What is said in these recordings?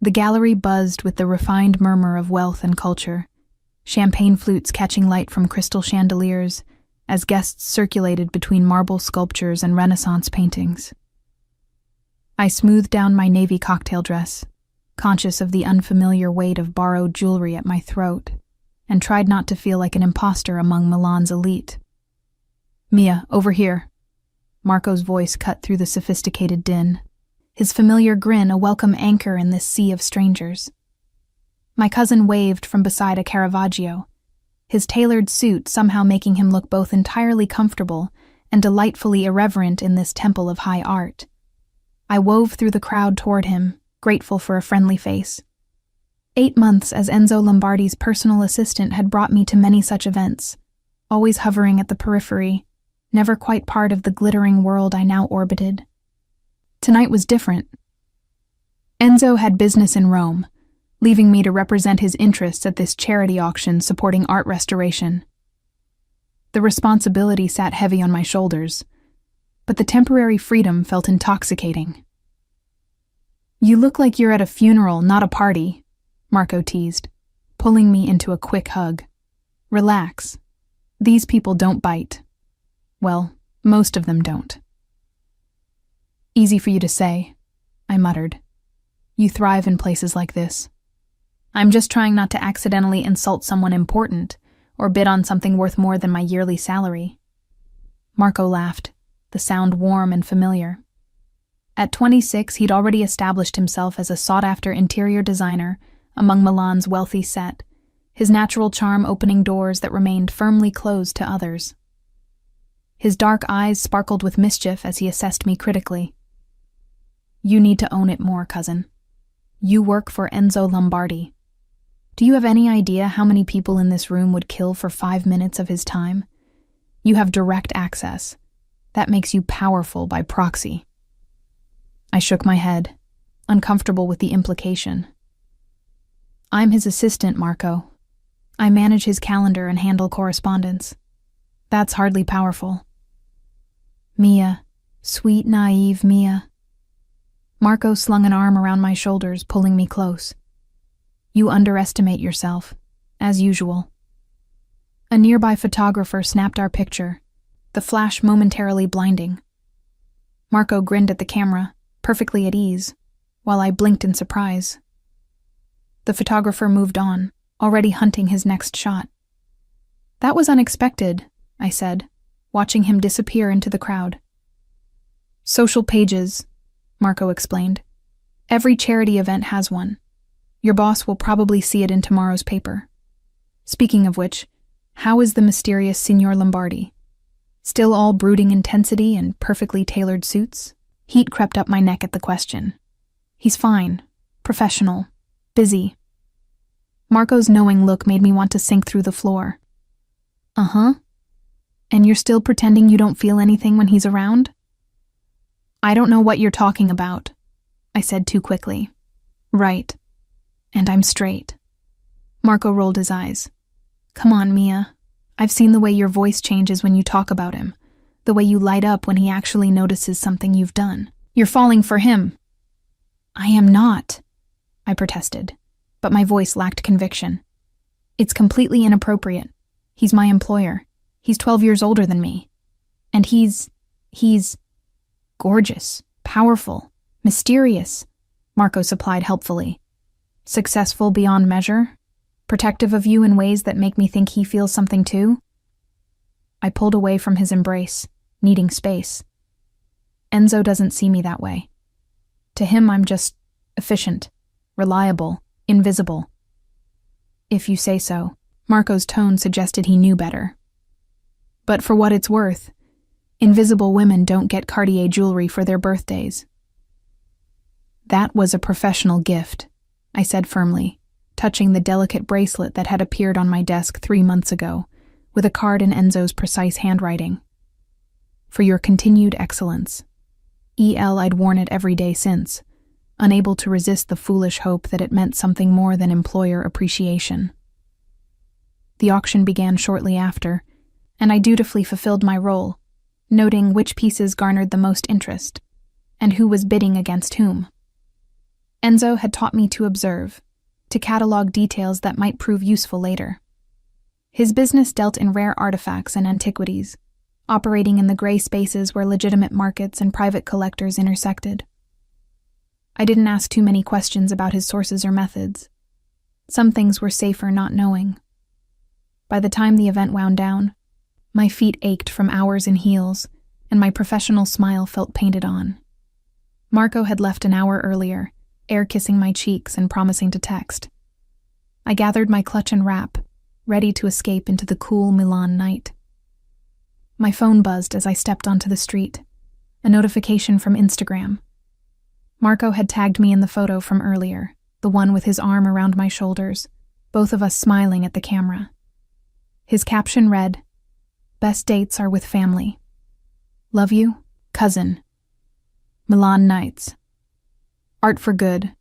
The gallery buzzed with the refined murmur of wealth and culture, champagne flutes catching light from crystal chandeliers as guests circulated between marble sculptures and Renaissance paintings. I smoothed down my navy cocktail dress, conscious of the unfamiliar weight of borrowed jewelry at my throat, and tried not to feel like an imposter among Milan's elite. "Mia, over here." Marco's voice cut through the sophisticated din, his familiar grin a welcome anchor in this sea of strangers. My cousin waved from beside a Caravaggio, his tailored suit somehow making him look both entirely comfortable and delightfully irreverent in this temple of high art. I wove through the crowd toward him, grateful for a friendly face. 8 months as Enzo Lombardi's personal assistant had brought me to many such events, always hovering at the periphery, never quite part of the glittering world I now orbited. Tonight was different. Enzo had business in Rome, leaving me to represent his interests at this charity auction supporting art restoration. The responsibility sat heavy on my shoulders, but the temporary freedom felt intoxicating. "You look like you're at a funeral, not a party," Marco teased, pulling me into a quick hug. "Relax. These people don't bite. Well, most of them don't." "Easy for you to say," I muttered. "You thrive in places like this. I'm just trying not to accidentally insult someone important or bid on something worth more than my yearly salary." Marco laughed, the sound warm and familiar. At 26, he'd already established himself as a sought-after interior designer among Milan's wealthy set, his natural charm opening doors that remained firmly closed to others. His dark eyes sparkled with mischief as he assessed me critically. "You need to own it more, cousin. You work for Enzo Lombardi. Do you have any idea how many people in this room would kill for 5 minutes of his time? You have direct access. That makes you powerful by proxy." I shook my head, uncomfortable with the implication. "I'm his assistant, Marco. I manage his calendar and handle correspondence. That's hardly powerful." "Mia, sweet, naive Mia." Marco slung an arm around my shoulders, pulling me close. "You underestimate yourself, as usual." A nearby photographer snapped our picture, the flash momentarily blinding. Marco grinned at the camera, perfectly at ease, while I blinked in surprise. The photographer moved on, already hunting his next shot. "That was unexpected," I said, watching him disappear into the crowd. "Social pages," Marco explained. "Every charity event has one. Your boss will probably see it in tomorrow's paper. Speaking of which, how is the mysterious Signor Lombardi? Still all brooding intensity and perfectly tailored suits?" Heat crept up my neck at the question. "He's fine, professional, busy." Marco's knowing look made me want to sink through the floor. "Uh-huh. And you're still pretending you don't feel anything when he's around?" "I don't know what you're talking about," I said too quickly. "Right. And I'm straight." Marco rolled his eyes. "Come on, Mia. I've seen the way your voice changes when you talk about him, the way you light up when he actually notices something you've done. You're falling for him." "I am not," I protested, but my voice lacked conviction. "It's completely inappropriate. He's my employer. He's 12 years older than me. And he's gorgeous, powerful, mysterious," Marco supplied helpfully. "Successful beyond measure, protective of you in ways that make me think he feels something too." I pulled away from his embrace, needing space. Enzo doesn't see me that way. To him, I'm just efficient, reliable, invisible. "If you say so," Marco's tone suggested he knew better. "But for what it's worth, invisible women don't get Cartier jewelry for their birthdays." "That was a professional gift," I said firmly, touching the delicate bracelet that had appeared on my desk 3 months ago, with a card in Enzo's precise handwriting. "For your continued excellence." I'd worn it every day since, unable to resist the foolish hope that it meant something more than employer appreciation. The auction began shortly after, and I dutifully fulfilled my role, noting which pieces garnered the most interest, and who was bidding against whom. Enzo had taught me to observe, to catalog details that might prove useful later. His business dealt in rare artifacts and antiquities, operating in the gray spaces where legitimate markets and private collectors intersected. I didn't ask too many questions about his sources or methods. Some things were safer not knowing. By the time the event wound down, my feet ached from hours in heels, and my professional smile felt painted on. Marco had left an hour earlier, air-kissing my cheeks and promising to text. I gathered my clutch and wrap, ready to escape into the cool Milan night. My phone buzzed as I stepped onto the street, a notification from Instagram. Marco had tagged me in the photo from earlier, the one with his arm around my shoulders, both of us smiling at the camera. His caption read, "Best dates are with family. Love you, cousin. Milan nights. Art for good."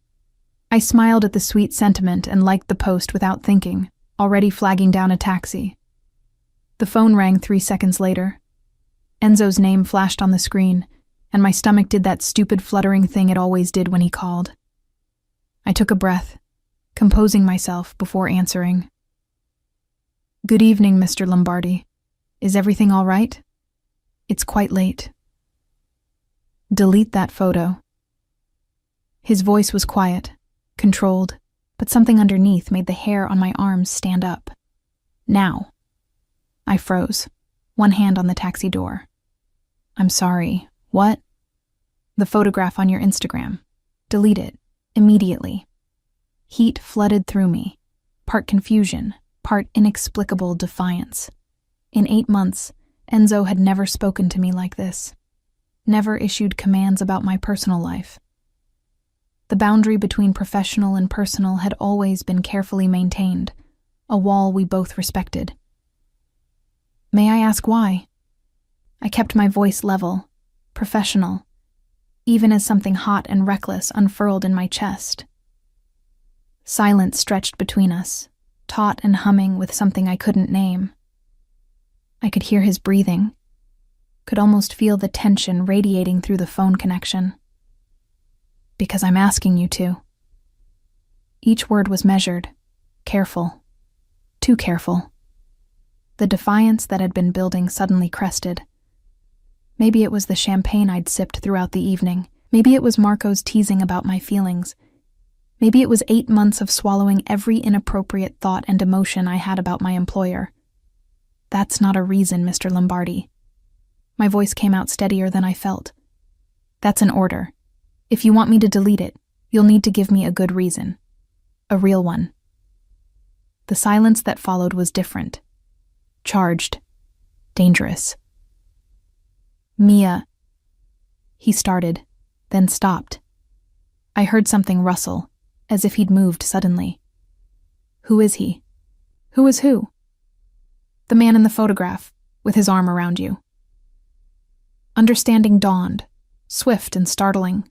I smiled at the sweet sentiment and liked the post without thinking, already flagging down a taxi. The phone rang 3 seconds later. Enzo's name flashed on the screen, and my stomach did that stupid fluttering thing it always did when he called. I took a breath, composing myself before answering. "Good evening, Mr. Lombardi. Is everything all right? It's quite late." "Delete that photo." His voice was quiet, controlled, but something underneath made the hair on my arms stand up. "Now." I froze, one hand on the taxi door. "I'm sorry. What?" "The photograph on your Instagram. Delete it. Immediately." Heat flooded through me, part confusion, part inexplicable defiance. In 8 months, Enzo had never spoken to me like this, never issued commands about my personal life. The boundary between professional and personal had always been carefully maintained, a wall we both respected. "May I ask why?" I kept my voice level, professional, even as something hot and reckless unfurled in my chest. Silence stretched between us, taut and humming with something I couldn't name. I could hear his breathing, could almost feel the tension radiating through the phone connection. "Because I'm asking you to." Each word was measured, careful, too careful. The defiance that had been building suddenly crested. Maybe it was the champagne I'd sipped throughout the evening. Maybe it was Marco's teasing about my feelings. Maybe it was 8 months of swallowing every inappropriate thought and emotion I had about my employer. "That's not a reason, Mr. Lombardi." My voice came out steadier than I felt. "That's an order. If you want me to delete it, you'll need to give me a good reason. A real one." The silence that followed was different. Charged. Dangerous. "Mia," he started, then stopped. I heard something rustle, as if he'd moved suddenly. "Who is he?" "Who is who?" "The man in the photograph, with his arm around you." Understanding dawned, swift and startling.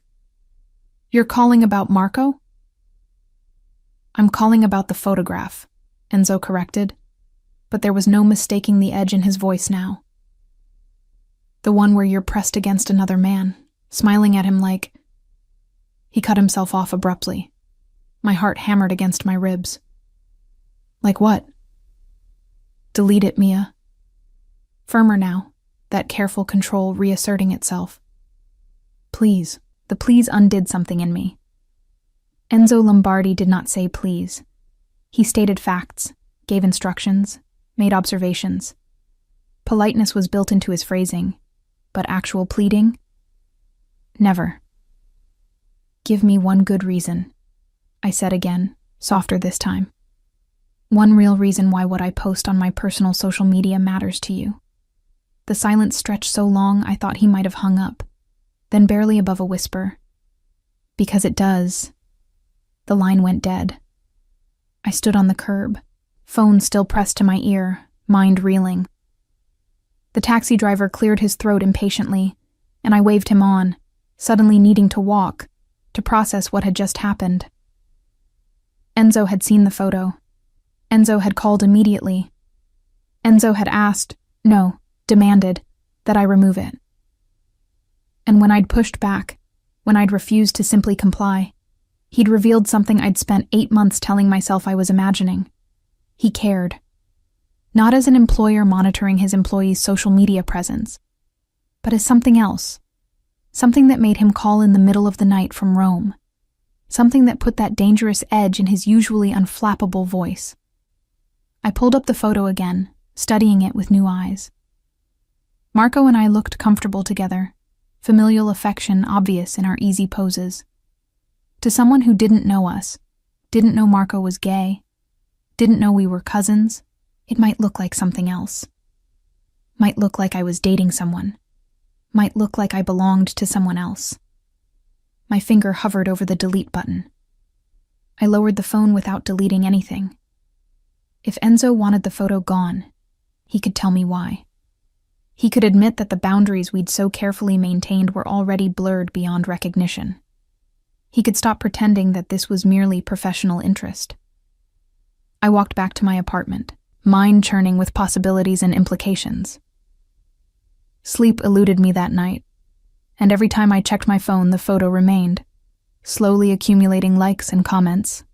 "You're calling about Marco?" "I'm calling about the photograph," Enzo corrected, but there was no mistaking the edge in his voice now. "The one where you're pressed against another man, smiling at him like—" He cut himself off abruptly. My heart hammered against my ribs. "Like what?" "Delete it, Mia." Firmer now, that careful control reasserting itself. "Please." The please undid something in me. Enzo Lombardi did not say please. He stated facts, gave instructions, made observations. Politeness was built into his phrasing, but actual pleading? Never. "Give me one good reason," I said again, softer this time. "One real reason why what I post on my personal social media matters to you." The silence stretched so long I thought he might have hung up, then barely above a whisper. "Because it does." The line went dead. I stood on the curb, phone still pressed to my ear, mind reeling. The taxi driver cleared his throat impatiently, and I waved him on, suddenly needing to walk, to process what had just happened. Enzo had seen the photo. Enzo had called immediately. Enzo had asked, no, demanded, that I remove it. And when I'd pushed back, when I'd refused to simply comply, He'd revealed something I'd spent 8 months telling myself I was imagining. He cared. Not as an employer monitoring his employees' social media presence, but as something else. Something that made him call in the middle of the night from Rome. Something that put that dangerous edge in his usually unflappable voice. I pulled up the photo again, studying it with new eyes. Marco and I looked comfortable together, familial affection obvious in our easy poses. To someone who didn't know us, didn't know Marco was gay, didn't know we were cousins, it might look like something else. Might look like I was dating someone. Might look like I belonged to someone else. My finger hovered over the delete button. I lowered the phone without deleting anything. If Enzo wanted the photo gone, he could tell me why. He could admit that the boundaries we'd so carefully maintained were already blurred beyond recognition. He could stop pretending that this was merely professional interest. I walked back to my apartment, mind churning with possibilities and implications. Sleep eluded me that night, and every time I checked my phone, the photo remained, slowly accumulating likes and comments.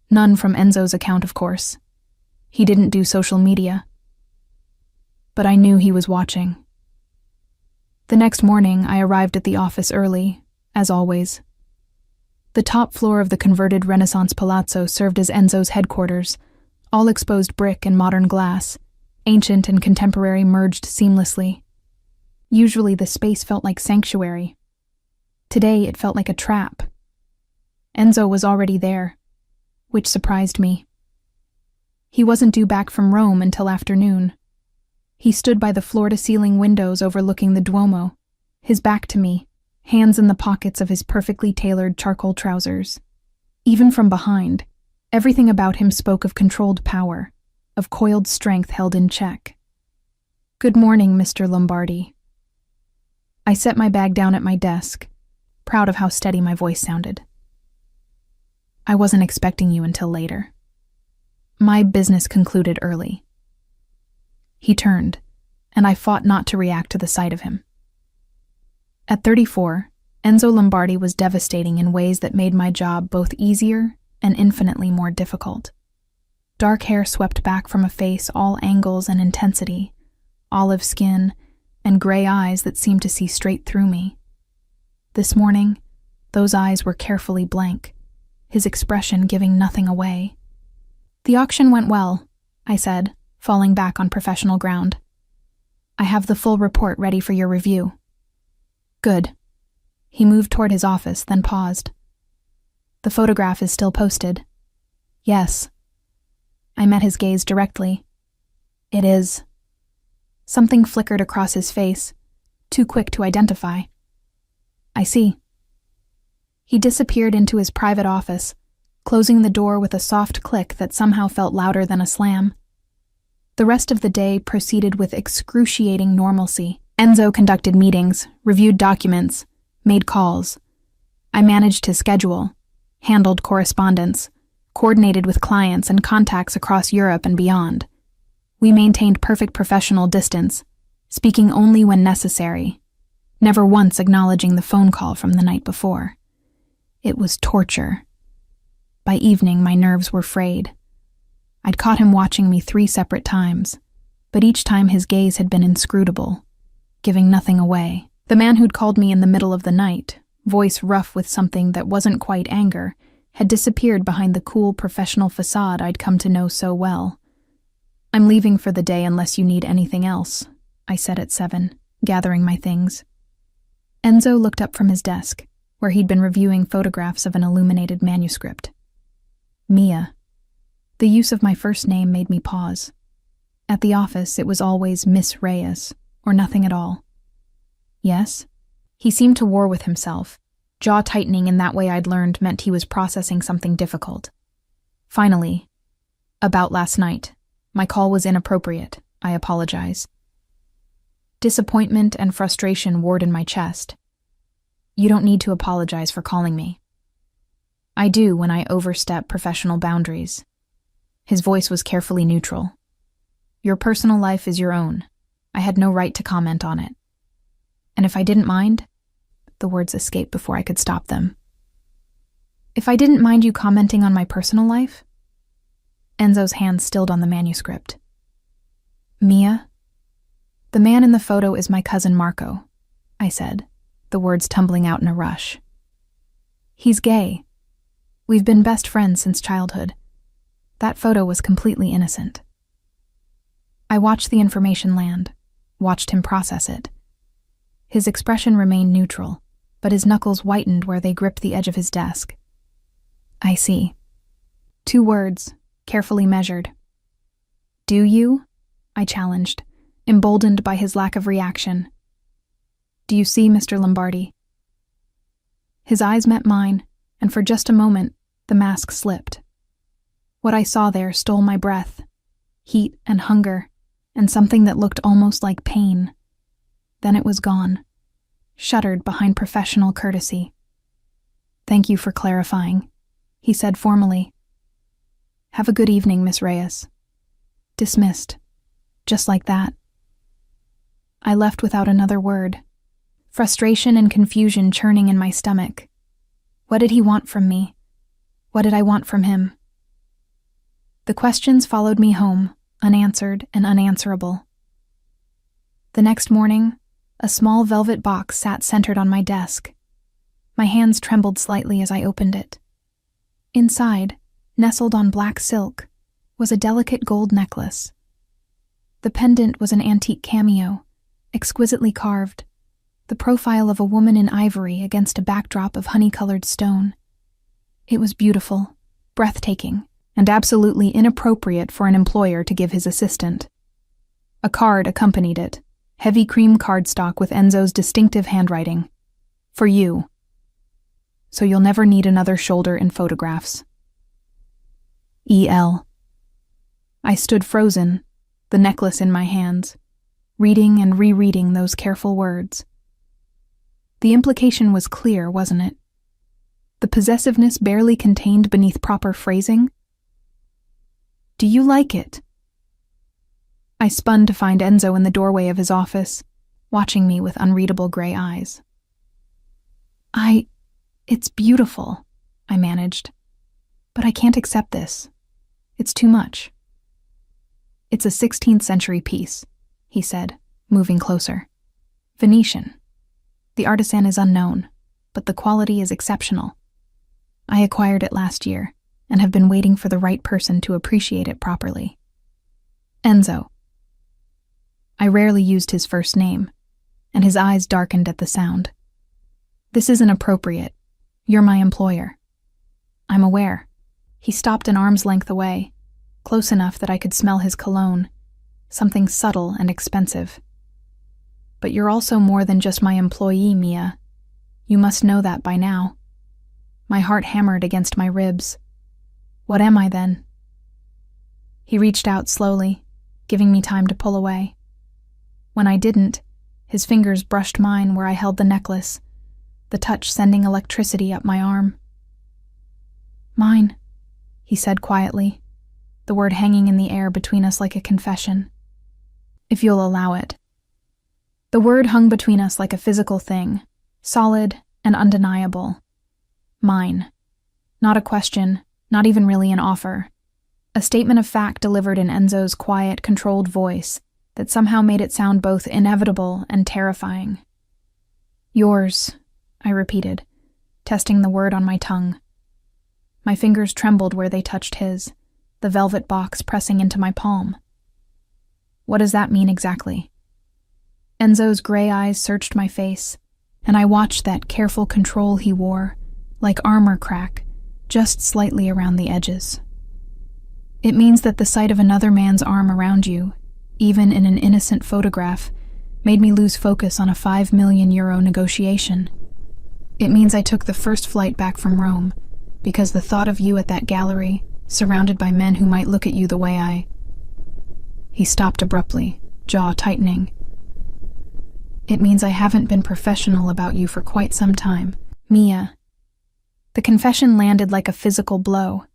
None from Enzo's account, of course. He didn't do social media. But I knew he was watching. The next morning, I arrived at the office early, as always. The top floor of the converted Renaissance palazzo served as Enzo's headquarters, all exposed brick and modern glass, ancient and contemporary merged seamlessly. Usually the space felt like sanctuary. Today it felt like a trap. Enzo was already there, which surprised me. He wasn't due back from Rome until afternoon. He stood by the floor-to-ceiling windows overlooking the Duomo, his back to me, hands in the pockets of his perfectly tailored charcoal trousers. Even from behind, everything about him spoke of controlled power, of coiled strength held in check. "Good morning, Mr. Lombardi." I set my bag down at my desk, proud of how steady my voice sounded. "I wasn't expecting you until later. My business concluded early." He turned, and I fought not to react to the sight of him. At 34, Enzo Lombardi was devastating in ways that made my job both easier and infinitely more difficult. Dark hair swept back from a face all angles and intensity, olive skin, and gray eyes that seemed to see straight through me. This morning, those eyes were carefully blank, his expression giving nothing away. "The auction went well," I said, falling back on professional ground. "I have the full report ready for your review." "Good." He moved toward his office, then paused. "The photograph is still posted." "Yes." I met his gaze directly. "It is." Something flickered across his face, too quick to identify. "I see." He disappeared into his private office, closing the door with a soft click that somehow felt louder than a slam. The rest of the day proceeded with excruciating normalcy. Enzo conducted meetings, reviewed documents, made calls. I managed his schedule, handled correspondence, coordinated with clients and contacts across Europe and beyond. We maintained perfect professional distance, speaking only when necessary, never once acknowledging the phone call from the night before. It was torture. By evening, my nerves were frayed. I'd caught him watching me 3 separate times, but each time his gaze had been inscrutable, giving nothing away. The man who'd called me in the middle of the night, voice rough with something that wasn't quite anger, had disappeared behind the cool professional facade I'd come to know so well. "I'm leaving for the day unless you need anything else," I said at 7, gathering my things. Enzo looked up from his desk, where he'd been reviewing photographs of an illuminated manuscript. Mia. The use of my first name made me pause. At the office, it was always Miss Reyes, or nothing at all. "Yes?" He seemed to war with himself, jaw tightening in that way I'd learned meant he was processing something difficult. Finally, "About last night. My call was inappropriate. I apologize." Disappointment and frustration warred in my chest. "You don't need to apologize for calling me." "I do when I overstep professional boundaries." His voice was carefully neutral. "Your personal life is your own. I had no right to comment on it. And if I didn't mind," the words escaped before I could stop them. If I didn't mind you commenting on my personal life? Enzo's hand stilled on the manuscript. Mia? The man in the photo is my cousin Marco, I said, the words tumbling out in a rush. He's gay. We've been best friends since childhood. That photo was completely innocent. I watched the information land, watched him process it. His expression remained neutral, but his knuckles whitened where they gripped the edge of his desk. I see. 2 words, carefully measured. Do you? I challenged, emboldened by his lack of reaction. Do you see, Mr. Lombardi? His eyes met mine, and for just a moment, the mask slipped. What I saw there stole my breath, heat and hunger, and something that looked almost like pain. Then it was gone, shuttered behind professional courtesy. Thank you for clarifying, he said formally. Have a good evening, Miss Reyes. Dismissed. Just like that. I left without another word, frustration and confusion churning in my stomach. What did he want from me? What did I want from him? The questions followed me home, unanswered and unanswerable. The next morning, a small velvet box sat centered on my desk. My hands trembled slightly as I opened it. Inside, nestled on black silk, was a delicate gold necklace. The pendant was an antique cameo, exquisitely carved, the profile of a woman in ivory against a backdrop of honey-colored stone. It was beautiful, breathtaking, and absolutely inappropriate for an employer to give his assistant. A card accompanied it, heavy cream cardstock with Enzo's distinctive handwriting. For you. So you'll never need another shoulder in photographs. E.L. I stood frozen, the necklace in my hands, reading and rereading those careful words. The implication was clear, wasn't it? The possessiveness barely contained beneath proper phrasing. Do you like it? I spun to find Enzo in the doorway of his office, watching me with unreadable gray eyes. It's beautiful, I managed. But I can't accept this. It's too much. It's a 16th century piece, he said, moving closer. Venetian. The artisan is unknown, but the quality is exceptional. I acquired it last year, and have been waiting for the right person to appreciate it properly. Enzo. I rarely used his first name, and his eyes darkened at the sound. This isn't appropriate. You're my employer. I'm aware. He stopped an arm's length away, close enough that I could smell his cologne, something subtle and expensive. But you're also more than just my employee, Mia. You must know that by now. My heart hammered against my ribs. What am I then? He reached out slowly, giving me time to pull away. When I didn't, his fingers brushed mine where I held the necklace, the touch sending electricity up my arm. Mine, he said quietly, the word hanging in the air between us like a confession. If you'll allow it. The word hung between us like a physical thing, solid and undeniable. Mine. Not a question, not even really an offer. A statement of fact delivered in Enzo's quiet, controlled voice that somehow made it sound both inevitable and terrifying. Yours, I repeated, testing the word on my tongue. My fingers trembled where they touched his, the velvet box pressing into my palm. What does that mean exactly? Enzo's gray eyes searched my face, and I watched that careful control he wore, like armor crack, just slightly around the edges. It means that the sight of another man's arm around you, even in an innocent photograph, made me lose focus on a €5 million negotiation. It means I took the first flight back from Rome, because the thought of you at that gallery, surrounded by men who might look at you the way I... He stopped abruptly, jaw tightening. It means I haven't been professional about you for quite some time. Mia. The confession landed like a physical blow.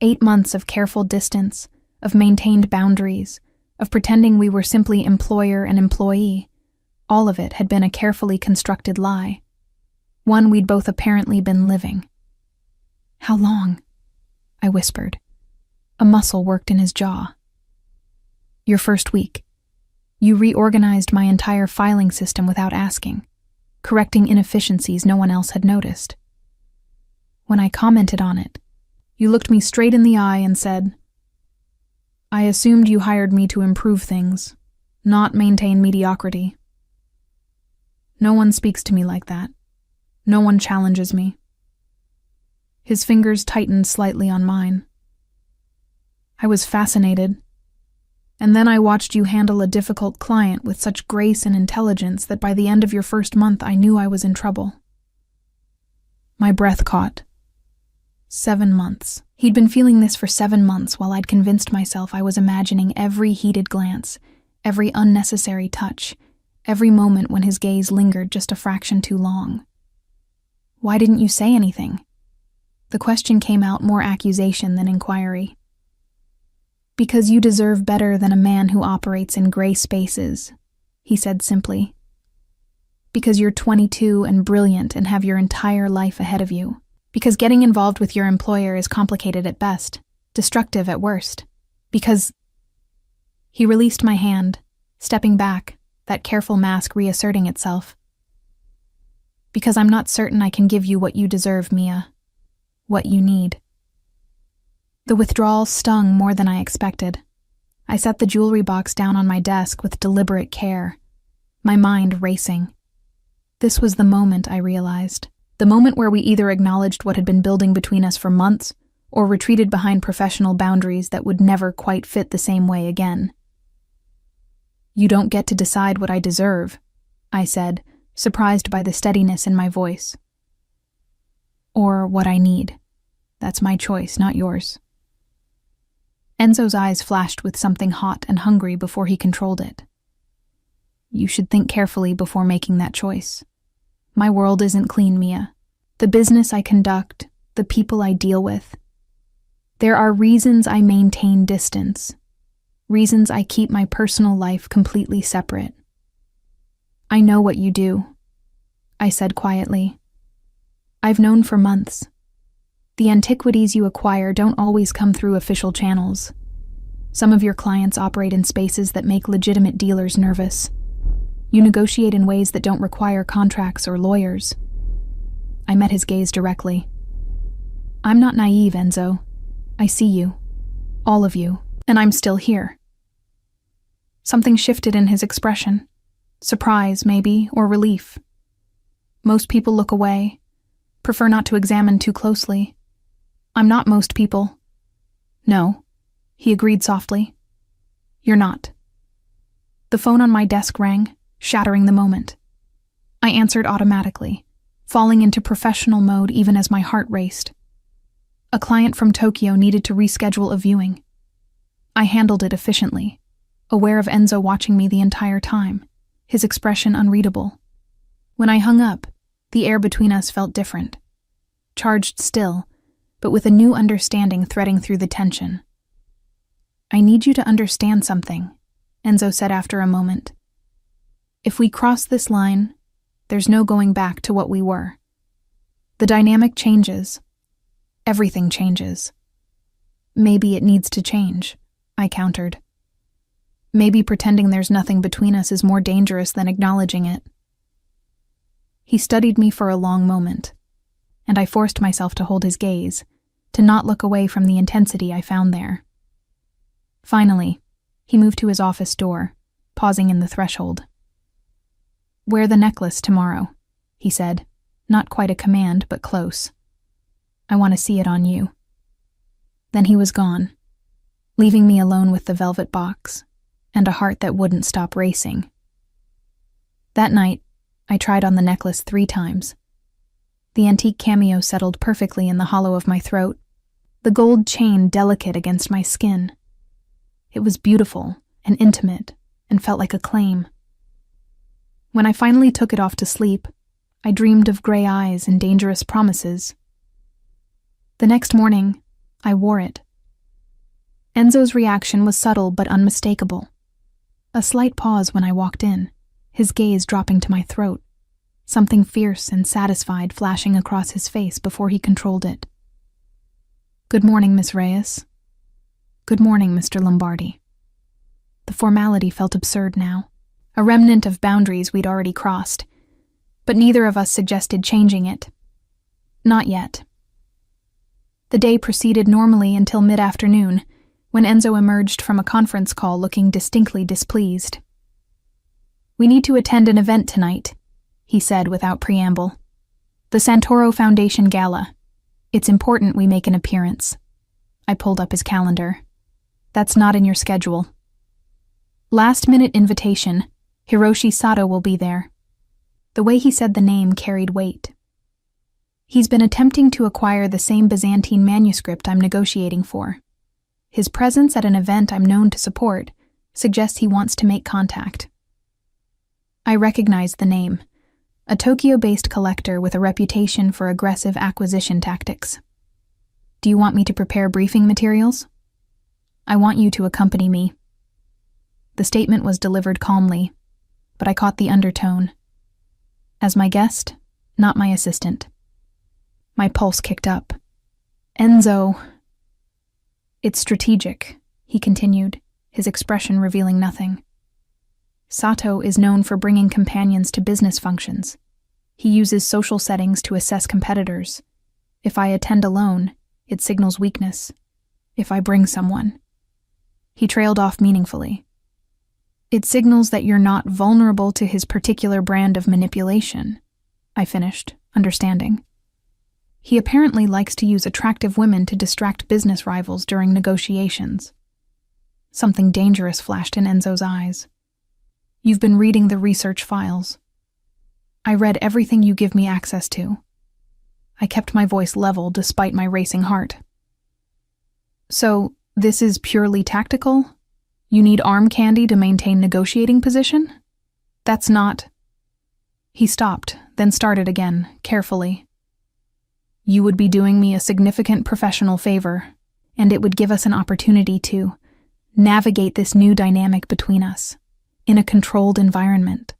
8 months of careful distance, of maintained boundaries, of pretending we were simply employer and employee. All of it had been a carefully constructed lie. One we'd both apparently been living. How long? I whispered. A muscle worked in his jaw. Your first week. You reorganized my entire filing system without asking, correcting inefficiencies no one else had noticed. When I commented on it, you looked me straight in the eye and said, I assumed you hired me to improve things, not maintain mediocrity. No one speaks to me like that. No one challenges me. His fingers tightened slightly on mine. I was fascinated. And then I watched you handle a difficult client with such grace and intelligence that by the end of your first month I knew I was in trouble. My breath caught. 7 months. He'd been feeling this for 7 months while I'd convinced myself I was imagining every heated glance, every unnecessary touch, every moment when his gaze lingered just a fraction too long. Why didn't you say anything? The question came out more accusation than inquiry. Because you deserve better than a man who operates in gray spaces, he said simply. Because you're 22 and brilliant and have your entire life ahead of you. Because getting involved with your employer is complicated at best, destructive at worst. Because... He released my hand, stepping back, that careful mask reasserting itself. Because I'm not certain I can give you what you deserve, Mia. What you need. The withdrawal stung more than I expected. I set the jewelry box down on my desk with deliberate care, my mind racing. This was the moment, I realized. The moment where we either acknowledged what had been building between us for months or retreated behind professional boundaries that would never quite fit the same way again. You don't get to decide what I deserve, I said, surprised by the steadiness in my voice. Or what I need. That's my choice, not yours. Enzo's eyes flashed with something hot and hungry before he controlled it. You should think carefully before making that choice. My world isn't clean, Mia. The business I conduct, the people I deal with. There are reasons I maintain distance. Reasons I keep my personal life completely separate. I know what you do, I said quietly. I've known for months. The antiquities you acquire don't always come through official channels. Some of your clients operate in spaces that make legitimate dealers nervous. You negotiate in ways that don't require contracts or lawyers. I met his gaze directly. I'm not naive, Enzo. I see you. All of you. And I'm still here. Something shifted in his expression. Surprise, maybe, or relief. Most people look away, prefer not to examine too closely. I'm not most people. No, he agreed softly. You're not. The phone on my desk rang, shattering the moment. I answered automatically, falling into professional mode even as my heart raced. A client from Tokyo needed to reschedule a viewing. I handled it efficiently, aware of Enzo watching me the entire time, his expression unreadable. When I hung up, the air between us felt different. Charged still, but with a new understanding threading through the tension. I need you to understand something, Enzo said after a moment. If we cross this line, there's no going back to what we were. The dynamic changes. Everything changes. Maybe it needs to change, I countered. Maybe pretending there's nothing between us is more dangerous than acknowledging it. He studied me for a long moment, and I forced myself to hold his gaze, to not look away from the intensity I found there. Finally, he moved to his office door, pausing in the threshold. Wear the necklace tomorrow, he said, not quite a command, but close. I want to see it on you. Then he was gone, leaving me alone with the velvet box and a heart that wouldn't stop racing. That night, I tried on the necklace 3 times. The antique cameo settled perfectly in the hollow of my throat, the gold chain delicate against my skin. It was beautiful and intimate and felt like a claim. When I finally took it off to sleep, I dreamed of gray eyes and dangerous promises. The next morning, I wore it. Enzo's reaction was subtle but unmistakable. A slight pause when I walked in, his gaze dropping to my throat, something fierce and satisfied flashing across his face before he controlled it. Good morning, Miss Reyes. Good morning, Mr. Lombardi. The formality felt absurd now, a remnant of boundaries we'd already crossed, but neither of us suggested changing it. Not yet. The day proceeded normally until mid-afternoon, when Enzo emerged from a conference call looking distinctly displeased. "We need to attend an event tonight," he said without preamble. "The Santoro Foundation Gala. It's important we make an appearance." I pulled up his calendar. "That's not in your schedule." "Last-minute invitation. Hiroshi Sato will be there." The way he said the name carried weight. He's been attempting to acquire the same Byzantine manuscript I'm negotiating for. His presence at an event I'm known to support suggests he wants to make contact. I recognized the name, a Tokyo-based collector with a reputation for aggressive acquisition tactics. "Do you want me to prepare briefing materials?" "I want you to accompany me." The statement was delivered calmly, but I caught the undertone. As my guest, not my assistant. My pulse kicked up. "Enzo." "It's strategic," he continued, his expression revealing nothing. "Sato is known for bringing companions to business functions. He uses social settings to assess competitors. If I attend alone, it signals weakness. If I bring someone..." He trailed off meaningfully. "It signals that you're not vulnerable to his particular brand of manipulation," I finished, understanding. "He apparently likes to use attractive women to distract business rivals during negotiations." Something dangerous flashed in Enzo's eyes. "You've been reading the research files." "I read everything you give me access to." I kept my voice level despite my racing heart. "So, this is purely tactical? You need arm candy to maintain negotiating position? That's not..." He stopped, then started again, carefully. "You would be doing me a significant professional favor, and it would give us an opportunity to navigate this new dynamic between us, in a controlled environment.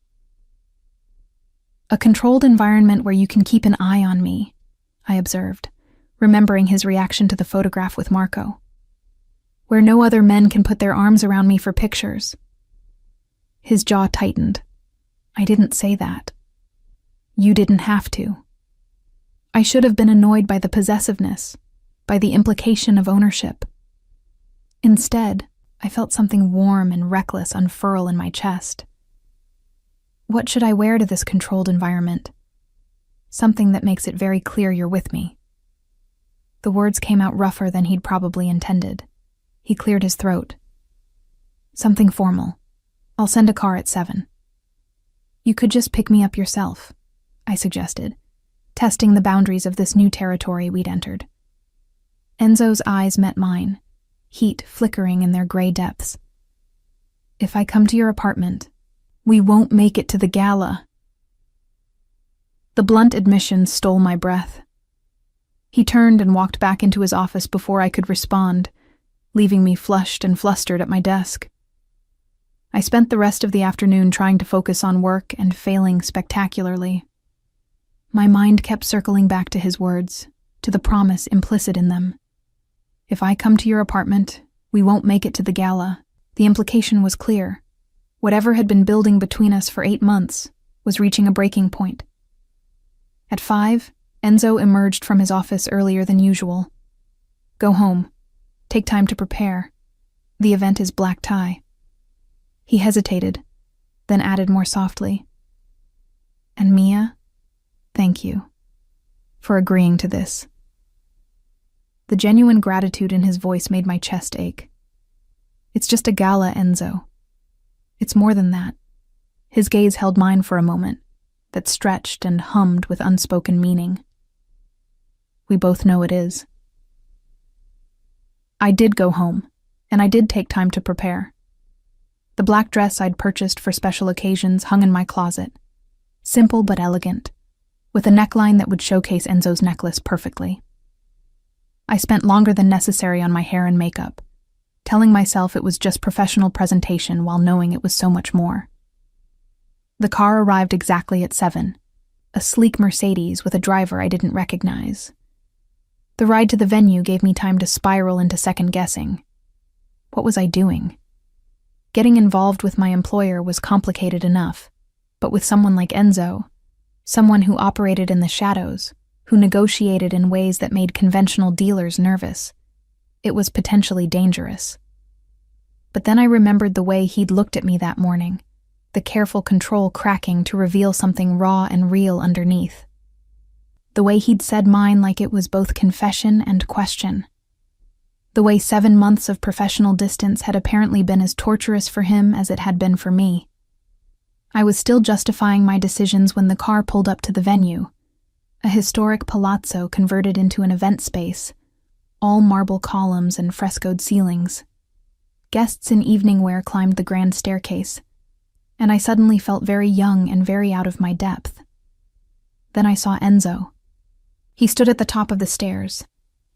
A controlled environment where you can keep an eye on me," I observed, remembering his reaction to the photograph with Marco. "Where no other men can put their arms around me for pictures." His jaw tightened. "I didn't say that." "You didn't have to." I should have been annoyed by the possessiveness, by the implication of ownership. Instead, I felt something warm and reckless unfurl in my chest. "What should I wear to this controlled environment?" "Something that makes it very clear you're with me." The words came out rougher than he'd probably intended. He cleared his throat. "Something formal. I'll send a car at 7. "You could just pick me up yourself," I suggested, testing the boundaries of this new territory we'd entered. Enzo's eyes met mine, heat flickering in their gray depths. "If I come to your apartment, we won't make it to the gala." The blunt admission stole my breath. He turned and walked back into his office before I could respond, leaving me flushed and flustered at my desk. I spent the rest of the afternoon trying to focus on work and failing spectacularly. My mind kept circling back to his words, to the promise implicit in them. If I come to your apartment, we won't make it to the gala. The implication was clear. Whatever had been building between us for 8 months was reaching a breaking point. At 5, Enzo emerged from his office earlier than usual. "Go home. Take time to prepare. The event is black tie." He hesitated, then added more softly, "And Mia, thank you for agreeing to this." The genuine gratitude in his voice made my chest ache. "It's just a gala, Enzo. It's more than that." His gaze held mine for a moment, that stretched and hummed with unspoken meaning. "We both know it is." I did go home, and I did take time to prepare. The black dress I'd purchased for special occasions hung in my closet, simple but elegant, with a neckline that would showcase Enzo's necklace perfectly. I spent longer than necessary on my hair and makeup, telling myself it was just professional presentation while knowing it was so much more. The car arrived exactly at 7, a sleek Mercedes with a driver I didn't recognize. The ride to the venue gave me time to spiral into second-guessing. What was I doing? Getting involved with my employer was complicated enough, but with someone like Enzo, someone who operated in the shadows, who negotiated in ways that made conventional dealers nervous, it was potentially dangerous. But then I remembered the way he'd looked at me that morning, the careful control cracking to reveal something raw and real underneath. The way he'd said mine like it was both confession and question. The way 7 months of professional distance had apparently been as torturous for him as it had been for me. I was still justifying my decisions when the car pulled up to the venue, a historic palazzo converted into an event space, all marble columns and frescoed ceilings. Guests in evening wear climbed the grand staircase, and I suddenly felt very young and very out of my depth. Then I saw Enzo. He stood at the top of the stairs,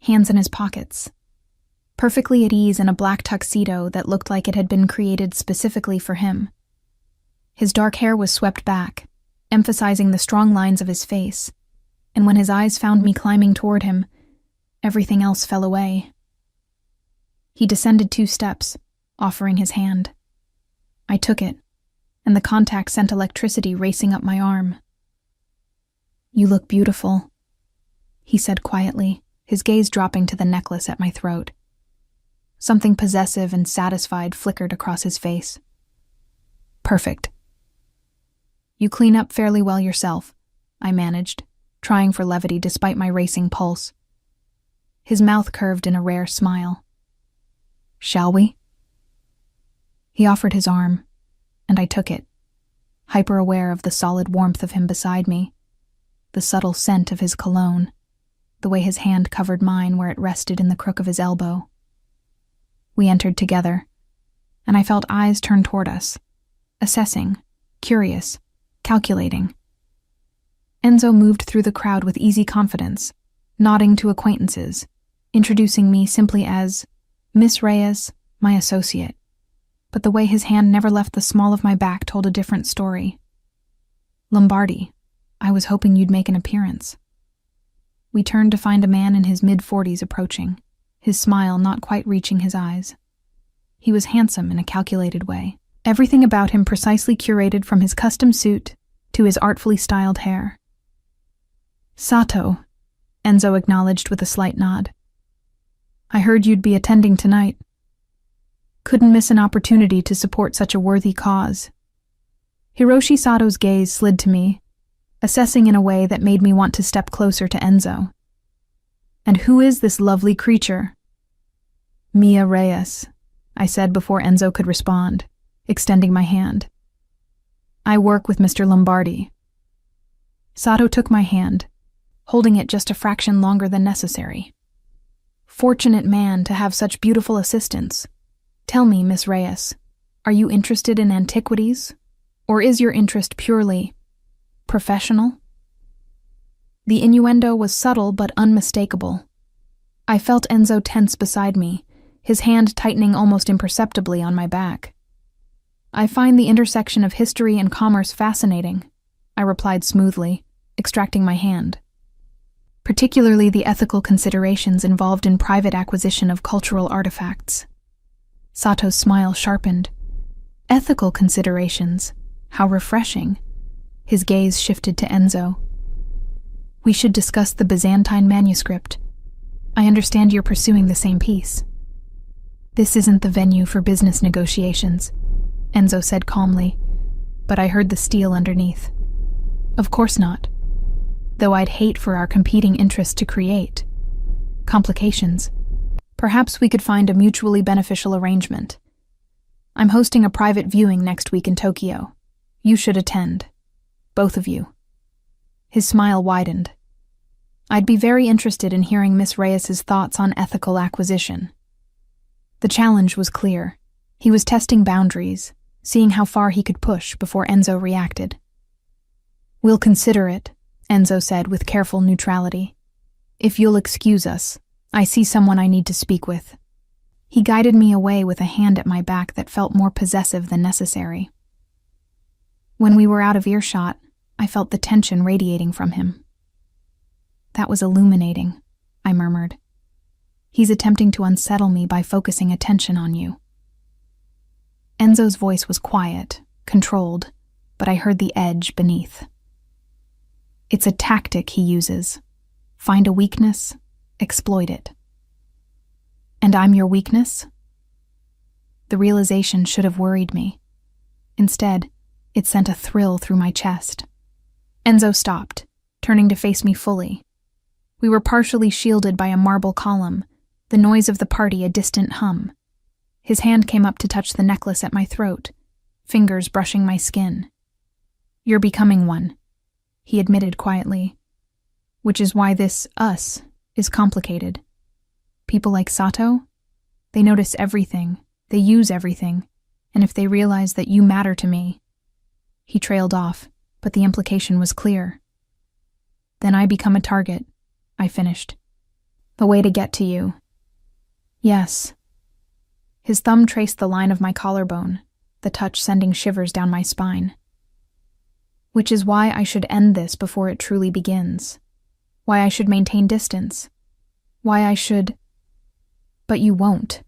hands in his pockets, perfectly at ease in a black tuxedo that looked like it had been created specifically for him. His dark hair was swept back, emphasizing the strong lines of his face, and when his eyes found me climbing toward him, everything else fell away. He descended 2 steps, offering his hand. I took it, and the contact sent electricity racing up my arm. "You look beautiful," he said quietly, his gaze dropping to the necklace at my throat. Something possessive and satisfied flickered across his face. "Perfect." "You clean up fairly well yourself," I managed, trying for levity despite my racing pulse. His mouth curved in a rare smile. "Shall we?" He offered his arm, and I took it, hyper-aware of the solid warmth of him beside me, the subtle scent of his cologne, the way his hand covered mine where it rested in the crook of his elbow. We entered together, and I felt eyes turn toward us, assessing, curious, calculating. Enzo moved through the crowd with easy confidence, nodding to acquaintances, introducing me simply as Miss Reyes, my associate. But the way his hand never left the small of my back told a different story. "Lombardi, I was hoping you'd make an appearance." We turned to find a man in his mid-40s approaching, his smile not quite reaching his eyes. He was handsome in a calculated way, everything about him precisely curated from his custom suit to his artfully styled hair. "Sato," Enzo acknowledged with a slight nod. "I heard you'd be attending tonight. Couldn't miss an opportunity to support such a worthy cause." Hiroshi Sato's gaze slid to me, assessing in a way that made me want to step closer to Enzo. "And who is this lovely creature?" "Mia Reyes," I said before Enzo could respond, extending my hand. "I work with Mr. Lombardi." Sato took my hand, holding it just a fraction longer than necessary. "Fortunate man to have such beautiful assistants. Tell me, Miss Reyes, are you interested in antiquities, or is your interest purely professional?" The innuendo was subtle but unmistakable. I felt Enzo tense beside me, his hand tightening almost imperceptibly on my back. "I find the intersection of history and commerce fascinating," I replied smoothly, extracting my hand. "Particularly the ethical considerations involved in private acquisition of cultural artifacts." Sato's smile sharpened. "Ethical considerations? How refreshing." His gaze shifted to Enzo. "We should discuss the Byzantine manuscript. I understand you're pursuing the same piece." "This isn't the venue for business negotiations," Enzo said calmly, but I heard the steel underneath. "Of course not. Though I'd hate for our competing interests to create complications. Perhaps we could find a mutually beneficial arrangement. I'm hosting a private viewing next week in Tokyo. You should attend. Both of you." His smile widened. "I'd be very interested in hearing Miss Reyes's thoughts on ethical acquisition." The challenge was clear. He was testing boundaries, seeing how far he could push before Enzo reacted. "We'll consider it," Enzo said with careful neutrality. "If you'll excuse us, I see someone I need to speak with." He guided me away with a hand at my back that felt more possessive than necessary. When we were out of earshot, I felt the tension radiating from him. "That was illuminating," I murmured. He's attempting to unsettle me by focusing attention on you." Enzo's voice was quiet, controlled, but I heard the edge beneath. "It's a tactic he uses. Find a weakness, exploit it." "And I'm your weakness?" The realization should have worried me. Instead, it sent a thrill through my chest. Enzo stopped, turning to face me fully. We were partially shielded by a marble column, the noise of the party a distant hum. His hand came up to touch the necklace at my throat, fingers brushing my skin. "You're becoming one," he admitted quietly. "Which is why this us is complicated. People like Sato, they notice everything, they use everything, and if they realize that you matter to me..." He trailed off, but the implication was clear. "Then I become a target," I finished. "A way to get to you." "Yes." His thumb traced the line of my collarbone, the touch sending shivers down my spine. "Which is why I should end this before it truly begins. Why I should maintain distance. Why I should..." "But you won't."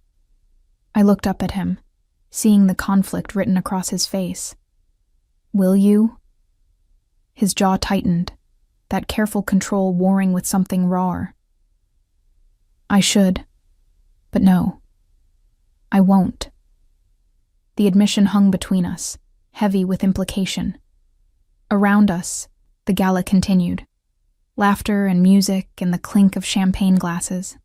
I looked up at him, seeing the conflict written across his face. "Will you?" His jaw tightened, that careful control warring with something raw. "I should. But no. I won't." The admission hung between us, heavy with implication. Around us, the gala continued. Laughter and music and the clink of champagne glasses.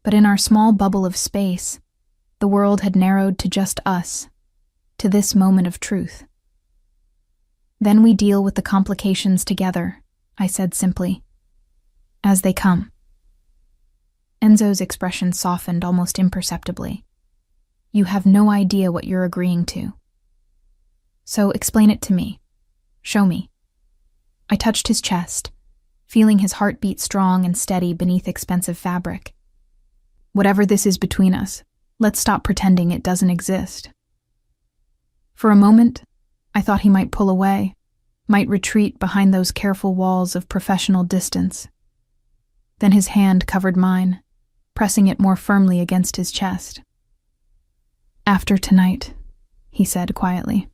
But in our small bubble of space, the world had narrowed to just us, to this moment of truth. "Then we deal with the complications together," I said simply. "As they come." Enzo's expression softened almost imperceptibly. "You have no idea what you're agreeing to. So explain it to me. Show me." I touched his chest, feeling his heart beat strong and steady beneath expensive fabric. "Whatever this is between us, let's stop pretending it doesn't exist." For a moment, I thought he might pull away, might retreat behind those careful walls of professional distance. Then his hand covered mine, pressing it more firmly against his chest. "After tonight," he said quietly.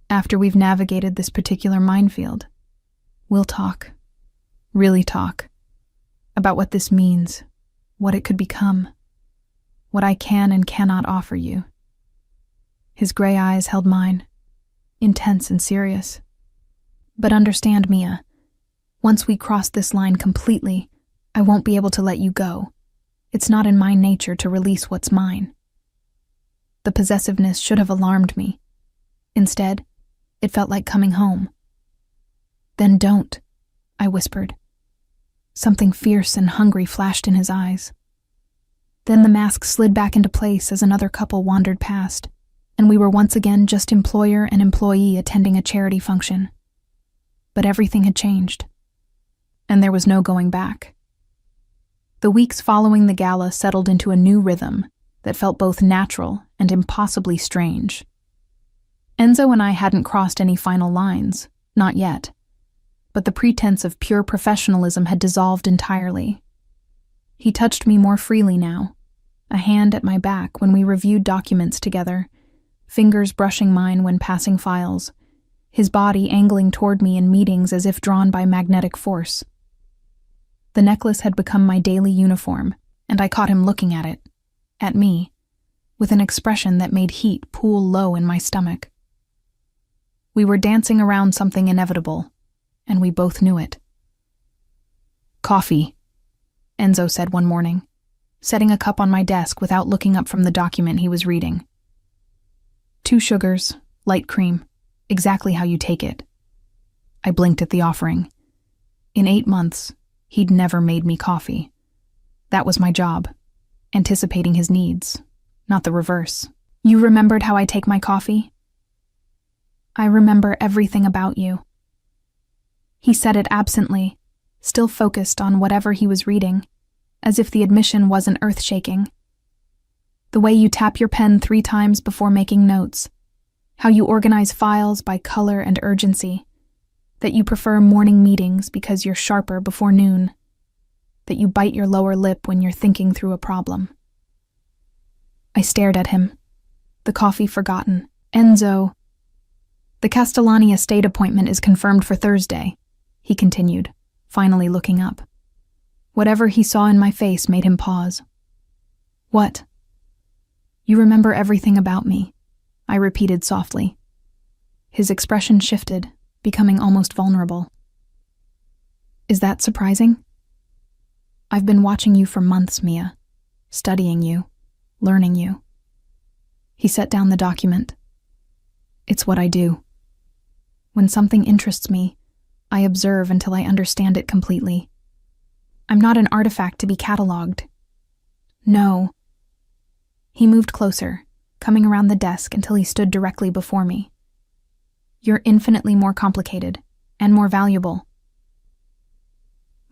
"After we've navigated this particular minefield, we'll talk, really talk, about what this means, what it could become, what I can and cannot offer you." His gray eyes held mine, intense and serious. "But understand, Mia, once we cross this line completely, I won't be able to let you go. It's not in my nature to release what's mine." The possessiveness should have alarmed me. Instead, it felt like coming home. "Then don't," I whispered. Something fierce and hungry flashed in his eyes. Then the mask slid back into place as another couple wandered past, and we were once again just employer and employee attending a charity function. But everything had changed, and there was no going back. The weeks following the gala settled into a new rhythm that felt both natural and impossibly strange. Enzo and I hadn't crossed any final lines, not yet, but the pretense of pure professionalism had dissolved entirely. He touched me more freely now, a hand at my back when we reviewed documents together, fingers brushing mine when passing files, his body angling toward me in meetings as if drawn by magnetic force. The necklace had become my daily uniform, and I caught him looking at it, at me, with an expression that made heat pool low in my stomach. We were dancing around something inevitable, and we both knew it. "Coffee," Enzo said one morning, setting a cup on my desk without looking up from the document he was reading. "2 sugars, light cream, exactly how you take it." I blinked at the offering. In 8 months, he'd never made me coffee. That was my job, anticipating his needs, not the reverse. "You remembered how I take my coffee?" "I remember everything about you." He said it absently, still focused on whatever he was reading, as if the admission wasn't earth-shaking. "The way you tap your pen 3 times before making notes, how you organize files by color and urgency, that you prefer morning meetings because you're sharper before noon. that you bite your lower lip when you're thinking through a problem. I stared at him, the coffee forgotten. Enzo, the Castellani estate appointment is confirmed for Thursday, he continued, finally looking up. Whatever he saw in my face made him pause. What? You remember everything about me, I repeated softly. His expression shifted, becoming almost vulnerable. Is that surprising? I've been watching you for months, Mia, studying you, learning you. He set down the document. It's what I do. When something interests me, I observe until I understand it completely. I'm not an artifact to be catalogued. No. He moved closer, coming around the desk until he stood directly before me. You're infinitely more complicated and more valuable.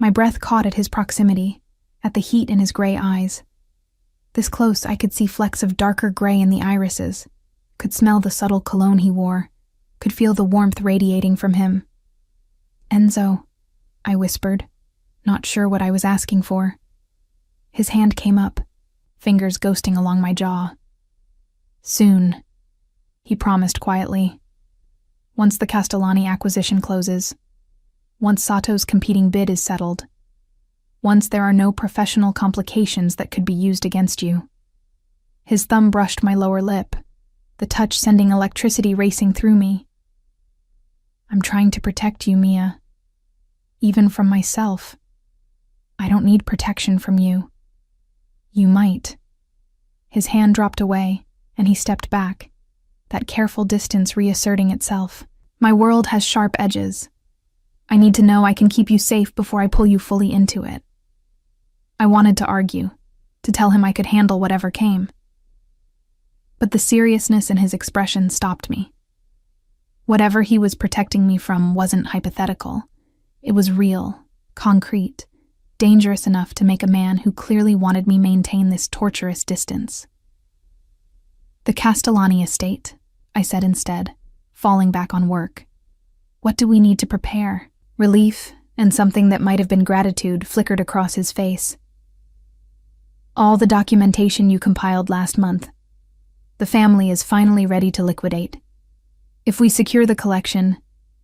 My breath caught at his proximity, at the heat in his gray eyes. This close, I could see flecks of darker gray in the irises, could smell the subtle cologne he wore, could feel the warmth radiating from him. Enzo, I whispered, not sure what I was asking for. His hand came up, fingers ghosting along my jaw. Soon, he promised quietly. Once the Castellani acquisition closes, once Sato's competing bid is settled, once there are no professional complications that could be used against you. His thumb brushed my lower lip, the touch sending electricity racing through me. I'm trying to protect you, Mia. Even from myself. I don't need protection from you. You might. His hand dropped away, and he stepped back, that careful distance reasserting itself. My world has sharp edges. I need to know I can keep you safe before I pull you fully into it. I wanted to argue, to tell him I could handle whatever came. But the seriousness in his expression stopped me. Whatever he was protecting me from wasn't hypothetical. It was real, concrete, dangerous enough to make a man who clearly wanted me maintain this torturous distance. The Castellani estate, I said instead, falling back on work. What do we need to prepare? Relief and something that might have been gratitude flickered across his face. All the documentation you compiled last month. The family is finally ready to liquidate. If we secure the collection,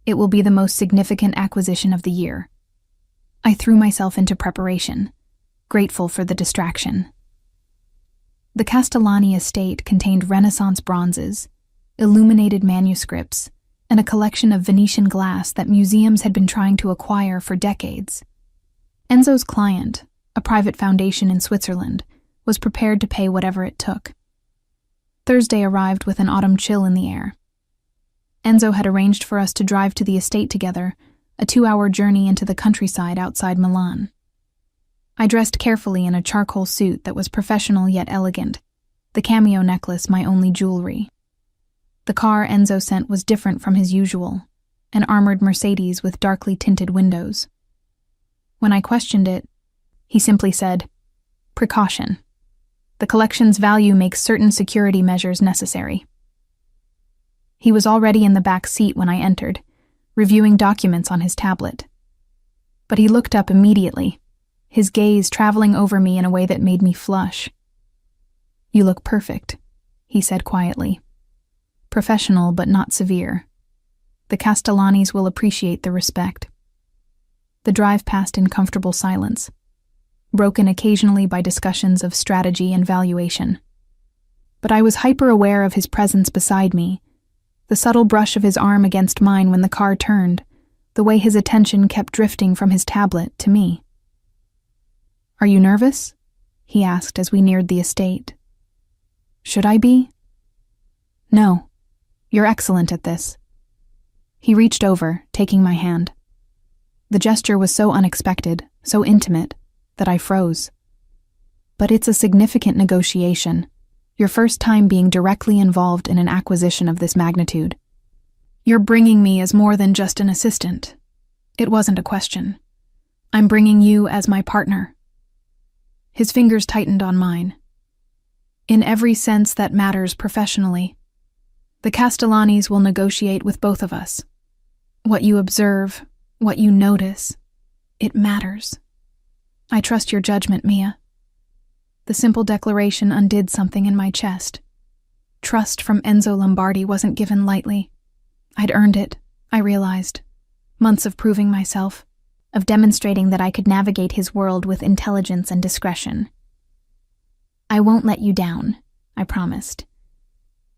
it will be the most significant acquisition of the year. I threw myself into preparation, grateful for the distraction. The Castellani estate contained Renaissance bronzes, illuminated manuscripts, and a collection of Venetian glass that museums had been trying to acquire for decades. Enzo's client, a private foundation in Switzerland, was prepared to pay whatever it took. Thursday arrived with an autumn chill in the air. Enzo had arranged for us to drive to the estate together, a 2-hour journey into the countryside outside Milan. I dressed carefully in a charcoal suit that was professional yet elegant, the cameo necklace my only jewelry. The car Enzo sent was different from his usual, an armored Mercedes with darkly tinted windows. When I questioned it, he simply said, "Precaution. The collection's value makes certain security measures necessary." He was already in the back seat when I entered, reviewing documents on his tablet. But he looked up immediately, his gaze traveling over me in a way that made me flush. "You look perfect," he said quietly. "Professional but not severe. The Castellanis will appreciate the respect." The drive passed in comfortable silence, broken occasionally by discussions of strategy and valuation. But I was hyper-aware of his presence beside me, the subtle brush of his arm against mine when the car turned, the way his attention kept drifting from his tablet to me. "Are you nervous?" he asked as we neared the estate. "Should I be?" "No. You're excellent at this." He reached over, taking my hand. The gesture was so unexpected, so intimate, that I froze. "But it's a significant negotiation. Your first time being directly involved in an acquisition of this magnitude. You're bringing me as more than just an assistant. It wasn't a question. I'm bringing you as my partner." His fingers tightened on mine. "In every sense that matters professionally. The Castellanis will negotiate with both of us. What you observe, what you notice, it matters." I trust your judgment, Mia. The simple declaration undid something in my chest. Trust from Enzo Lombardi wasn't given lightly. I'd earned it, I realized. Months of proving myself, of demonstrating that I could navigate his world with intelligence and discretion. I won't let you down, I promised.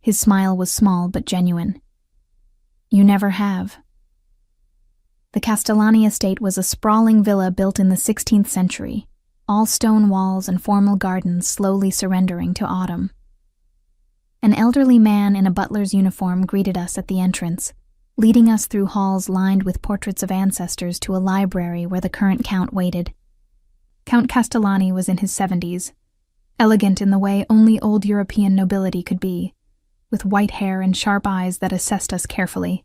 His smile was small but genuine. You never have. The Castellani estate was a sprawling villa built in the 16th century, all stone walls and formal gardens slowly surrendering to autumn. An elderly man in a butler's uniform greeted us at the entrance, leading us through halls lined with portraits of ancestors to a library where the current count waited. Count Castellani was in his 70s, elegant in the way only old European nobility could be, with white hair and sharp eyes that assessed us carefully.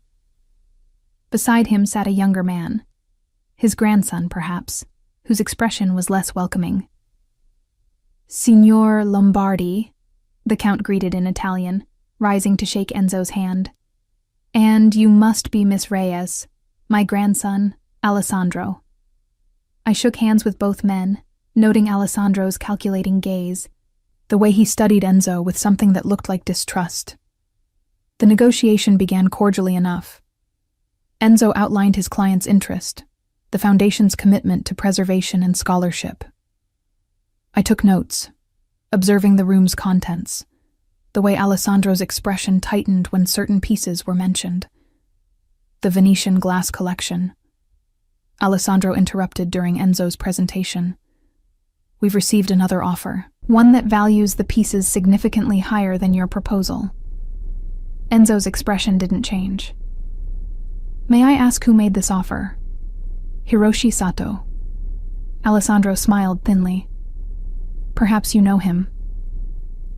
Beside him sat a younger man, his grandson perhaps, whose expression was less welcoming. Signor Lombardi, the Count greeted in Italian, rising to shake Enzo's hand. And you must be Miss Reyes, my grandson, Alessandro. I shook hands with both men, noting Alessandro's calculating gaze, the way he studied Enzo with something that looked like distrust. The negotiation began cordially enough. Enzo outlined his client's interest, the Foundation's commitment to preservation and scholarship. I took notes, observing the room's contents, the way Alessandro's expression tightened when certain pieces were mentioned. The Venetian glass collection. Alessandro interrupted during Enzo's presentation. We've received another offer, one that values the pieces significantly higher than your proposal. Enzo's expression didn't change. May I ask who made this offer? Hiroshi Sato. Alessandro smiled thinly. Perhaps you know him.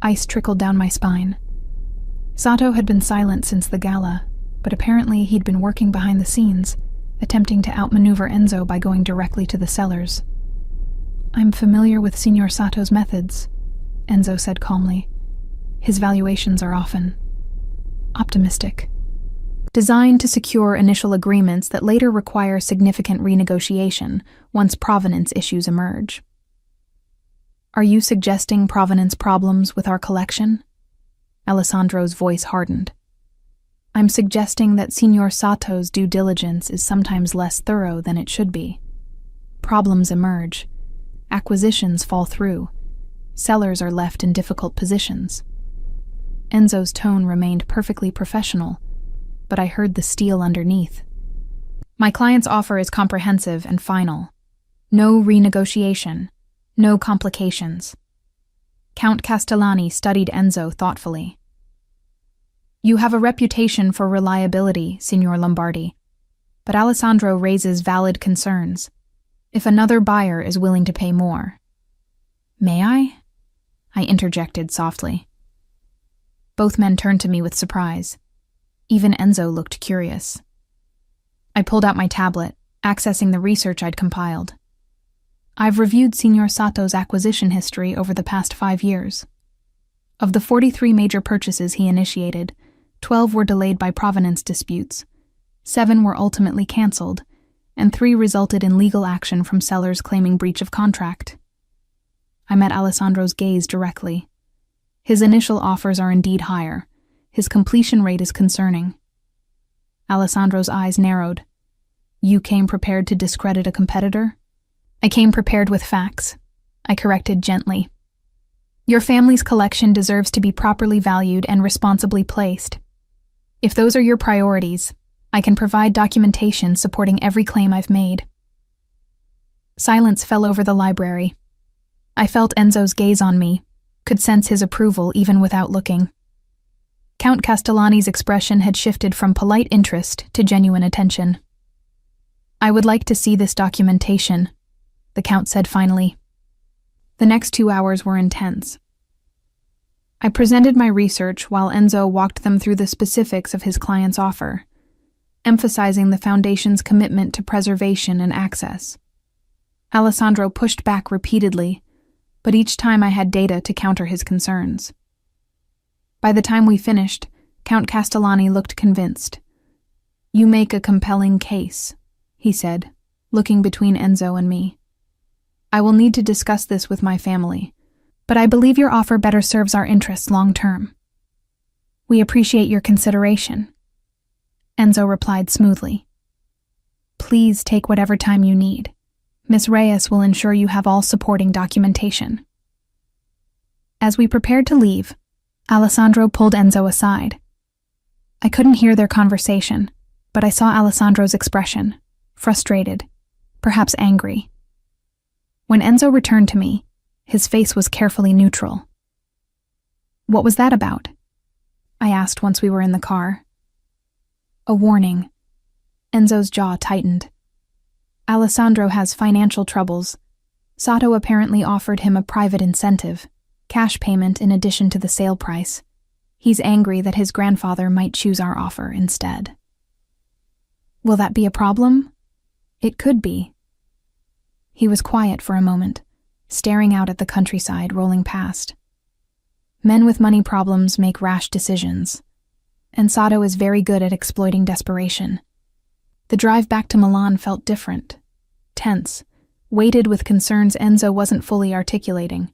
Ice trickled down my spine. Sato had been silent since the gala, but apparently he'd been working behind the scenes, attempting to outmaneuver Enzo by going directly to the cellars. I'm familiar with Signor Sato's methods, Enzo said calmly. His valuations are often optimistic, designed to secure initial agreements that later require significant renegotiation once provenance issues emerge. Are you suggesting provenance problems with our collection? Alessandro's voice hardened. I'm suggesting that Signor Sato's due diligence is sometimes less thorough than it should be. Problems emerge. Acquisitions fall through. Sellers are left in difficult positions. Enzo's tone remained perfectly professional, but I heard the steel underneath. My client's offer is comprehensive and final. No renegotiation. No complications. Count Castellani studied Enzo thoughtfully. You have a reputation for reliability, Signor Lombardi, but Alessandro raises valid concerns. If another buyer is willing to pay more. May I? I interjected softly. Both men turned to me with surprise. Even Enzo looked curious. I pulled out my tablet, accessing the research I'd compiled. I've reviewed Signor Sato's acquisition history over the past 5 years. Of the 43 major purchases he initiated, 12 were delayed by provenance disputes, 7 were ultimately canceled, and 3 resulted in legal action from sellers claiming breach of contract. I met Alessandro's gaze directly. His initial offers are indeed higher. His completion rate is concerning. Alessandro's eyes narrowed. You came prepared to discredit a competitor? I came prepared with facts, I corrected gently. Your family's collection deserves to be properly valued and responsibly placed. If those are your priorities, I can provide documentation supporting every claim I've made. Silence fell over the library. I felt Enzo's gaze on me, could sense his approval even without looking. Count Castellani's expression had shifted from polite interest to genuine attention. I would like to see this documentation, the Count said finally. The next 2 hours were intense. I presented my research while Enzo walked them through the specifics of his client's offer, emphasizing the Foundation's commitment to preservation and access. Alessandro pushed back repeatedly, but each time I had data to counter his concerns. By the time we finished, Count Castellani looked convinced. You make a compelling case, he said, looking between Enzo and me. I will need to discuss this with my family, but I believe your offer better serves our interests long term. We appreciate your consideration. Enzo replied smoothly. Please take whatever time you need. Miss Reyes will ensure you have all supporting documentation. As we prepared to leave, Alessandro pulled Enzo aside. I couldn't hear their conversation, but I saw Alessandro's expression, frustrated, perhaps angry. When Enzo returned to me, his face was carefully neutral. What was that about? I asked once we were in the car. A warning. Enzo's jaw tightened. Alessandro has financial troubles. Sato apparently offered him a private incentive, cash payment in addition to the sale price. He's angry that his grandfather might choose our offer instead. Will that be a problem? It could be. He was quiet for a moment, staring out at the countryside rolling past. Men with money problems make rash decisions, and Sato is very good at exploiting desperation. The drive back to Milan felt different, tense, weighted with concerns Enzo wasn't fully articulating.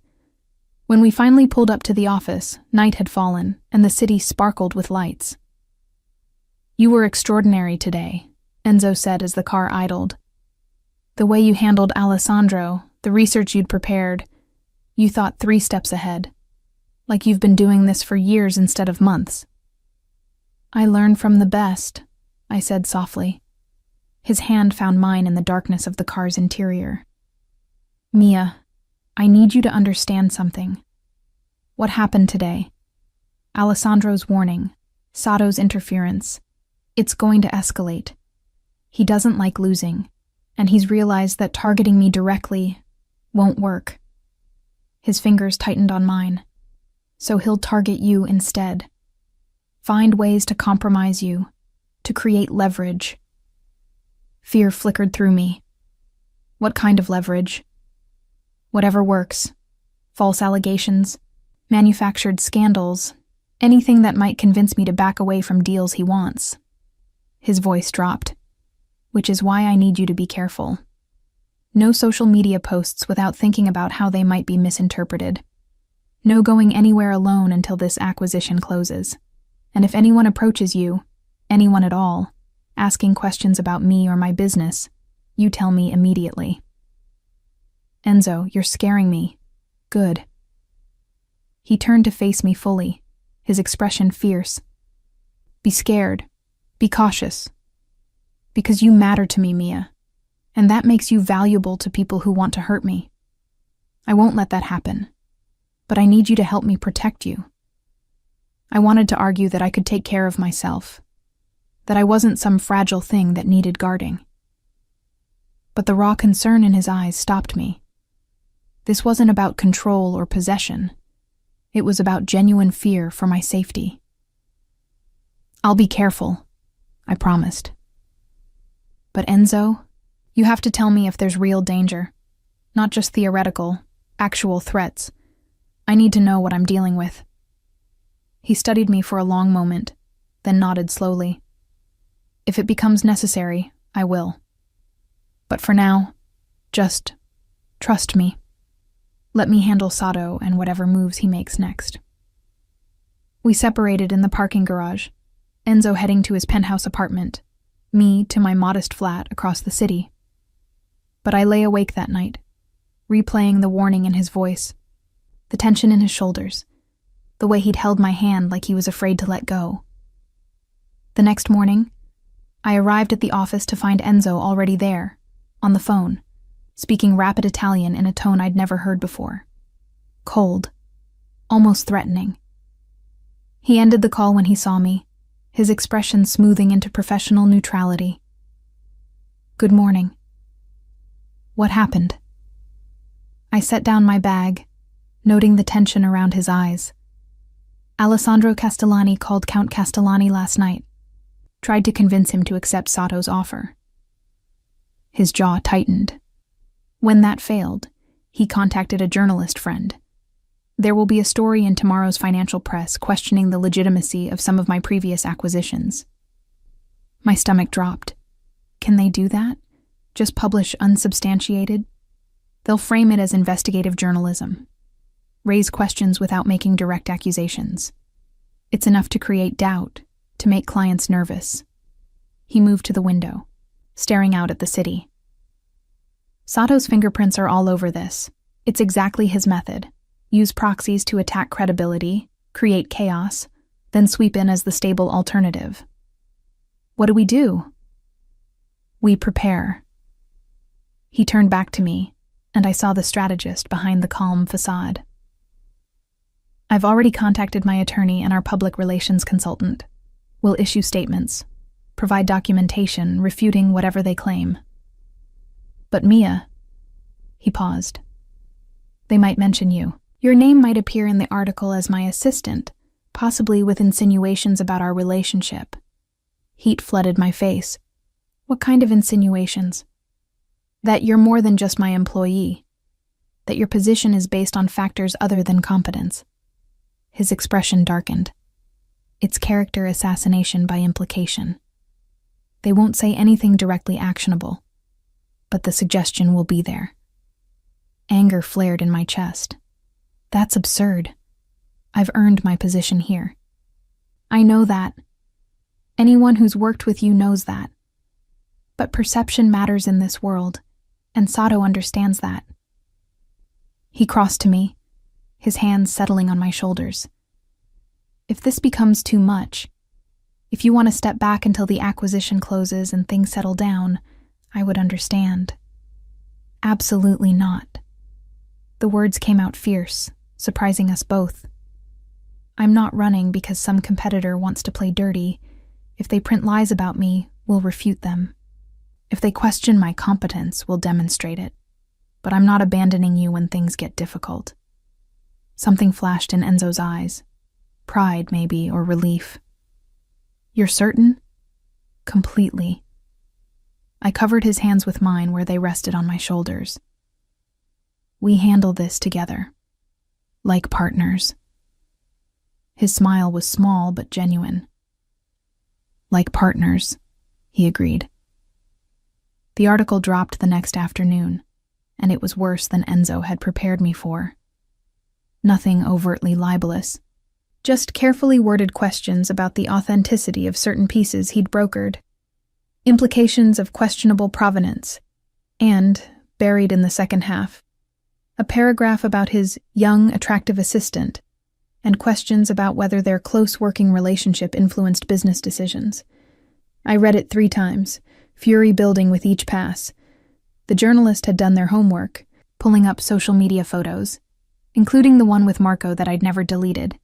When we finally pulled up to the office, night had fallen, and the city sparkled with lights. You were extraordinary today, Enzo said as the car idled. The way you handled Alessandro, the research you'd prepared, you thought 3 steps ahead. Like you've been doing this for years instead of months. I learned from the best, I said softly. His hand found mine in the darkness of the car's interior. Mia, I need you to understand something. What happened today? Alessandro's warning, Sato's interference. It's going to escalate. He doesn't like losing, and he's realized that targeting me directly won't work. His fingers tightened on mine. So he'll target you instead. Find ways to compromise you, to create leverage. Fear flickered through me. What kind of leverage? Whatever works. False allegations, manufactured scandals, anything that might convince me to back away from deals he wants. His voice dropped. Which is why I need you to be careful. No social media posts without thinking about how they might be misinterpreted. No going anywhere alone until this acquisition closes. And if anyone approaches you, anyone at all, asking questions about me or my business, you tell me immediately. Enzo, you're scaring me. Good. He turned to face me fully, his expression fierce. Be scared. Be cautious. Because you matter to me, Mia, and that makes you valuable to people who want to hurt me. I won't let that happen, but I need you to help me protect you. I wanted to argue that I could take care of myself, that I wasn't some fragile thing that needed guarding. But the raw concern in his eyes stopped me. This wasn't about control or possession. It was about genuine fear for my safety. I'll be careful, I promised. But Enzo, you have to tell me if there's real danger, not just theoretical, actual threats. I need to know what I'm dealing with. He studied me for a long moment, then nodded slowly. If it becomes necessary, I will. But for now, just trust me. Let me handle Sato and whatever moves he makes next. We separated in the parking garage, Enzo heading to his penthouse apartment, me to my modest flat across the city. But I lay awake that night, replaying the warning in his voice, the tension in his shoulders, the way he'd held my hand like he was afraid to let go. The next morning, I arrived at the office to find Enzo already there, on the phone, speaking rapid Italian in a tone I'd never heard before. Cold, almost threatening. He ended the call when he saw me, his expression smoothing into professional neutrality. Good morning. What happened? I set down my bag, noting the tension around his eyes. Alessandro Castellani called Count Castellani last night, tried to convince him to accept Sato's offer. His jaw tightened. When that failed, he contacted a journalist friend. There will be a story in tomorrow's financial press questioning the legitimacy of some of my previous acquisitions. My stomach dropped. Can they do that? Just publish unsubstantiated? They'll frame it as investigative journalism, raise questions without making direct accusations. It's enough to create doubt, to make clients nervous. He moved to the window, staring out at the city. Sato's fingerprints are all over this. It's exactly his method. Use proxies to attack credibility, create chaos, then sweep in as the stable alternative. What do? We prepare. He turned back to me, and I saw the strategist behind the calm facade. I've already contacted my attorney and our public relations consultant. We'll issue statements, provide documentation refuting whatever they claim. But Mia, he paused. They might mention you. Your name might appear in the article as my assistant, possibly with insinuations about our relationship. Heat flooded my face. What kind of insinuations? That you're more than just my employee. That your position is based on factors other than competence. His expression darkened. It's character assassination by implication. They won't say anything directly actionable, but the suggestion will be there. Anger flared in my chest. That's absurd. I've earned my position here. I know that. Anyone who's worked with you knows that. But perception matters in this world, and Sato understands that. He crossed to me, his hands settling on my shoulders. If this becomes too much, if you want to step back until the acquisition closes and things settle down, I would understand. Absolutely not. The words came out fierce, surprising us both. I'm not running because some competitor wants to play dirty. If they print lies about me, we'll refute them. If they question my competence, we'll demonstrate it. But I'm not abandoning you when things get difficult. Something flashed in Enzo's eyes. Pride, maybe, or relief. You're certain? Completely. I covered his hands with mine where they rested on my shoulders. We handle this together. Like partners. His smile was small but genuine. Like partners, he agreed. The article dropped the next afternoon, and it was worse than Enzo had prepared me for. Nothing overtly libelous, just carefully worded questions about the authenticity of certain pieces he'd brokered, implications of questionable provenance, and, buried in the second half, a paragraph about his young, attractive assistant, and questions about whether their close working relationship influenced business decisions. I read it 3 times, fury building with each pass. The journalist had done their homework, pulling up social media photos, including the one with Marco that I'd never deleted,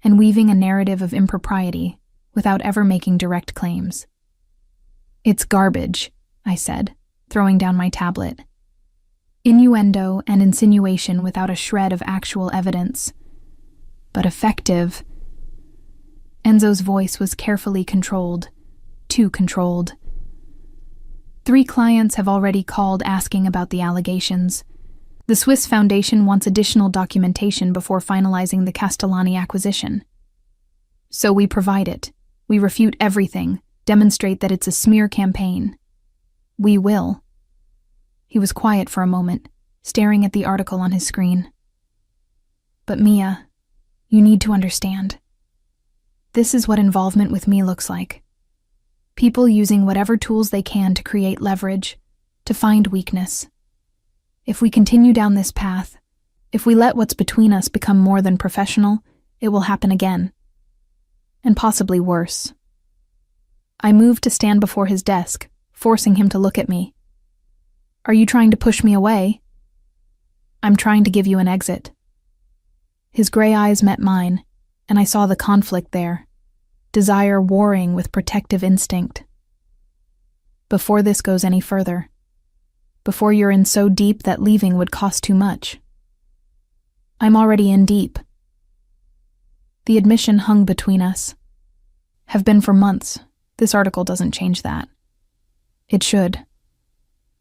and weaving a narrative of impropriety without ever making direct claims. It's garbage, I said, throwing down my tablet. Innuendo and insinuation without a shred of actual evidence. But effective. Enzo's voice was carefully controlled. Too controlled. 3 clients have already called asking about the allegations. The Swiss Foundation wants additional documentation before finalizing the Castellani acquisition. So we provide it. We refute everything, demonstrate that it's a smear campaign. We will. He was quiet for a moment, staring at the article on his screen. But Mia, you need to understand. This is what involvement with me looks like. People using whatever tools they can to create leverage, to find weakness. If we continue down this path, if we let what's between us become more than professional, it will happen again. And possibly worse. I moved to stand before his desk, forcing him to look at me. Are you trying to push me away? I'm trying to give you an exit. His gray eyes met mine, and I saw the conflict there, desire warring with protective instinct. Before this goes any further, before you're in so deep that leaving would cost too much. I'm already in deep. The admission hung between us. Have been for months. This article doesn't change that. It should.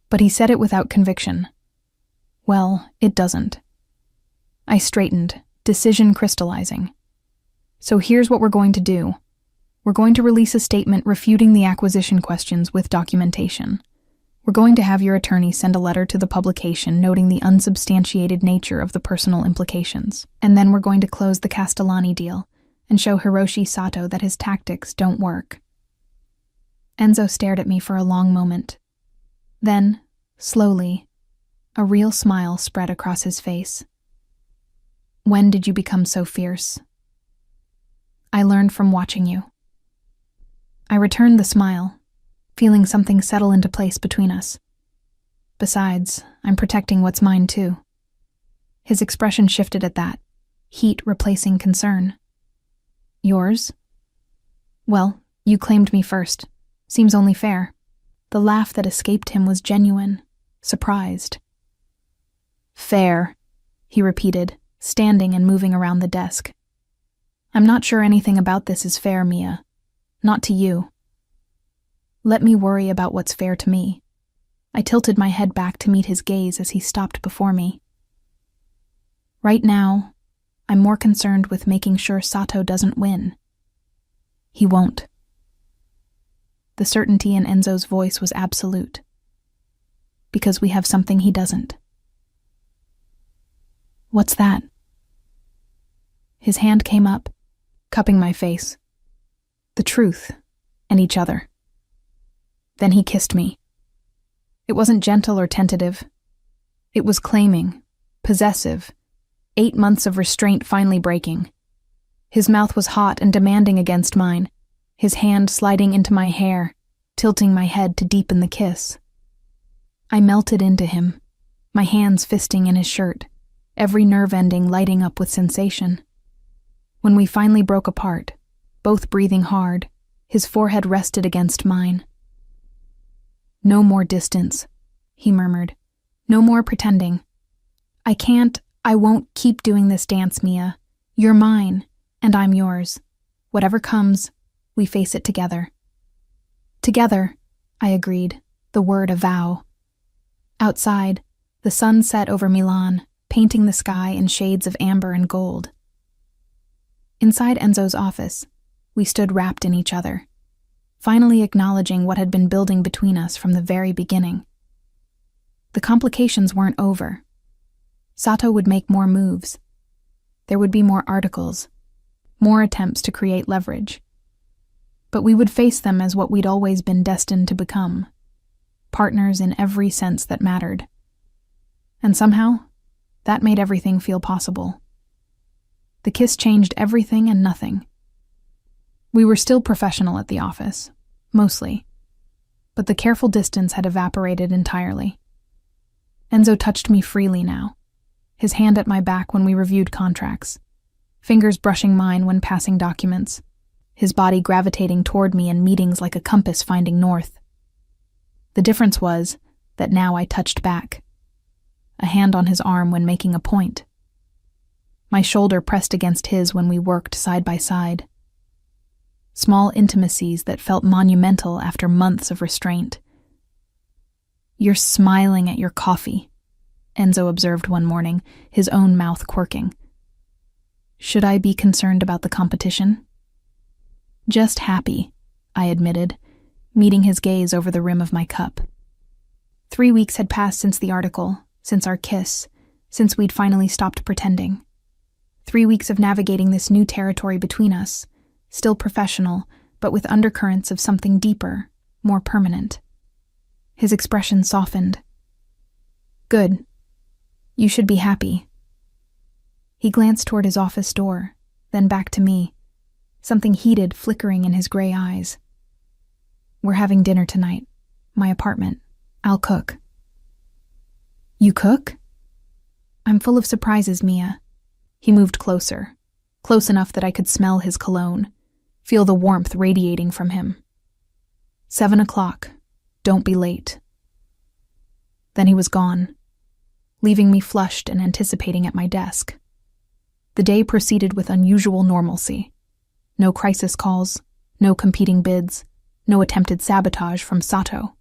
But he said it without conviction. Well, it doesn't. I straightened, decision crystallizing. So here's what we're going to do. We're going to release a statement refuting the acquisition questions with documentation. We're going to have your attorney send a letter to the publication noting the unsubstantiated nature of the personal implications. And then we're going to close the Castellani deal and show Hiroshi Sato that his tactics don't work. Enzo stared at me for a long moment. Then, slowly, a real smile spread across his face. When did you become so fierce? I learned from watching you. I returned the smile, feeling something settle into place between us. Besides, I'm protecting what's mine too. His expression shifted at that, heat replacing concern. Yours? Well, you claimed me first. Seems only fair. The laugh that escaped him was genuine, surprised. Fair, he repeated, standing and moving around the desk. I'm not sure anything about this is fair, Mia. Not to you. Let me worry about what's fair to me. I tilted my head back to meet his gaze as he stopped before me. Right now, I'm more concerned with making sure Sato doesn't win. He won't. The certainty in Enzo's voice was absolute. Because we have something he doesn't. What's that? His hand came up, cupping my face. The truth, and each other. Then he kissed me. It wasn't gentle or tentative. It was claiming, possessive, 8 months of restraint finally breaking. His mouth was hot and demanding against mine, his hand sliding into my hair, tilting my head to deepen the kiss. I melted into him, my hands fisting in his shirt, every nerve ending lighting up with sensation. When we finally broke apart, both breathing hard, his forehead rested against mine. No more distance, he murmured. No more pretending. I won't keep doing this dance, Mia. You're mine, and I'm yours. Whatever comes, we face it together. Together, I agreed, the word a vow. Outside, the sun set over Milan, painting the sky in shades of amber and gold. Inside Enzo's office, we stood wrapped in each other, finally acknowledging what had been building between us from the very beginning. The complications weren't over. Sato would make more moves. There would be more articles, more attempts to create leverage. But we would face them as what we'd always been destined to become, partners in every sense that mattered. And somehow, that made everything feel possible. The kiss changed everything and nothing. We were still professional at the office, mostly, but the careful distance had evaporated entirely. Enzo touched me freely now, his hand at my back when we reviewed contracts, fingers brushing mine when passing documents, his body gravitating toward me in meetings like a compass finding north. The difference was that now I touched back, a hand on his arm when making a point. My shoulder pressed against his when we worked side by side. Small intimacies that felt monumental after months of restraint. You're smiling at your coffee, Enzo observed one morning, his own mouth quirking. Should I be concerned about the competition? Just happy, I admitted, meeting his gaze over the rim of my cup. 3 weeks had passed since the article, since our kiss, since we'd finally stopped pretending. 3 weeks of navigating this new territory between us, still professional, but with undercurrents of something deeper, more permanent. His expression softened. Good. You should be happy. He glanced toward his office door, then back to me, something heated flickering in his gray eyes. We're having dinner tonight. My apartment. I'll cook. You cook? I'm full of surprises, Mia. He moved closer, close enough that I could smell his cologne, feel the warmth radiating from him. 7 o'clock. Don't be late. Then he was gone, leaving me flushed and anticipating at my desk. The day proceeded with unusual normalcy. No crisis calls, no competing bids, no attempted sabotage from Sato.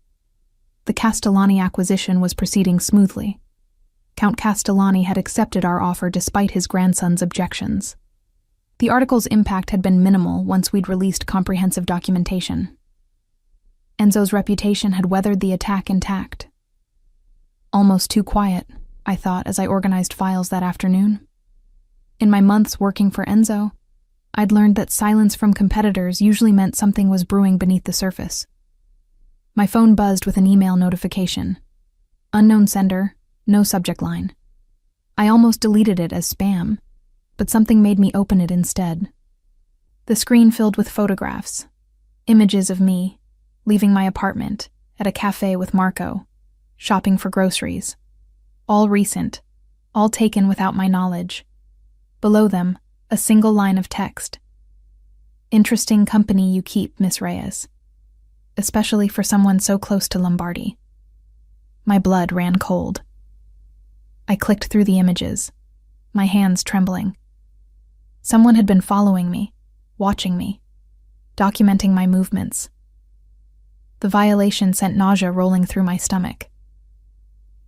The Castellani acquisition was proceeding smoothly. Count Castellani had accepted our offer despite his grandson's objections. The article's impact had been minimal once we'd released comprehensive documentation. Enzo's reputation had weathered the attack intact. Almost too quiet, I thought as I organized files that afternoon. In my months working for Enzo, I'd learned that silence from competitors usually meant something was brewing beneath the surface. My phone buzzed with an email notification. Unknown sender, no subject line. I almost deleted it as spam, but something made me open it instead. The screen filled with photographs, images of me, leaving my apartment, at a cafe with Marco, shopping for groceries. All recent, all taken without my knowledge. Below them, a single line of text. Interesting company you keep, Miss Reyes. Especially for someone so close to Lombardi. My blood ran cold. I clicked through the images, my hands trembling. Someone had been following me, watching me, documenting my movements. The violation sent nausea rolling through my stomach.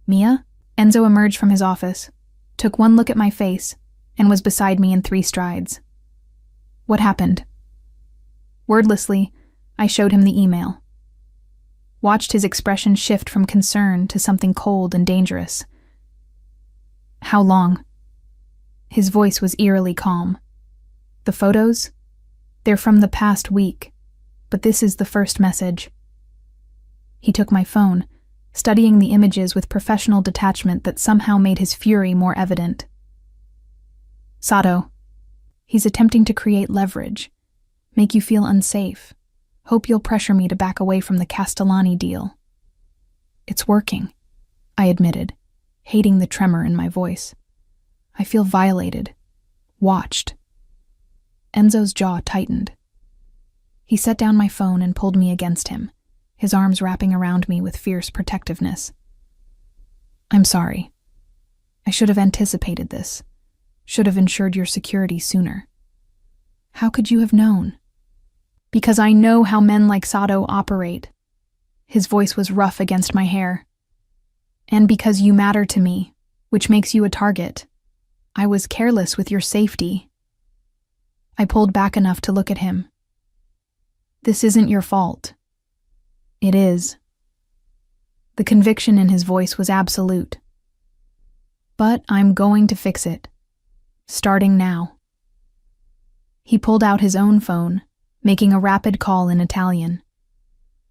Mia? Enzo emerged from his office, took one look at my face, and was beside me in 3 strides. What happened? Wordlessly, I showed him the email. Watched his expression shift from concern to something cold and dangerous. How long? His voice was eerily calm. The photos? They're from the past week, but this is the first message. He took my phone, studying the images with professional detachment that somehow made his fury more evident. Sato. He's attempting to create leverage, make you feel unsafe. Hope you'll pressure me to back away from the Castellani deal. It's working, I admitted, hating the tremor in my voice. I feel violated, watched. Enzo's jaw tightened. He set down my phone and pulled me against him, his arms wrapping around me with fierce protectiveness. I'm sorry. I should have anticipated this, should have ensured your security sooner. How could you have known? Because I know how men like Sato operate. His voice was rough against my hair. And because you matter to me, which makes you a target. I was careless with your safety. I pulled back enough to look at him. This isn't your fault. It is. The conviction in his voice was absolute. But I'm going to fix it. Starting now. He pulled out his own phone, making a rapid call in Italian.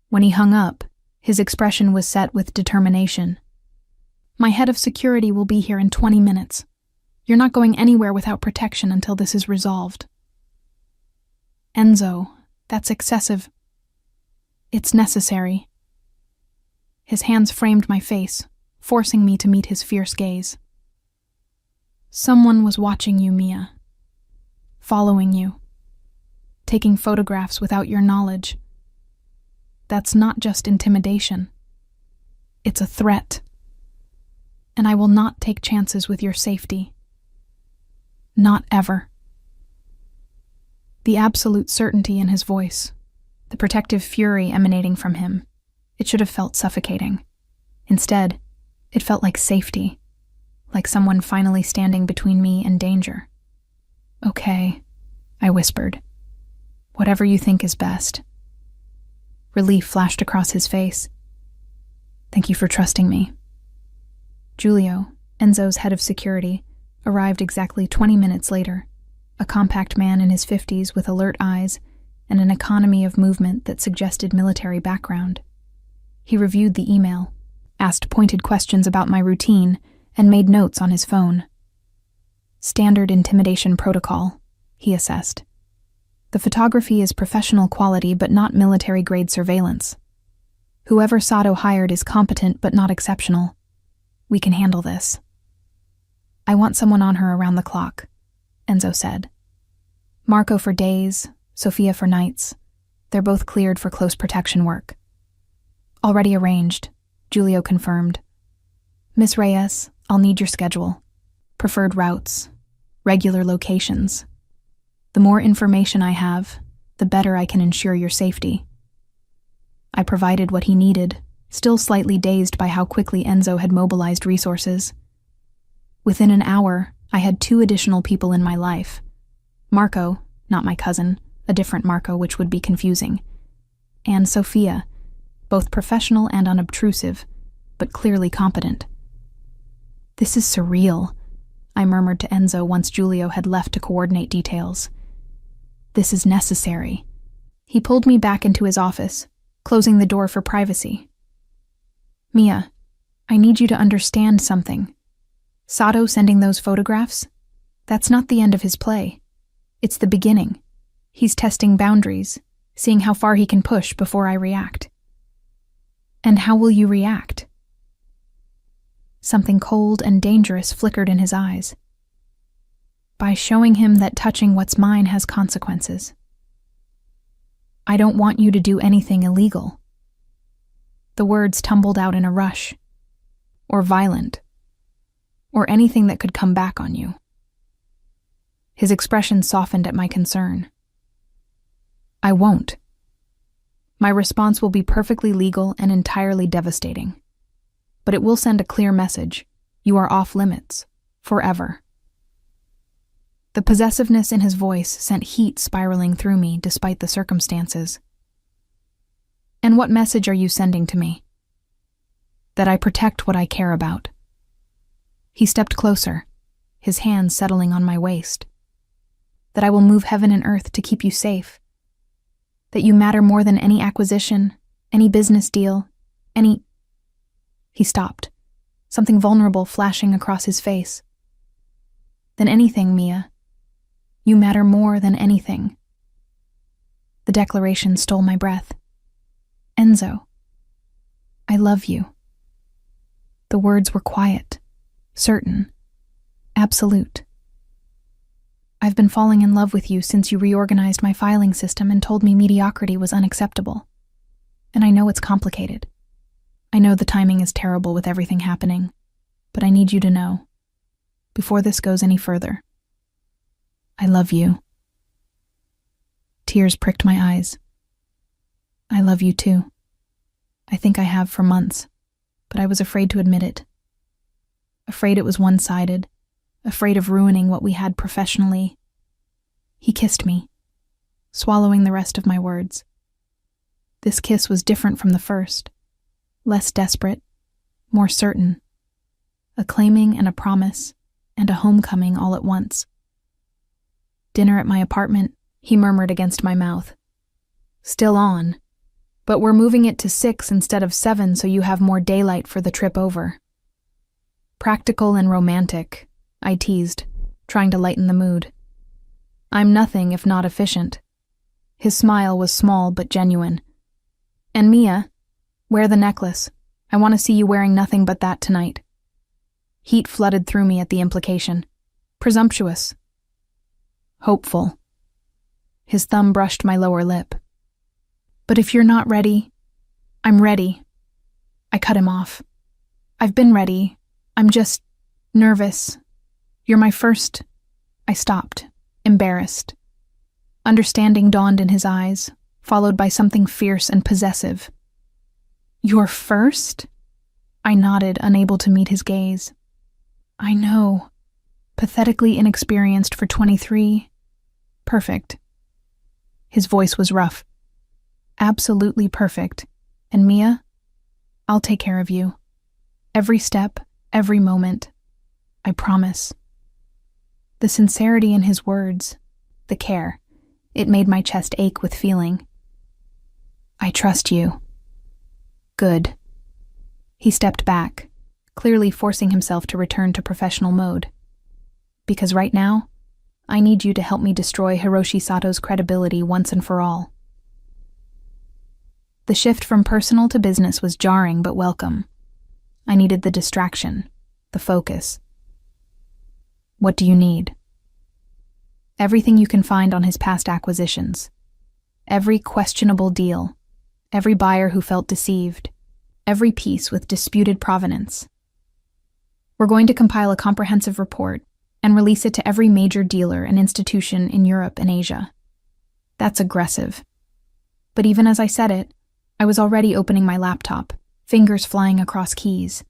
When he hung up, his expression was set with determination. My head of security will be here in 20 minutes. You're not going anywhere without protection until this is resolved. Enzo, that's excessive. It's necessary. His hands framed my face, forcing me to meet his fierce gaze. Someone was watching you, Mia. Following you. Taking photographs without your knowledge. That's not just intimidation. It's a threat. And I will not take chances with your safety. Not ever. The absolute certainty in his voice, the protective fury emanating from him, it should have felt suffocating. Instead, it felt like safety, like someone finally standing between me and danger. Okay, I whispered. Whatever you think is best. Relief flashed across his face. Thank you for trusting me. Giulio, Enzo's head of security, arrived exactly 20 minutes later, a compact man in his 50s with alert eyes and an economy of movement that suggested military background. He reviewed the email, asked pointed questions about my routine, and made notes on his phone. Standard intimidation protocol, he assessed. The photography is professional quality but not military-grade surveillance. Whoever Sato hired is competent but not exceptional. We can handle this. I want someone on her around the clock, Enzo said. Marco for days, Sophia for nights. They're both cleared for close protection work. Already arranged, Giulio confirmed. Miss Reyes, I'll need your schedule. Preferred routes. Regular locations. The more information I have, the better I can ensure your safety. I provided what he needed, still slightly dazed by how quickly Enzo had mobilized resources. Within an hour, I had 2 additional people in my life. Marco, not my cousin, a different Marco which would be confusing, and Sophia, both professional and unobtrusive, but clearly competent. "This is surreal," I murmured to Enzo once Giulio had left to coordinate details. "This is necessary." He pulled me back into his office, closing the door for privacy. "Mia, I need you to understand something. Sato sending those photographs? That's not the end of his play. It's the beginning. He's testing boundaries, seeing how far he can push before I react." "And how will you react?" Something cold and dangerous flickered in his eyes. "By showing him that touching what's mine has consequences. I don't want you to do anything illegal." The words tumbled out in a rush. "Or violent. Or anything that could come back on you." His expression softened at my concern. "I won't. My response will be perfectly legal and entirely devastating. But it will send a clear message. You are off limits. Forever." The possessiveness in his voice sent heat spiraling through me despite the circumstances. "And what message are you sending to me?" "That I protect what I care about." He stepped closer, his hands settling on my waist. "That I will move heaven and earth to keep you safe. That you matter more than any acquisition, any business deal, any—" He stopped, something vulnerable flashing across his face. "Than anything, Mia. You matter more than anything." The declaration stole my breath. "Enzo, I love you." The words were quiet, certain, absolute. "I've been falling in love with you since you reorganized my filing system and told me mediocrity was unacceptable. And I know it's complicated. I know the timing is terrible with everything happening, but I need you to know, before this goes any further, I love you." Tears pricked my eyes. "I love you too. I think I have for months, but I was afraid to admit it. Afraid it was one-sided, afraid of ruining what we had professionally." He kissed me, swallowing the rest of my words. This kiss was different from the first. Less desperate, more certain. A claiming and a promise, and a homecoming all at once. "Dinner at my apartment," he murmured against my mouth. "Still on, but we're moving it to 6 instead of 7 so you have more daylight for the trip over." "Practical and romantic," I teased, trying to lighten the mood. "I'm nothing if not efficient." His smile was small but genuine. "And Mia, wear the necklace. I want to see you wearing nothing but that tonight." Heat flooded through me at the implication. Presumptuous. Hopeful. His thumb brushed my lower lip. "But if you're not ready—" "I'm ready." I cut him off. "I've been ready. I'm just nervous. You're my first—" I stopped, embarrassed. Understanding dawned in his eyes, followed by something fierce and possessive. "Your first?" I nodded, unable to meet his gaze. "I know. Pathetically inexperienced for 23. Perfect." His voice was rough. "Absolutely perfect. And Mia, I'll take care of you. Every step, every moment. I promise." The sincerity in his words, the care, it made my chest ache with feeling. "I trust you." "Good." He stepped back, clearly forcing himself to return to professional mode. "Because right now, I need you to help me destroy Hiroshi Sato's credibility once and for all." The shift from personal to business was jarring but welcome. I needed the distraction, the focus. "What do you need?" "Everything you can find on his past acquisitions. Every questionable deal. Every buyer who felt deceived. Every piece with disputed provenance. We're going to compile a comprehensive report and release it to every major dealer and institution in Europe and Asia." That's aggressive. But even as I said it, I was already opening my laptop, fingers flying across keys.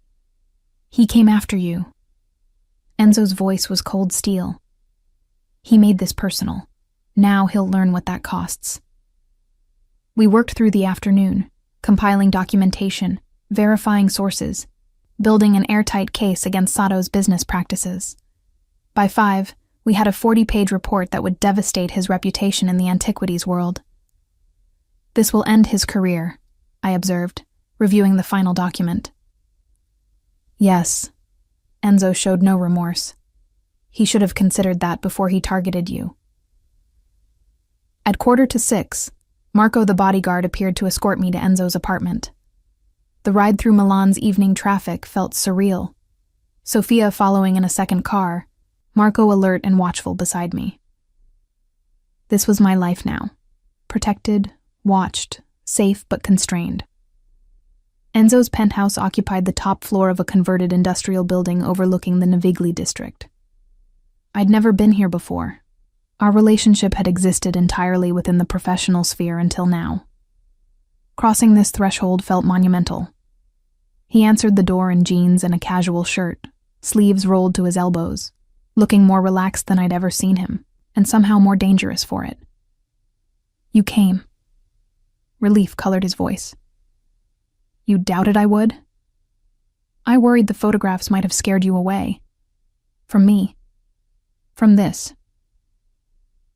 "He came after you." Enzo's voice was cold steel. "He made this personal. Now he'll learn what that costs." We worked through the afternoon, compiling documentation, verifying sources, building an airtight case against Sato's business practices. By 5, we had a 40-page report that would devastate his reputation in the antiquities world. This will end his career, I observed, reviewing the final document. Yes, Enzo showed no remorse. He should have considered that before he targeted you. At 5:45, Marco the bodyguard appeared to escort me to Enzo's apartment. The ride through Milan's evening traffic felt surreal. Sophia following in a second car, Marco alert and watchful beside me. This was my life now. Protected, watched, safe but constrained. Enzo's penthouse occupied the top floor of a converted industrial building overlooking the Navigli district. I'd never been here before. Our relationship had existed entirely within the professional sphere until now. Crossing this threshold felt monumental. He answered the door in jeans and a casual shirt, sleeves rolled to his elbows, looking more relaxed than I'd ever seen him, and somehow more dangerous for it. You came. Relief colored his voice. You doubted I would? I worried the photographs might have scared you away. From me. From this.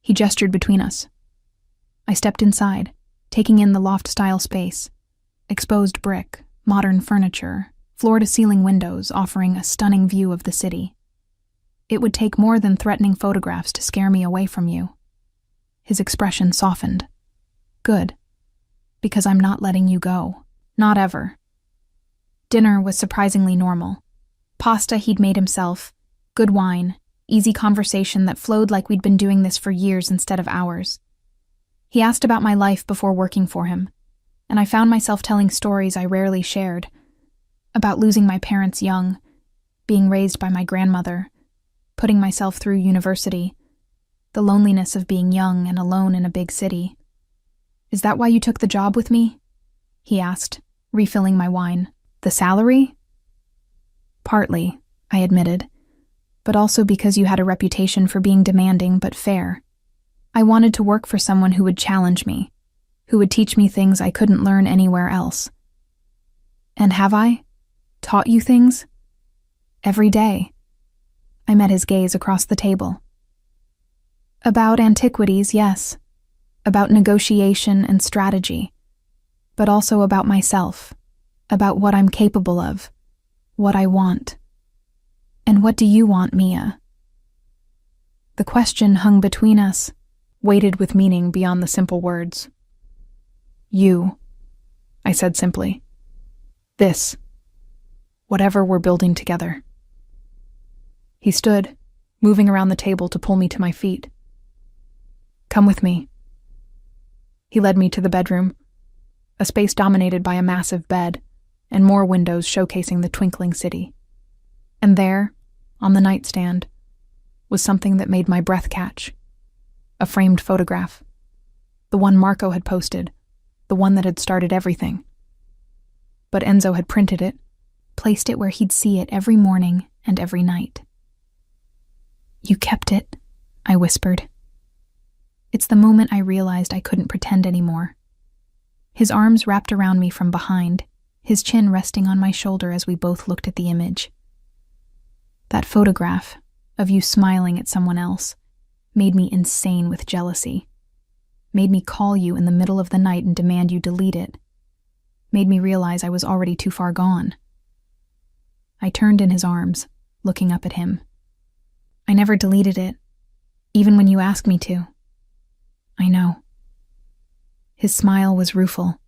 He gestured between us. I stepped inside, taking in the loft-style space. Exposed brick, modern furniture, floor-to-ceiling windows offering a stunning view of the city. It would take more than threatening photographs to scare me away from you. His expression softened. Good. Because I'm not letting you go. Not ever. Dinner was surprisingly normal. Pasta he'd made himself, good wine, easy conversation that flowed like we'd been doing this for years instead of hours. He asked about my life before working for him, and I found myself telling stories I rarely shared. About losing my parents young, being raised by my grandmother, putting myself through university, the loneliness of being young and alone in a big city. Is that why you took the job with me? He asked, refilling my wine. The salary? Partly, I admitted, but also because you had a reputation for being demanding but fair. I wanted to work for someone who would challenge me, who would teach me things I couldn't learn anywhere else. And have I? Taught you things? Every day. I met his gaze across the table. About antiquities, yes. About negotiation and strategy. But also about myself, about what I'm capable of, what I want. And what do you want, Mia? The question hung between us, weighted with meaning beyond the simple words. You, I said simply. This. Whatever we're building together. He stood, moving around the table to pull me to my feet. Come with me. He led me to the bedroom, a space dominated by a massive bed and more windows showcasing the twinkling city. And there, on the nightstand, was something that made my breath catch. A framed photograph. The one Marco had posted, the one that had started everything. But Enzo had printed it, placed it where he'd see it every morning and every night. You kept it, I whispered. It's the moment I realized I couldn't pretend anymore. His arms wrapped around me from behind, his chin resting on my shoulder as we both looked at the image. That photograph of you smiling at someone else made me insane with jealousy. Made me call you in the middle of the night and demand you delete it. Made me realize I was already too far gone. I turned in his arms, looking up at him. I never deleted it, even when you asked me to. I know. His smile was rueful.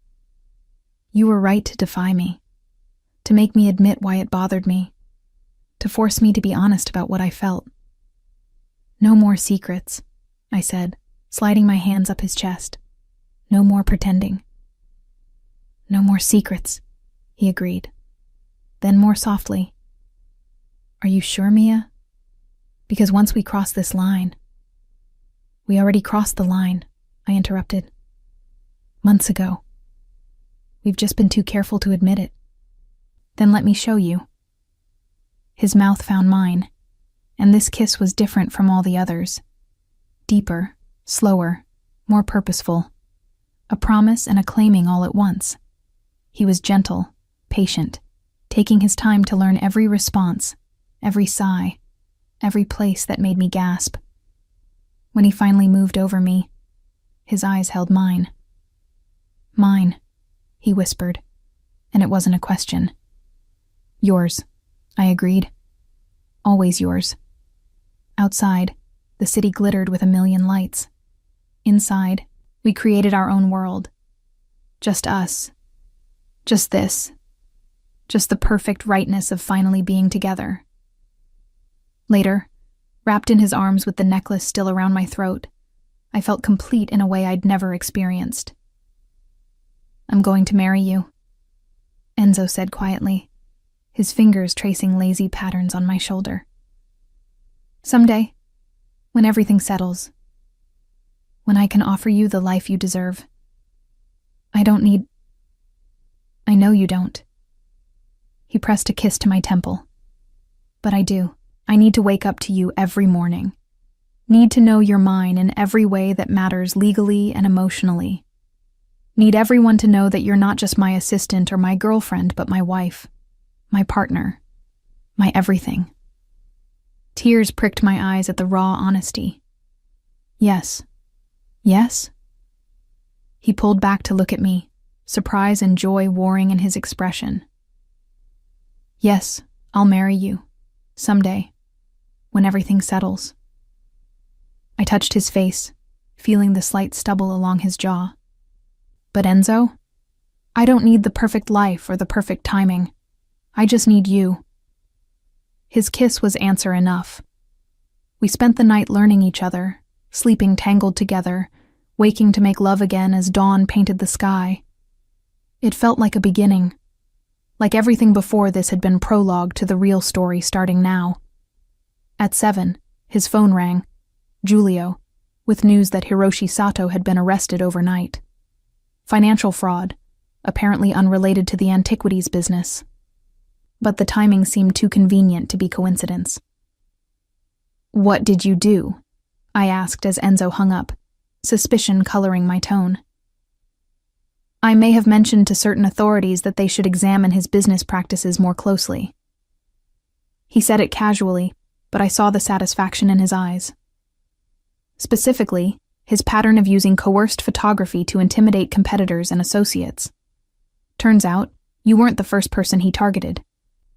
You were right to defy me, to make me admit why it bothered me, to force me to be honest about what I felt. No more secrets, I said, sliding my hands up his chest. No more pretending. No more secrets, he agreed. Then more softly. Are you sure, Mia? Because once we cross this line... We already crossed the line, I interrupted. Months ago. We've just been too careful to admit it. Then let me show you. His mouth found mine, and this kiss was different from all the others. Deeper, slower, more purposeful. A promise and a claiming all at once. He was gentle, patient, taking his time to learn every response, every sigh, every place that made me gasp. When he finally moved over me, his eyes held mine. "Mine," he whispered, and it wasn't a question. "Yours," I agreed. "Always yours." Outside, the city glittered with a million lights. Inside, we created our own world. Just us. Just this. Just the perfect rightness of finally being together. Later, wrapped in his arms with the necklace still around my throat, I felt complete in a way I'd never experienced. "I'm going to marry you," Enzo said quietly, his fingers tracing lazy patterns on my shoulder. "Someday, when everything settles, when I can offer you the life you deserve. I know you don't." He pressed a kiss to my temple. "But I do. I need to wake up to you every morning. Need to know you're mine in every way that matters legally and emotionally. Need everyone to know that you're not just my assistant or my girlfriend, but my wife, my partner, my everything." Tears pricked my eyes at the raw honesty. "Yes. Yes?" He pulled back to look at me, surprise and joy warring in his expression. "Yes, I'll marry you. Someday. When everything settles." I touched his face, feeling the slight stubble along his jaw. "But Enzo, I don't need the perfect life or the perfect timing. I just need you." His kiss was answer enough. We spent the night learning each other, sleeping tangled together, waking to make love again as dawn painted the sky. It felt like a beginning. Like everything before this had been prologue to the real story starting now. At 7, his phone rang, Giulio, with news that Hiroshi Sato had been arrested overnight. Financial fraud, apparently unrelated to the antiquities business. But the timing seemed too convenient to be coincidence. "What did you do?" I asked as Enzo hung up, suspicion coloring my tone. "I may have mentioned to certain authorities that they should examine his business practices more closely." He said it casually, but I saw the satisfaction in his eyes. Specifically, his pattern of using coerced photography to intimidate competitors and associates. Turns out, you weren't the first person he targeted.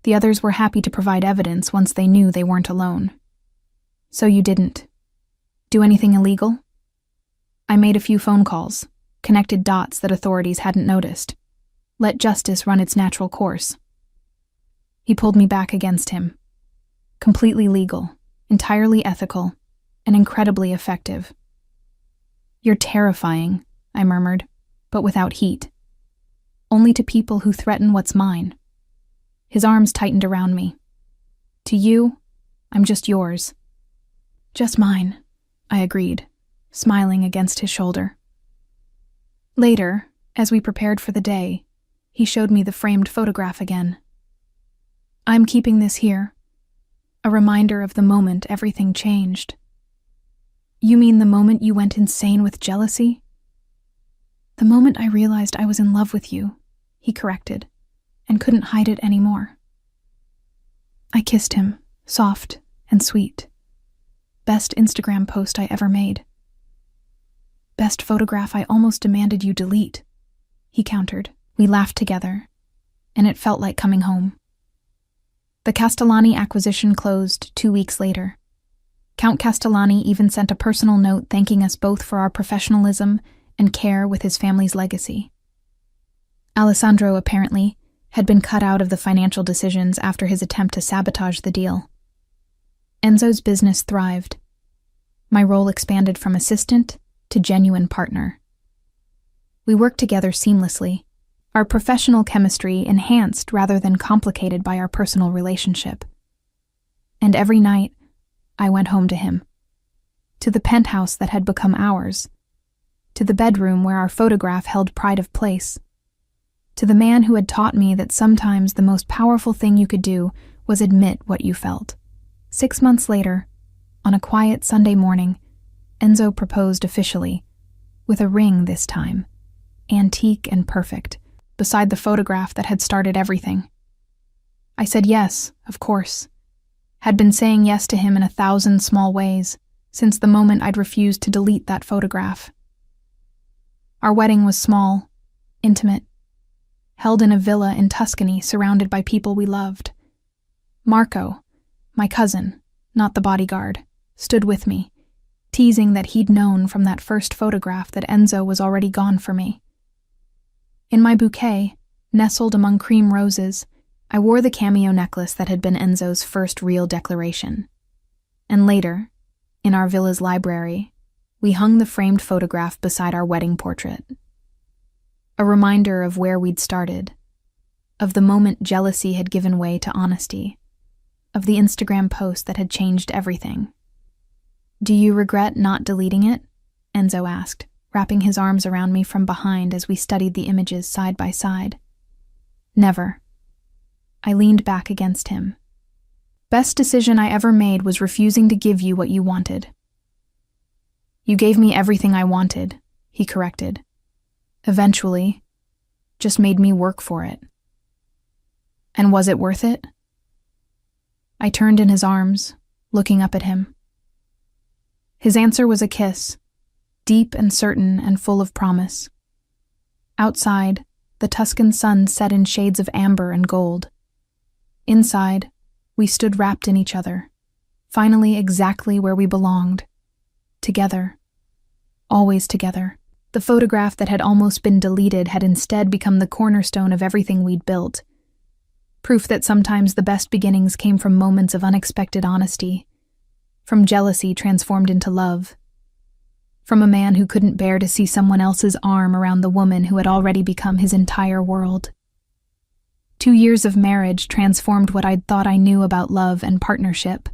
The others were happy to provide evidence once they knew they weren't alone. "So you didn't do anything illegal?" I made a few phone calls, connected dots that authorities hadn't noticed. Let justice run its natural course. He pulled me back against him. Completely legal, entirely ethical, and incredibly effective. "You're terrifying," I murmured, but without heat. "Only to people who threaten what's mine." His arms tightened around me. "To you, I'm just yours." "Just mine," I agreed, smiling against his shoulder. Later, as we prepared for the day, he showed me the framed photograph again. "I'm keeping this here, a reminder of the moment everything changed." "You mean the moment you went insane with jealousy?" "The moment I realized I was in love with you," he corrected, and couldn't hide it anymore. I kissed him, soft and sweet. Best Instagram post I ever made. "Best photograph I almost demanded you delete," he countered. We laughed together, and it felt like coming home. The Castellani acquisition closed 2 weeks later. Count Castellani even sent a personal note thanking us both for our professionalism and care with his family's legacy. Alessandro, apparently, had been cut out of the financial decisions after his attempt to sabotage the deal. Enzo's business thrived. My role expanded from assistant to genuine partner. We worked together seamlessly, our professional chemistry enhanced rather than complicated by our personal relationship. And every night, I went home to him. To the penthouse that had become ours. To the bedroom where our photograph held pride of place. To the man who had taught me that sometimes the most powerful thing you could do was admit what you felt. 6 months later, on a quiet Sunday morning, Enzo proposed officially, with a ring this time, antique and perfect, beside the photograph that had started everything. I said yes, of course. Had been saying yes to him in 1,000 small ways, since the moment I'd refused to delete that photograph. Our wedding was small, intimate, held in a villa in Tuscany surrounded by people we loved. Marco, my cousin, not the bodyguard, stood with me, teasing that he'd known from that first photograph that Enzo was already gone for me. In my bouquet, nestled among cream roses, I wore the cameo necklace that had been Enzo's first real declaration. And later, in our villa's library, we hung the framed photograph beside our wedding portrait. A reminder of where we'd started, of the moment jealousy had given way to honesty, of the Instagram post that had changed everything. "Do you regret not deleting it?" Enzo asked, wrapping his arms around me from behind as we studied the images side by side. "Never." I leaned back against him. "Best decision I ever made was refusing to give you what you wanted." "You gave me everything I wanted," he corrected. "Eventually, just made me work for it." "And was it worth it?" I turned in his arms, looking up at him. His answer was a kiss, deep and certain and full of promise. Outside, the Tuscan sun set in shades of amber and gold. Inside, we stood wrapped in each other, finally exactly where we belonged. Together. Always together. The photograph that had almost been deleted had instead become the cornerstone of everything we'd built. Proof that sometimes the best beginnings came from moments of unexpected honesty, from jealousy transformed into love, from a man who couldn't bear to see someone else's arm around the woman who had already become his entire world. 2 years of marriage transformed what I'd thought I knew about love and partnership.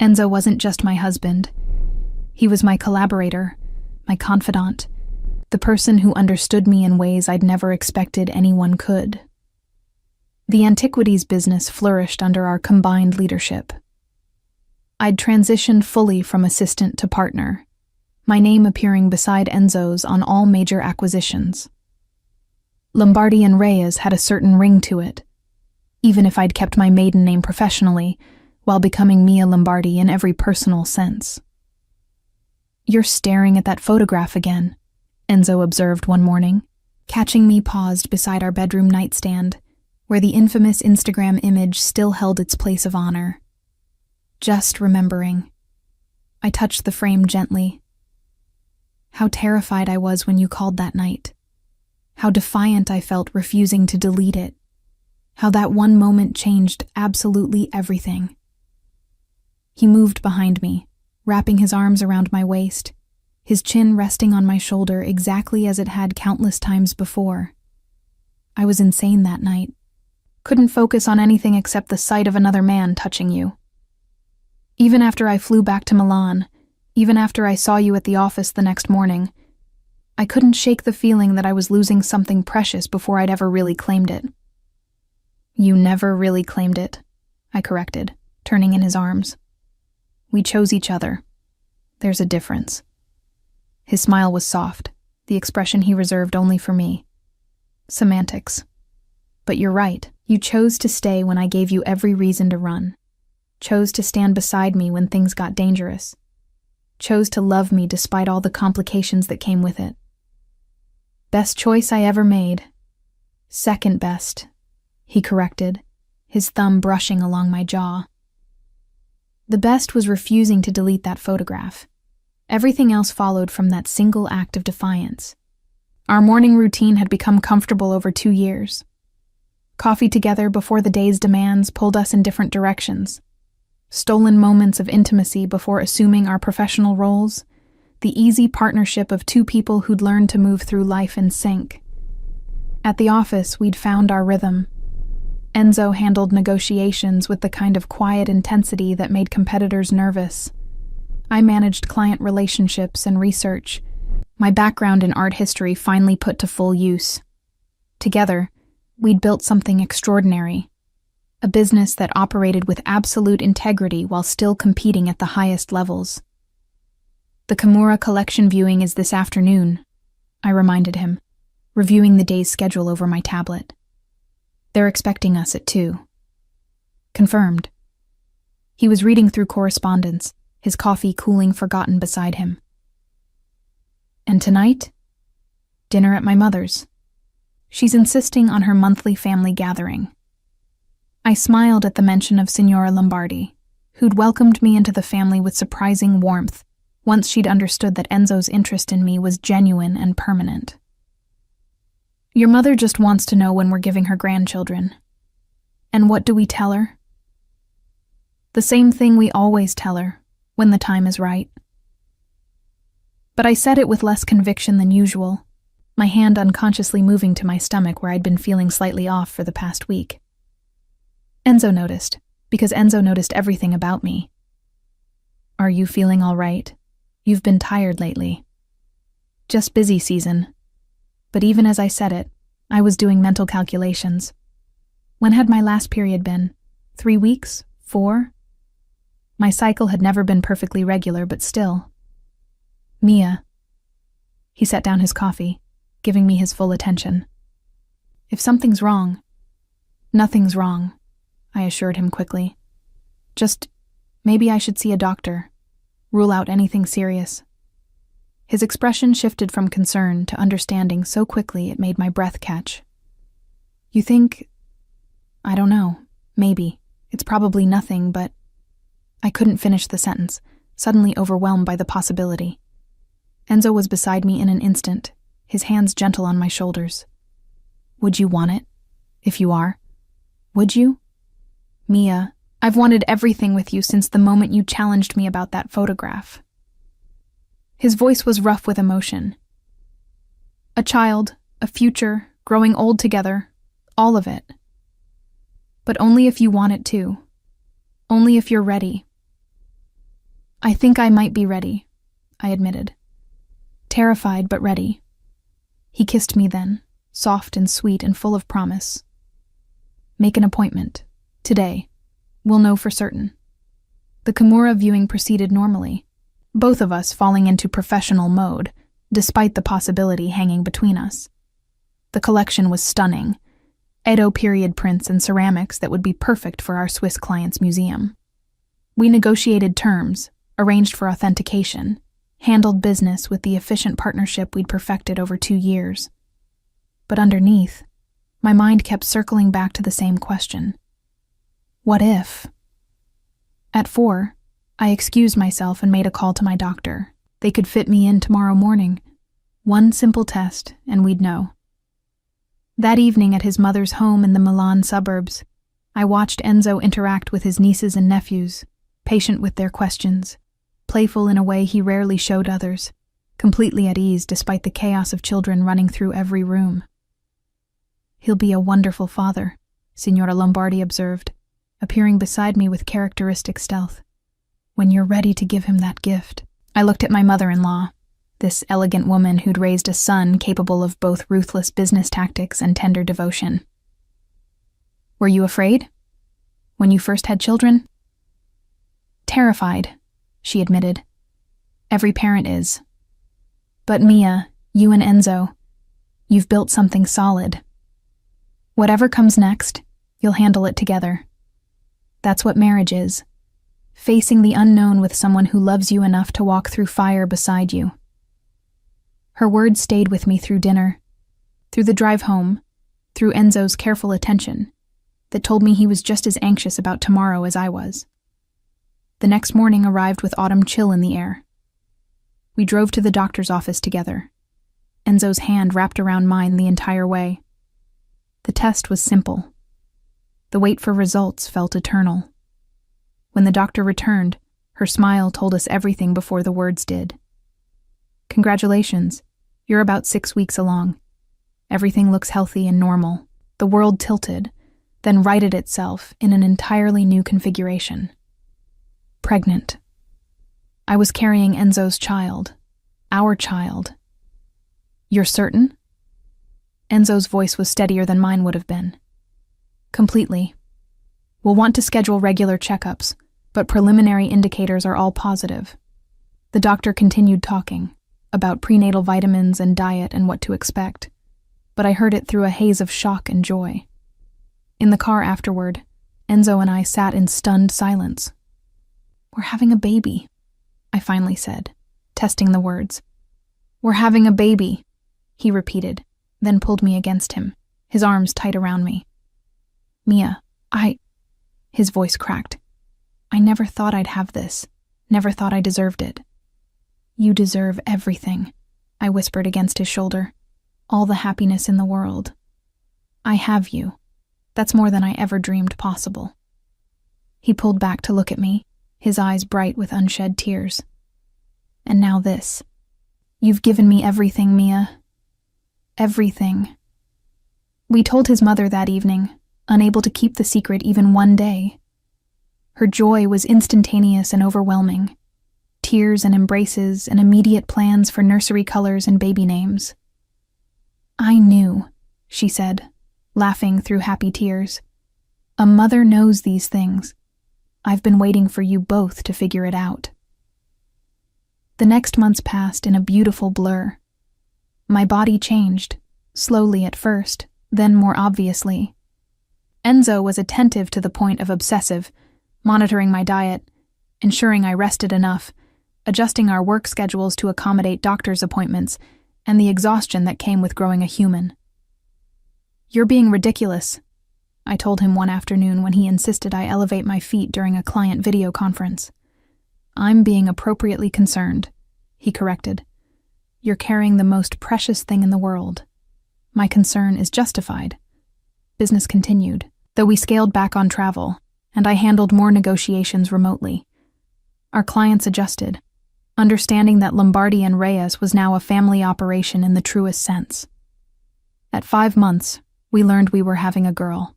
Enzo wasn't just my husband. He was my collaborator, my confidant, the person who understood me in ways I'd never expected anyone could. The antiquities business flourished under our combined leadership. I'd transitioned fully from assistant to partner, my name appearing beside Enzo's on all major acquisitions. Lombardi and Reyes had a certain ring to it, even if I'd kept my maiden name professionally, while becoming Mia Lombardi in every personal sense. "You're staring at that photograph again," Enzo observed one morning, catching me paused beside our bedroom nightstand, where the infamous Instagram image still held its place of honor. "Just remembering." I touched the frame gently. "How terrified I was when you called that night. How defiant I felt refusing to delete it. How that one moment changed absolutely everything." He moved behind me, wrapping his arms around my waist, his chin resting on my shoulder exactly as it had countless times before. I was insane that night. Couldn't focus on anything except the sight of another man touching you. Even after I flew back to Milan, even after I saw you at the office the next morning, I couldn't shake the feeling that I was losing something precious before I'd ever really claimed it. "You never really claimed it," I corrected, turning in his arms. "We chose each other. There's a difference." His smile was soft, the expression he reserved only for me. "Semantics. But you're right. You chose to stay when I gave you every reason to run. Chose to stand beside me when things got dangerous. Chose to love me despite all the complications that came with it. Best choice I ever made. Second best," he corrected, his thumb brushing along my jaw. The best was refusing to delete that photograph. Everything else followed from that single act of defiance. Our morning routine had become comfortable over 2 years. Coffee together before the day's demands pulled us in different directions. Stolen moments of intimacy before assuming our professional roles, the easy partnership of 2 people who'd learned to move through life in sync. At the office, we'd found our rhythm. Enzo handled negotiations with the kind of quiet intensity that made competitors nervous. I managed client relationships and research, my background in art history finally put to full use. Together, we'd built something extraordinary. A business that operated with absolute integrity while still competing at the highest levels. "The Kimura collection viewing is this afternoon," I reminded him, reviewing the day's schedule over my tablet. They're expecting us at 2. Confirmed. He was reading through correspondence, his coffee cooling forgotten beside him. And tonight? Dinner at my mother's. She's insisting on her monthly family gathering. I smiled at the mention of Signora Lombardi, who'd welcomed me into the family with surprising warmth once she'd understood that Enzo's interest in me was genuine and permanent. Your mother just wants to know when we're giving her grandchildren. And what do we tell her? The same thing we always tell her, when the time is right. But I said it with less conviction than usual, my hand unconsciously moving to my stomach where I'd been feeling slightly off for the past week. Enzo noticed, because Enzo noticed everything about me. Are you feeling all right? You've been tired lately. Just busy season. But even as I said it, I was doing mental calculations. When had my last period been? 3 weeks? 4? My cycle had never been perfectly regular, but still. Mia. He set down his coffee, giving me his full attention. If something's wrong, nothing's wrong, I assured him quickly. Just, maybe I should see a doctor. Rule out anything serious. His expression shifted from concern to understanding so quickly it made my breath catch. You think... I don't know. Maybe. It's probably nothing, but... I couldn't finish the sentence, suddenly overwhelmed by the possibility. Enzo was beside me in an instant, his hands gentle on my shoulders. Would you want it? If you are? Would you? Mia, I've wanted everything with you since the moment you challenged me about that photograph. His voice was rough with emotion. A child, a future, growing old together, all of it. But only if you want it too. Only if you're ready. I think I might be ready, I admitted. Terrified but ready. He kissed me then, soft and sweet and full of promise. Make an appointment. Today. We'll know for certain. The Kimura viewing proceeded normally, both of us falling into professional mode, despite the possibility hanging between us. The collection was stunning. Edo period prints and ceramics that would be perfect for our Swiss client's museum. We negotiated terms, arranged for authentication, handled business with the efficient partnership we'd perfected over 2 years. But underneath, my mind kept circling back to the same question. What if? At 4, I excused myself and made a call to my doctor. They could fit me in tomorrow morning. One simple test, and we'd know. That evening at his mother's home in the Milan suburbs, I watched Enzo interact with his nieces and nephews, patient with their questions, playful in a way he rarely showed others, completely at ease despite the chaos of children running through every room. He'll be a wonderful father, Signora Lombardi observed, appearing beside me with characteristic stealth. When you're ready to give him that gift. I looked at my mother-in-law, this elegant woman who'd raised a son capable of both ruthless business tactics and tender devotion. Were you afraid? When you first had children? Terrified, she admitted. Every parent is. But Mia, you and Enzo, you've built something solid. Whatever comes next, you'll handle it together. That's what marriage is. Facing the unknown with someone who loves you enough to walk through fire beside you. Her words stayed with me through dinner, through the drive home, through Enzo's careful attention, that told me he was just as anxious about tomorrow as I was. The next morning arrived with autumn chill in the air. We drove to the doctor's office together, Enzo's hand wrapped around mine the entire way. The test was simple. The wait for results felt eternal. When the doctor returned, her smile told us everything before the words did. Congratulations, you're about 6 weeks along. Everything looks healthy and normal. The world tilted, then righted itself in an entirely new configuration. Pregnant. I was carrying Enzo's child. Our child. You're certain? Enzo's voice was steadier than mine would have been. Completely. We'll want to schedule regular checkups, but preliminary indicators are all positive. The doctor continued talking, about prenatal vitamins and diet and what to expect. but I heard it through a haze of shock and joy. In the car afterward, Enzo and I sat in stunned silence. "We're having a baby," I finally said, testing the words. "We're having a baby," he repeated, then pulled me against him, his arms tight around me. "Mia, his voice cracked. "I never thought I'd have this, never thought I deserved it." "You deserve everything," I whispered against his shoulder. "All the happiness in the world. I have you. That's more than I ever dreamed possible." He pulled back to look at me, his eyes bright with unshed tears. "And now this. You've given me everything, Mia. Everything." We told his mother that evening, unable to keep the secret even one day. Her joy was instantaneous and overwhelming. Tears and embraces and immediate plans for nursery colors and baby names. "I knew," she said, laughing through happy tears. "A mother knows these things. I've been waiting for you both to figure it out." The next months passed in a beautiful blur. My body changed, slowly at first, then more obviously. Enzo was attentive to the point of obsessive, monitoring my diet, ensuring I rested enough, adjusting our work schedules to accommodate doctor's appointments, and the exhaustion that came with growing a human. "You're being ridiculous," I told him one afternoon when he insisted I elevate my feet during a client video conference. "I'm being appropriately concerned," he corrected. "You're carrying the most precious thing in the world. My concern is justified." Business continued, though we scaled back on travel, and I handled more negotiations remotely. Our clients adjusted, understanding that Lombardi and Reyes was now a family operation in the truest sense. At 5 months, we learned we were having a girl.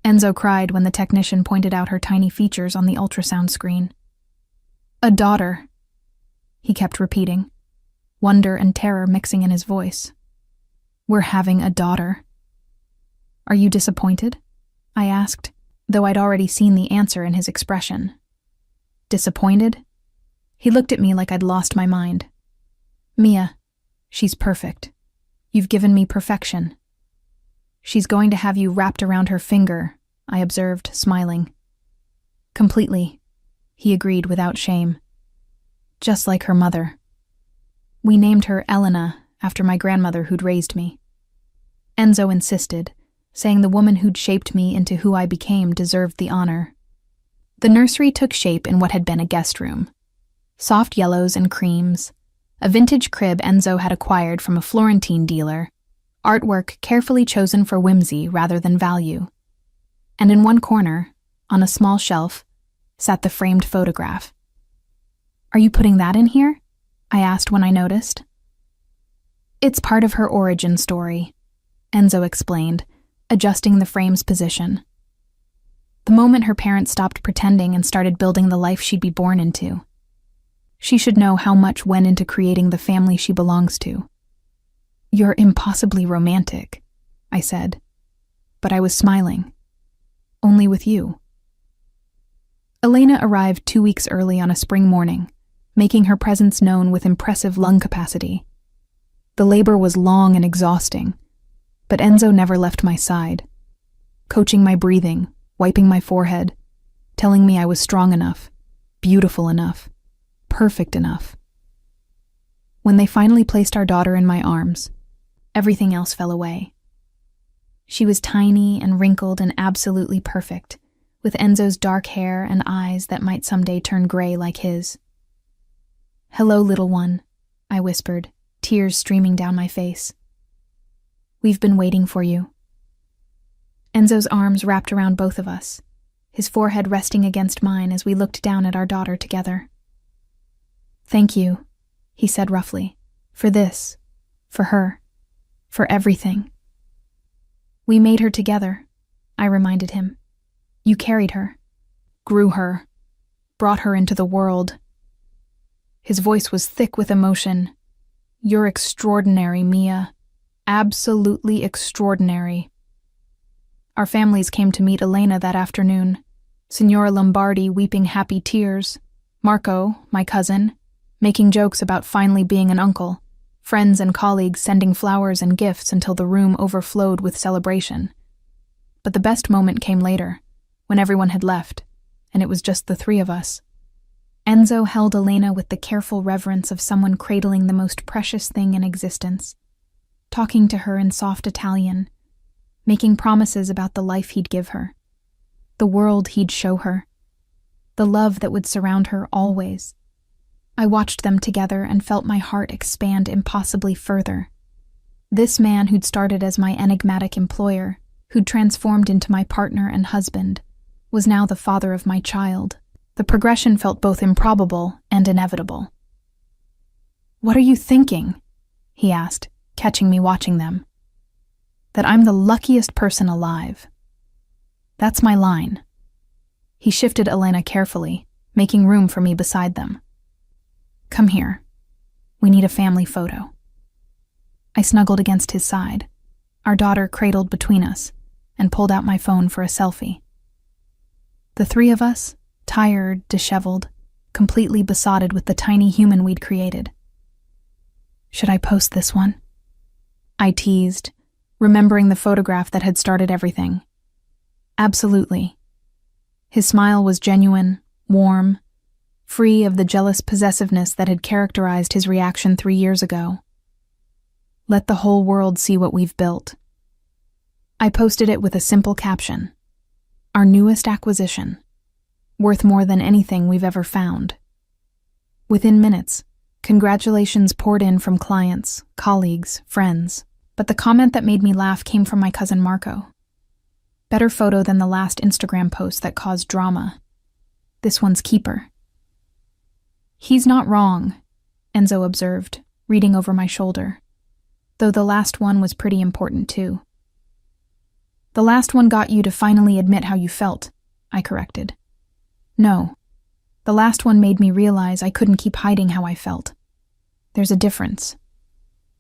Enzo cried when the technician pointed out her tiny features on the ultrasound screen. "A daughter," he kept repeating, wonder and terror mixing in his voice. "We're having a daughter." "Are you disappointed?" I asked, though I'd already seen the answer in his expression. "Disappointed?" He looked at me like I'd lost my mind. "Mia, she's perfect. You've given me perfection." "She's going to have you wrapped around her finger," I observed, smiling. "Completely," he agreed without shame. "Just like her mother." We named her Elena, after my grandmother who'd raised me. Enzo insisted, saying the woman who'd shaped me into who I became deserved the honor. The nursery took shape in what had been a guest room. Soft yellows and creams, a vintage crib Enzo had acquired from a Florentine dealer, artwork carefully chosen for whimsy rather than value. And in one corner, on a small shelf, sat the framed photograph. "Are you putting that in here?" I asked when I noticed. "It's part of her origin story," Enzo explained, adjusting the frame's position. "The moment her parents stopped pretending and started building the life she'd be born into. She should know how much went into creating the family she belongs to." "You're impossibly romantic," I said, but I was smiling. "Only with you." Elena arrived 2 weeks early on a spring morning, making her presence known with impressive lung capacity. The labor was long and exhausting, but Enzo never left my side, coaching my breathing, wiping my forehead, telling me I was strong enough, beautiful enough, perfect enough. When they finally placed our daughter in my arms, everything else fell away. She was tiny and wrinkled and absolutely perfect, with Enzo's dark hair and eyes that might someday turn gray like his. "Hello, little one," I whispered, tears streaming down my face. "We've been waiting for you." Enzo's arms wrapped around both of us, his forehead resting against mine as we looked down at our daughter together. "Thank you," he said roughly, "for this, for her, for everything." "We made her together," I reminded him. "You carried her, grew her, brought her into the world." His voice was thick with emotion. "You're extraordinary, Mia. Absolutely extraordinary." Our families came to meet Elena that afternoon. Signora Lombardi weeping happy tears, Marco, my cousin, making jokes about finally being an uncle, friends and colleagues sending flowers and gifts until the room overflowed with celebration. But the best moment came later, when everyone had left, and it was just the three of us. Enzo held Elena with the careful reverence of someone cradling the most precious thing in existence, talking to her in soft Italian, making promises about the life he'd give her, the world he'd show her, the love that would surround her always. I watched them together and felt my heart expand impossibly further. This man who'd started as my enigmatic employer, who'd transformed into my partner and husband, was now the father of my child. The progression felt both improbable and inevitable. "What are you thinking?" he asked, catching me watching them. "That I'm the luckiest person alive. That's my line." He shifted Elena carefully, making room for me beside them. "Come here. We need a family photo." I snuggled against his side, our daughter cradled between us, and pulled out my phone for a selfie. The three of us, tired, disheveled, completely besotted with the tiny human we'd created. "Should I post this one?" I teased, remembering the photograph that had started everything. "Absolutely." His smile was genuine, warm, free of the jealous possessiveness that had characterized his reaction 3 years ago. "Let the whole world see what we've built." I posted it with a simple caption: "Our newest acquisition, worth more than anything we've ever found." Within minutes, congratulations poured in from clients, colleagues, friends, but the comment that made me laugh came from my cousin Marco. "Better photo than the last Instagram post that caused drama. This one's keeper." "He's not wrong," Enzo observed, reading over my shoulder, though the last one was pretty important too. "The last one got you to finally admit how you felt," I corrected. "No, the last one made me realize I couldn't keep hiding how I felt. There's a difference."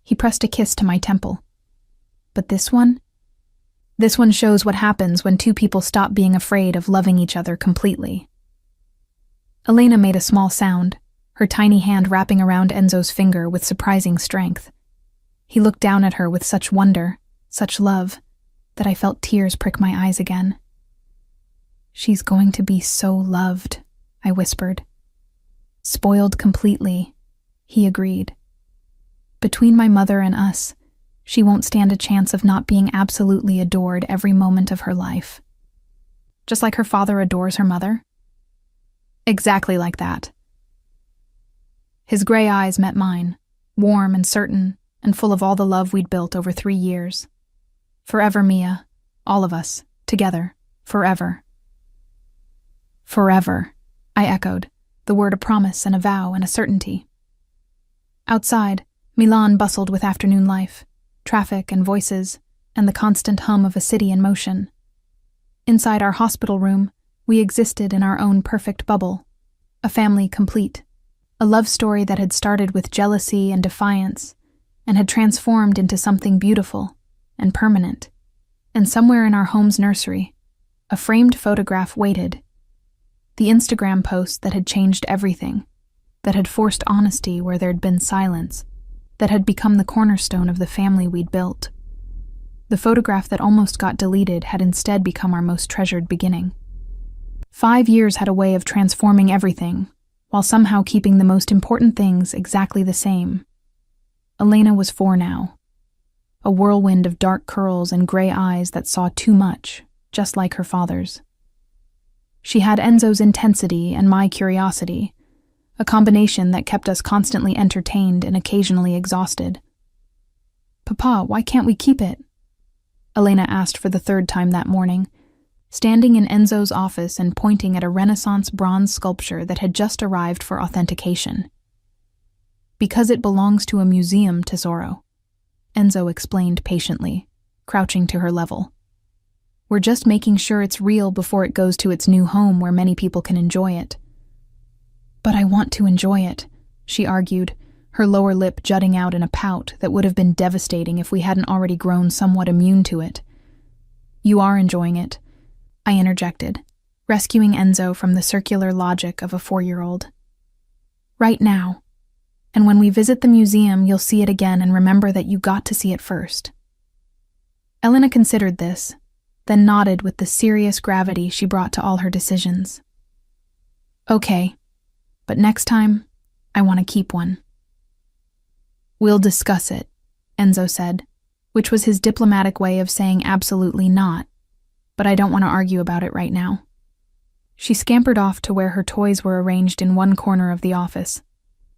He pressed a kiss to my temple. "But this one? This one shows what happens when two people stop being afraid of loving each other completely." Elena made a small sound, her tiny hand wrapping around Enzo's finger with surprising strength. He looked down at her with such wonder, such love, that I felt tears prick my eyes again. "She's going to be so loved," I whispered. "Spoiled completely," he agreed. "Between my mother and us, she won't stand a chance of not being absolutely adored every moment of her life." "Just like her father adores her mother?" "Exactly like that." His gray eyes met mine, warm and certain, and full of all the love we'd built over 3 years. "Forever, Mia. All of us. Together. Forever." "Forever," I echoed, the word a promise and a vow and a certainty. Outside, Milan bustled with afternoon life, traffic and voices, and the constant hum of a city in motion. Inside our hospital room, we existed in our own perfect bubble, a family complete, a love story that had started with jealousy and defiance, and had transformed into something beautiful and permanent. And somewhere in our home's nursery, a framed photograph waited. The Instagram post that had changed everything, that had forced honesty where there'd been silence, that had become the cornerstone of the family we'd built. The photograph that almost got deleted had instead become our most treasured beginning. 5 years had a way of transforming everything, while somehow keeping the most important things exactly the same. Elena was 4 now. A whirlwind of dark curls and gray eyes that saw too much, just like her father's. She had Enzo's intensity and my curiosity, a combination that kept us constantly entertained and occasionally exhausted. "Papa, why can't we keep it?" Elena asked for the 3rd time that morning, standing in Enzo's office and pointing at a Renaissance bronze sculpture that had just arrived for authentication. "Because it belongs to a museum, Tesoro," Enzo explained patiently, crouching to her level. "We're just making sure it's real before it goes to its new home where many people can enjoy it." "But I want to enjoy it," she argued, her lower lip jutting out in a pout that would have been devastating if we hadn't already grown somewhat immune to it. "You are enjoying it," I interjected, rescuing Enzo from the circular logic of a 4-year-old. "Right now." And when we visit the museum, you'll see it again and remember that you got to see it first." Elena considered this, then nodded with the serious gravity she brought to all her decisions. "Okay, but next time, I want to keep one." "We'll discuss it," Enzo said, which was his diplomatic way of saying absolutely not, "but I don't want to argue about it right now." She scampered off to where her toys were arranged in one corner of the office,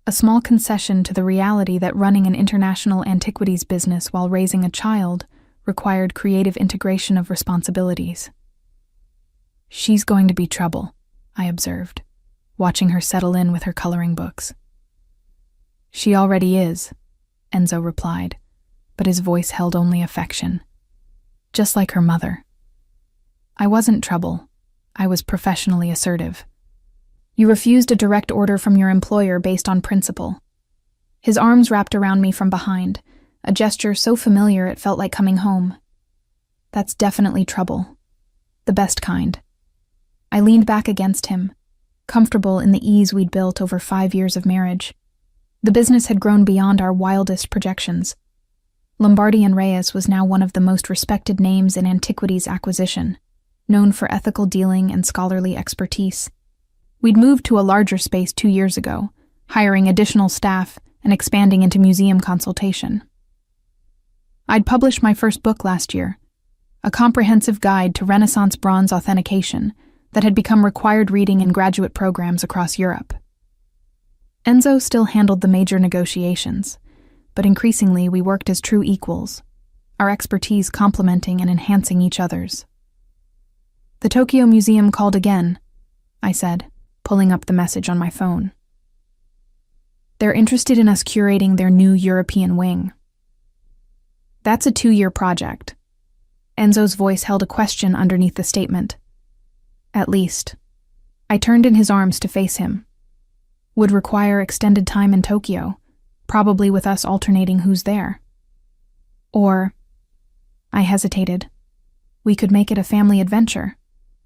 a small concession to the reality that running an international antiquities business while raising a child required creative integration of responsibilities. "She's going to be trouble," I observed, watching her settle in with her coloring books. "She already is," Enzo replied, but his voice held only affection. "Just like her mother." I wasn't trouble. I was professionally assertive. "You refused a direct order from your employer based on principle." His arms wrapped around me from behind, a gesture so familiar it felt like coming home. "That's definitely trouble. The best kind." I leaned back against him, comfortable in the ease we'd built over 5 years of marriage. The business had grown beyond our wildest projections. Lombardi & Reyes was now one of the most respected names in antiquities acquisition, known for ethical dealing and scholarly expertise. We'd moved to a larger space 2 years ago, hiring additional staff and expanding into museum consultation. I'd published my first book last year, a comprehensive guide to Renaissance bronze authentication that had become required reading in graduate programs across Europe. Enzo still handled the major negotiations, but increasingly we worked as true equals, our expertise complementing and enhancing each other's. "The Tokyo Museum called again," I said, pulling up the message on my phone. "They're interested in us curating their new European wing." "That's a 2-year project." Enzo's voice held a question underneath the statement. "At least." I turned in his arms to face him. "Would require extended time in Tokyo, probably with us alternating who's there." Or, I hesitated, "we could make it a family adventure.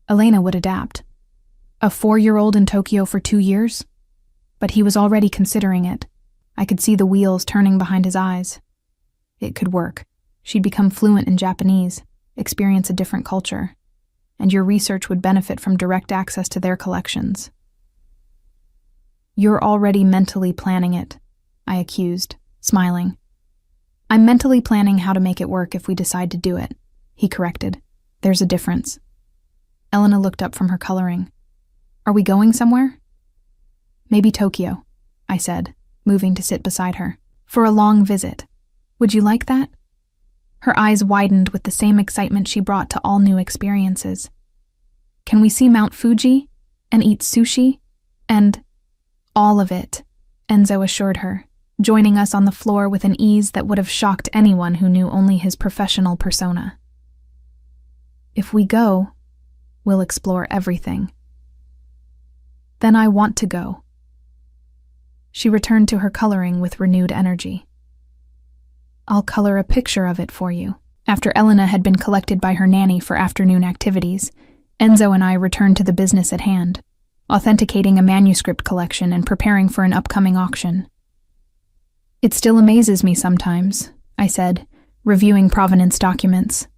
Elena would adapt. A 4-year-old in Tokyo for 2 years?" But he was already considering it. I could see the wheels turning behind his eyes. It could work. She'd become fluent in Japanese, experience a different culture, and your research would benefit from direct access to their collections. "You're already mentally planning it," I accused, smiling. "I'm mentally planning how to make it work if we decide to do it," he corrected. "There's a difference." Elena looked up from her coloring. "Are we going somewhere?" "Maybe Tokyo," I said, moving to sit beside her. "For a long visit. Would you like that?" Her eyes widened with the same excitement she brought to all new experiences. "Can we see Mount Fuji? And eat sushi? And—" "All of it," Enzo assured her, joining us on the floor with an ease that would have shocked anyone who knew only his professional persona. "If we go, we'll explore everything." "Then I want to go." She returned to her coloring with renewed energy. "I'll color a picture of it for you." After Elena had been collected by her nanny for afternoon activities, Enzo and I returned to the business at hand, authenticating a manuscript collection and preparing for an upcoming auction. "It still amazes me sometimes," I said, reviewing provenance documents,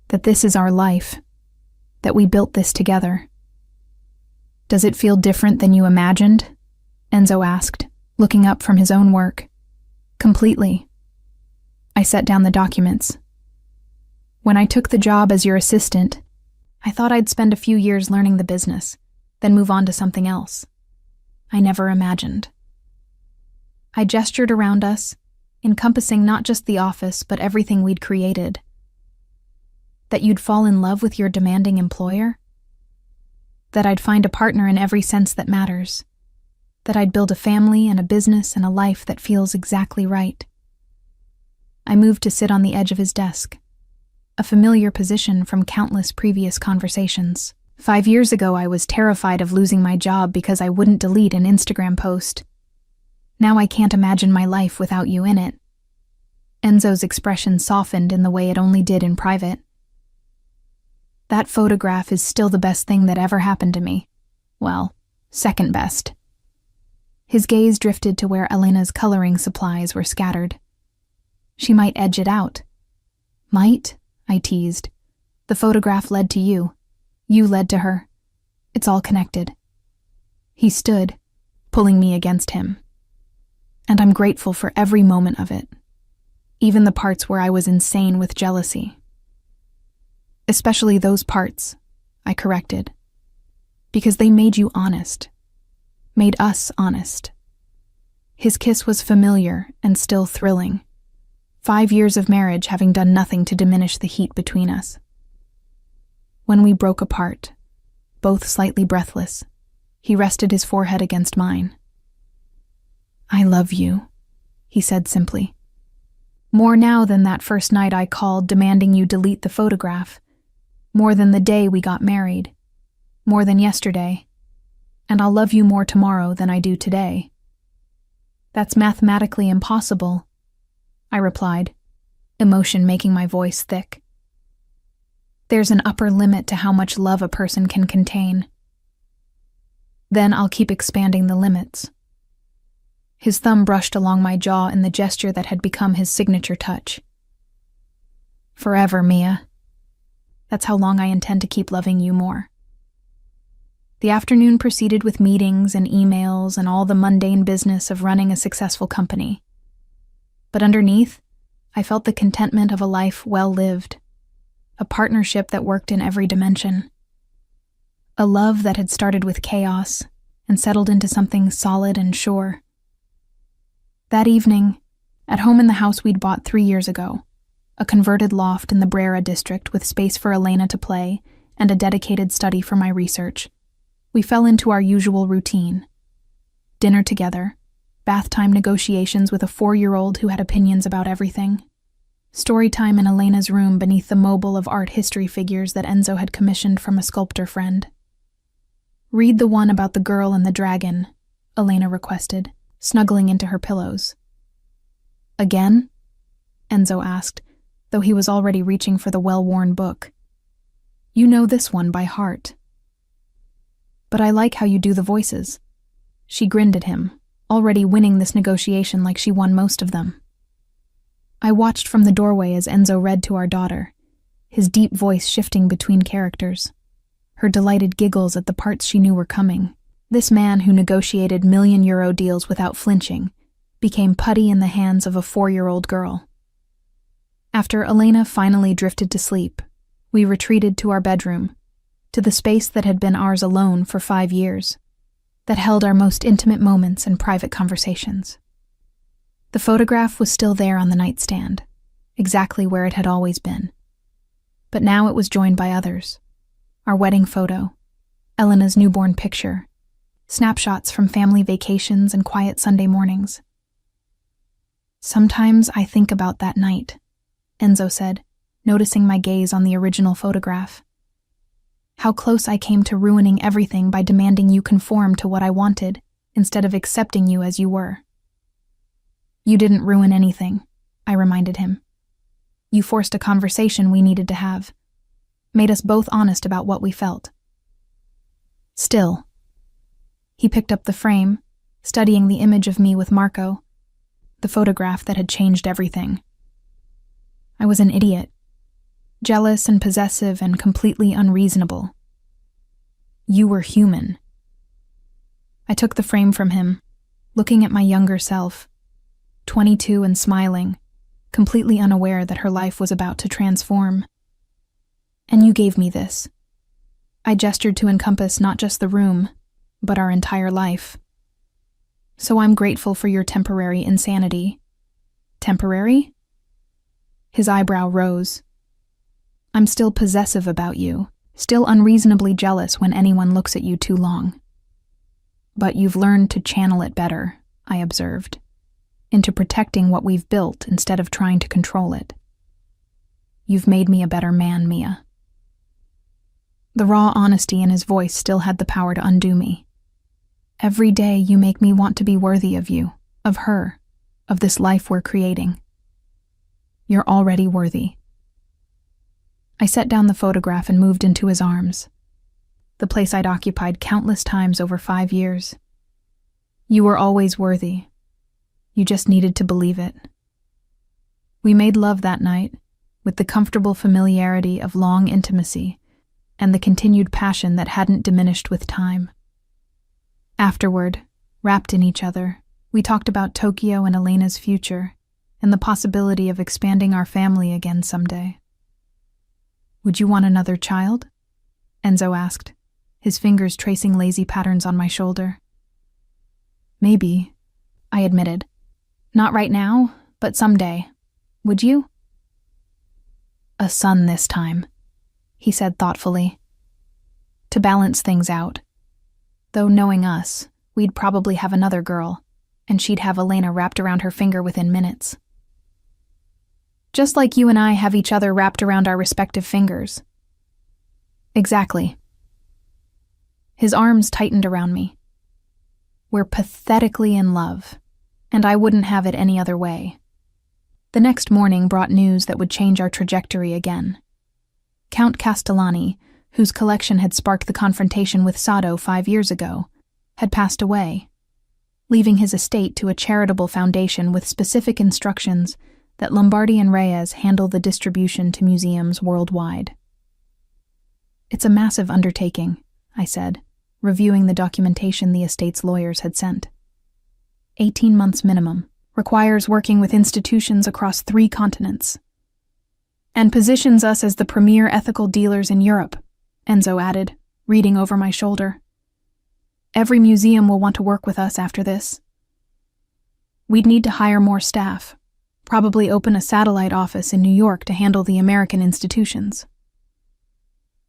"that this is our life, that we built this together." "Does it feel different than you imagined?" Enzo asked, looking up from his own work. "Completely." I set down the documents. "When I took the job as your assistant, I thought I'd spend a few years learning the business, then move on to something else. I never imagined." I gestured around us, encompassing not just the office, but everything we'd created. "That you'd fall in love with your demanding employer? That I'd find a partner in every sense that matters? That I'd build a family and a business and a life that feels exactly right?" I moved to sit on the edge of his desk, a familiar position from countless previous conversations. 5 years ago, I was terrified of losing my job because I wouldn't delete an Instagram post. Now I can't imagine my life without you in it. Enzo's expression softened in the way it only did in private. "That photograph is still the best thing that ever happened to me. Well, second best." His gaze drifted to where Elena's coloring supplies were scattered. She might edge it out. Might? I teased. The photograph led to you. You led to her. It's all connected. He stood, pulling me against him. And I'm grateful for every moment of it, even the parts where I was insane with jealousy. Especially those parts, I corrected, because they made you honest, made us honest. His kiss was familiar and still thrilling, 5 years of marriage having done nothing to diminish the heat between us. When we broke apart, both slightly breathless, he rested his forehead against mine. I love you, he said simply. More now than that first night I called demanding you delete the photograph, more than the day we got married, more than yesterday, and I'll love you more tomorrow than I do today. That's mathematically impossible, I replied, emotion making my voice thick. There's an upper limit to how much love a person can contain. Then I'll keep expanding the limits. His thumb brushed along my jaw in the gesture that had become his signature touch. Forever, Mia. That's how long I intend to keep loving you more. The afternoon proceeded with meetings and emails and all the mundane business of running a successful company. But underneath, I felt the contentment of a life well lived, a partnership that worked in every dimension, a love that had started with chaos and settled into something solid and sure. That evening, at home in the house we'd bought 3 years ago, a converted loft in the Brera district with space for Elena to play and a dedicated study for my research, we fell into our usual routine. Dinner together, bath time negotiations with a 4-year-old who had opinions about everything, story time in Elena's room beneath the mobile of art history figures that Enzo had commissioned from a sculptor friend. Read the one about the girl and the dragon, Elena requested, snuggling into her pillows. Again? Enzo asked, though he was already reaching for the well-worn book. You know this one by heart. But I like how you do the voices. She grinned at him, already winning this negotiation like she won most of them. I watched from the doorway as Enzo read to our daughter, his deep voice shifting between characters, her delighted giggles at the parts she knew were coming. This man who negotiated million-euro deals without flinching became putty in the hands of a 4-year-old girl. After Elena finally drifted to sleep, we retreated to our bedroom, to the space that had been ours alone for 5 years, that held our most intimate moments and private conversations. The photograph was still there on the nightstand, exactly where it had always been. But now it was joined by others. Our wedding photo, Elena's newborn picture, snapshots from family vacations and quiet Sunday mornings. Sometimes I think about that night, Enzo said, noticing my gaze on the original photograph. How close I came to ruining everything by demanding you conform to what I wanted, instead of accepting you as you were. You didn't ruin anything, I reminded him. You forced a conversation we needed to have, made us both honest about what we felt. Still, he picked up the frame, studying the image of me with Marco, the photograph that had changed everything. I was an idiot, jealous and possessive and completely unreasonable. You were human. I took the frame from him, looking at my younger self, 22 and smiling, completely unaware that her life was about to transform. And you gave me this. I gestured to encompass not just the room, but our entire life. So I'm grateful for your temporary insanity. Temporary? His eyebrow rose. I'm still possessive about you, still unreasonably jealous when anyone looks at you too long. But you've learned to channel it better, I observed, into protecting what we've built instead of trying to control it. You've made me a better man, Mia. The raw honesty in his voice still had the power to undo me. Every day you make me want to be worthy of you, of her, of this life we're creating. You're already worthy. I set down the photograph and moved into his arms, the place I'd occupied countless times over 5 years. You were always worthy. You just needed to believe it. We made love that night, with the comfortable familiarity of long intimacy and the continued passion that hadn't diminished with time. Afterward, wrapped in each other, we talked about Tokyo and Elena's future and the possibility of expanding our family again someday. Would you want another child? Enzo asked, his fingers tracing lazy patterns on my shoulder. Maybe, I admitted. Not right now, but someday. Would you? A son this time, he said thoughtfully. To balance things out. Though knowing us, we'd probably have another girl, and she'd have Elena wrapped around her finger within minutes. Just like you and I have each other wrapped around our respective fingers. Exactly. His arms tightened around me. We're pathetically in love, and I wouldn't have it any other way. The next morning brought news that would change our trajectory again. Count Castellani, whose collection had sparked the confrontation with Sado 5 years ago, had passed away, leaving his estate to a charitable foundation with specific instructions that Lombardi and Reyes handle the distribution to museums worldwide. It's a massive undertaking, I said, reviewing the documentation the estate's lawyers had sent. 18 months minimum, requires working with institutions across 3 continents. And positions us as the premier ethical dealers in Europe, Enzo added, reading over my shoulder. Every museum will want to work with us after this. We'd need to hire more staff, probably open a satellite office in New York to handle the American institutions.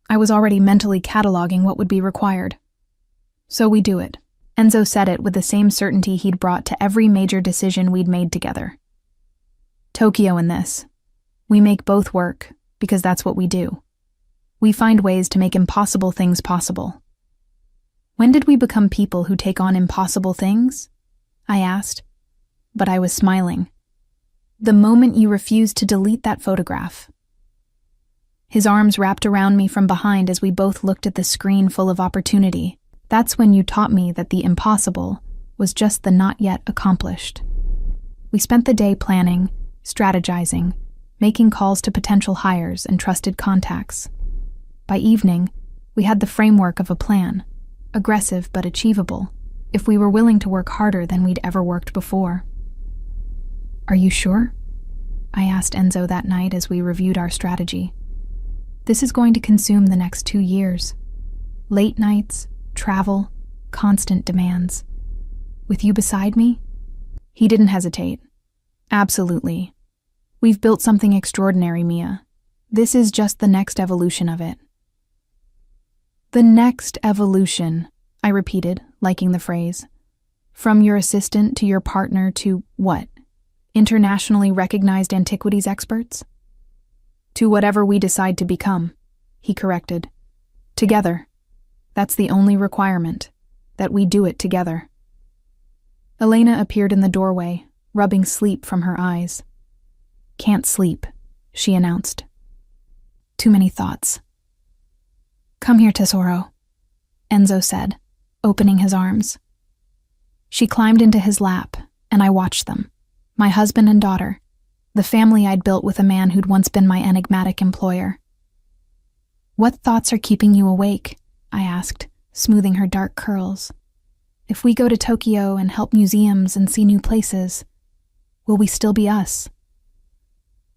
I was already mentally cataloging what would be required. So we do it. Enzo said it with the same certainty he'd brought to every major decision we'd made together. Tokyo in this. We make both work, because that's what we do. We find ways to make impossible things possible. When did we become people who take on impossible things? I asked, but I was smiling. The moment you refused to delete that photograph. His arms wrapped around me from behind as we both looked at the screen full of opportunity. That's when you taught me that the impossible was just the not yet accomplished. We spent the day planning, strategizing, making calls to potential hires and trusted contacts. By evening, we had the framework of a plan, aggressive but achievable, if we were willing to work harder than we'd ever worked before. Are you sure? I asked Enzo that night as we reviewed our strategy. This is going to consume the next 2 years. Late nights, travel, constant demands. With you beside me? He didn't hesitate. Absolutely. We've built something extraordinary, Mia. This is just the next evolution of it. The next evolution, I repeated, liking the phrase. From your assistant to your partner to what? Internationally recognized antiquities experts? To whatever we decide to become, he corrected. Together. That's the only requirement, that we do it together. Elena appeared in the doorway, rubbing sleep from her eyes. Can't sleep, she announced. Too many thoughts. Come here, Tesoro, Enzo said, opening his arms. She climbed into his lap, and I watched them, my husband and daughter, the family I'd built with a man who'd once been my enigmatic employer. What thoughts are keeping you awake? I asked, smoothing her dark curls. If we go to Tokyo and help museums and see new places, will we still be us?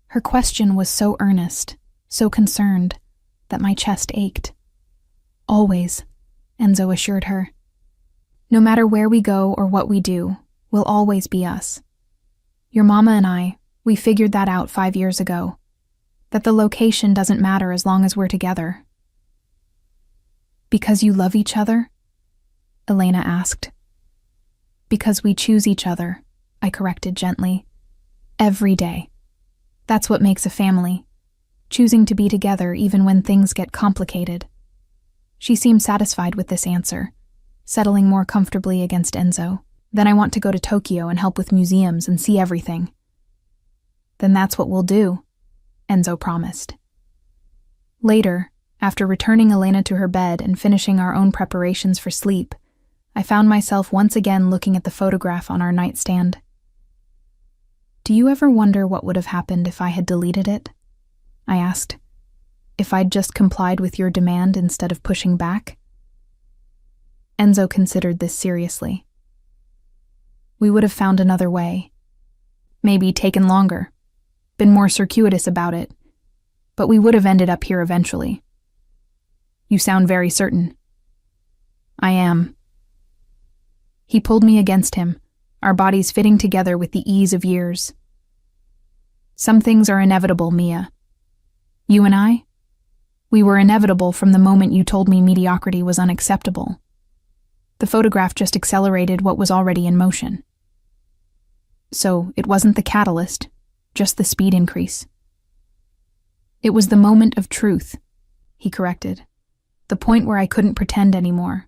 Her question was so earnest, so concerned, that my chest ached. Always, Enzo assured her. No matter where we go or what we do, we'll always be us. Your mama and I, we figured that out 5 years ago, that the location doesn't matter as long as we're together. Because you love each other? Elena asked. Because we choose each other, I corrected gently. Every day. That's what makes a family. Choosing to be together even when things get complicated. She seemed satisfied with this answer, settling more comfortably against Enzo. Then I want to go to Tokyo and help with museums and see everything. Then that's what we'll do, Enzo promised. Later, after returning Elena to her bed and finishing our own preparations for sleep, I found myself once again looking at the photograph on our nightstand. Do you ever wonder what would have happened if I had deleted it? I asked. If I'd just complied with your demand instead of pushing back? Enzo considered this seriously. We would have found another way. Maybe taken longer, been more circuitous about it, but we would have ended up here eventually. You sound very certain. I am. He pulled me against him, our bodies fitting together with the ease of years. Some things are inevitable, Mia. You and I? We were inevitable from the moment you told me mediocrity was unacceptable. The photograph just accelerated what was already in motion. So it wasn't the catalyst, just the speed increase. It was the moment of truth, he corrected. The point where I couldn't pretend anymore.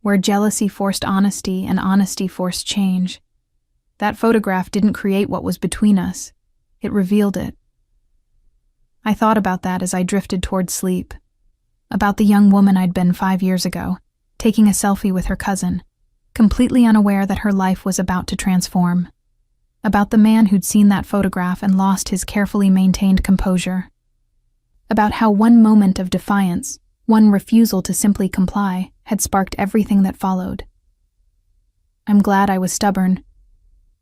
Where jealousy forced honesty and honesty forced change. That photograph didn't create what was between us. It revealed it. I thought about that as I drifted toward sleep. About the young woman I'd been 5 years ago, taking a selfie with her cousin, completely unaware that her life was about to transform. About the man who'd seen that photograph and lost his carefully maintained composure. About how one moment of defiance, one refusal to simply comply, had sparked everything that followed. I'm glad I was stubborn,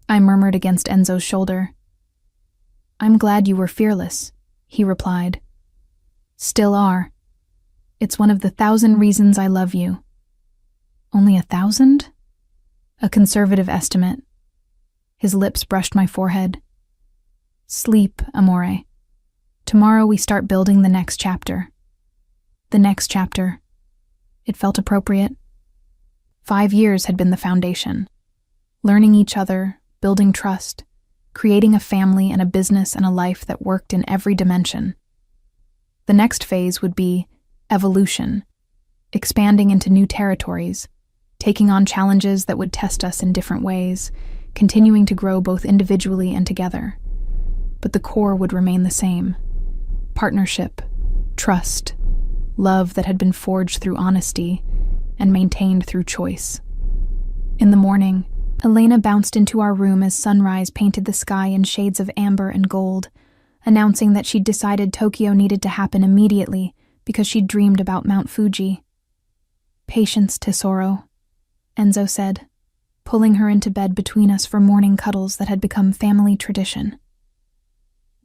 I murmured against Enzo's shoulder. I'm glad you were fearless, he replied. Still are. It's one of the 1,000 reasons I love you. Only 1,000? A conservative estimate. His lips brushed my forehead. Sleep, amore. Tomorrow we start building the next chapter. The next chapter. It felt appropriate. 5 years had been the foundation. Learning each other, building trust, creating a family and a business and a life that worked in every dimension. The next phase would be evolution, expanding into new territories, taking on challenges that would test us in different ways, continuing to grow both individually and together. But the core would remain the same. Partnership, trust, love that had been forged through honesty and maintained through choice. In the morning, Elena bounced into our room as sunrise painted the sky in shades of amber and gold, announcing that she'd decided Tokyo needed to happen immediately because she'd dreamed about Mount Fuji. Patience, Tesoro, Enzo said, pulling her into bed between us for morning cuddles that had become family tradition.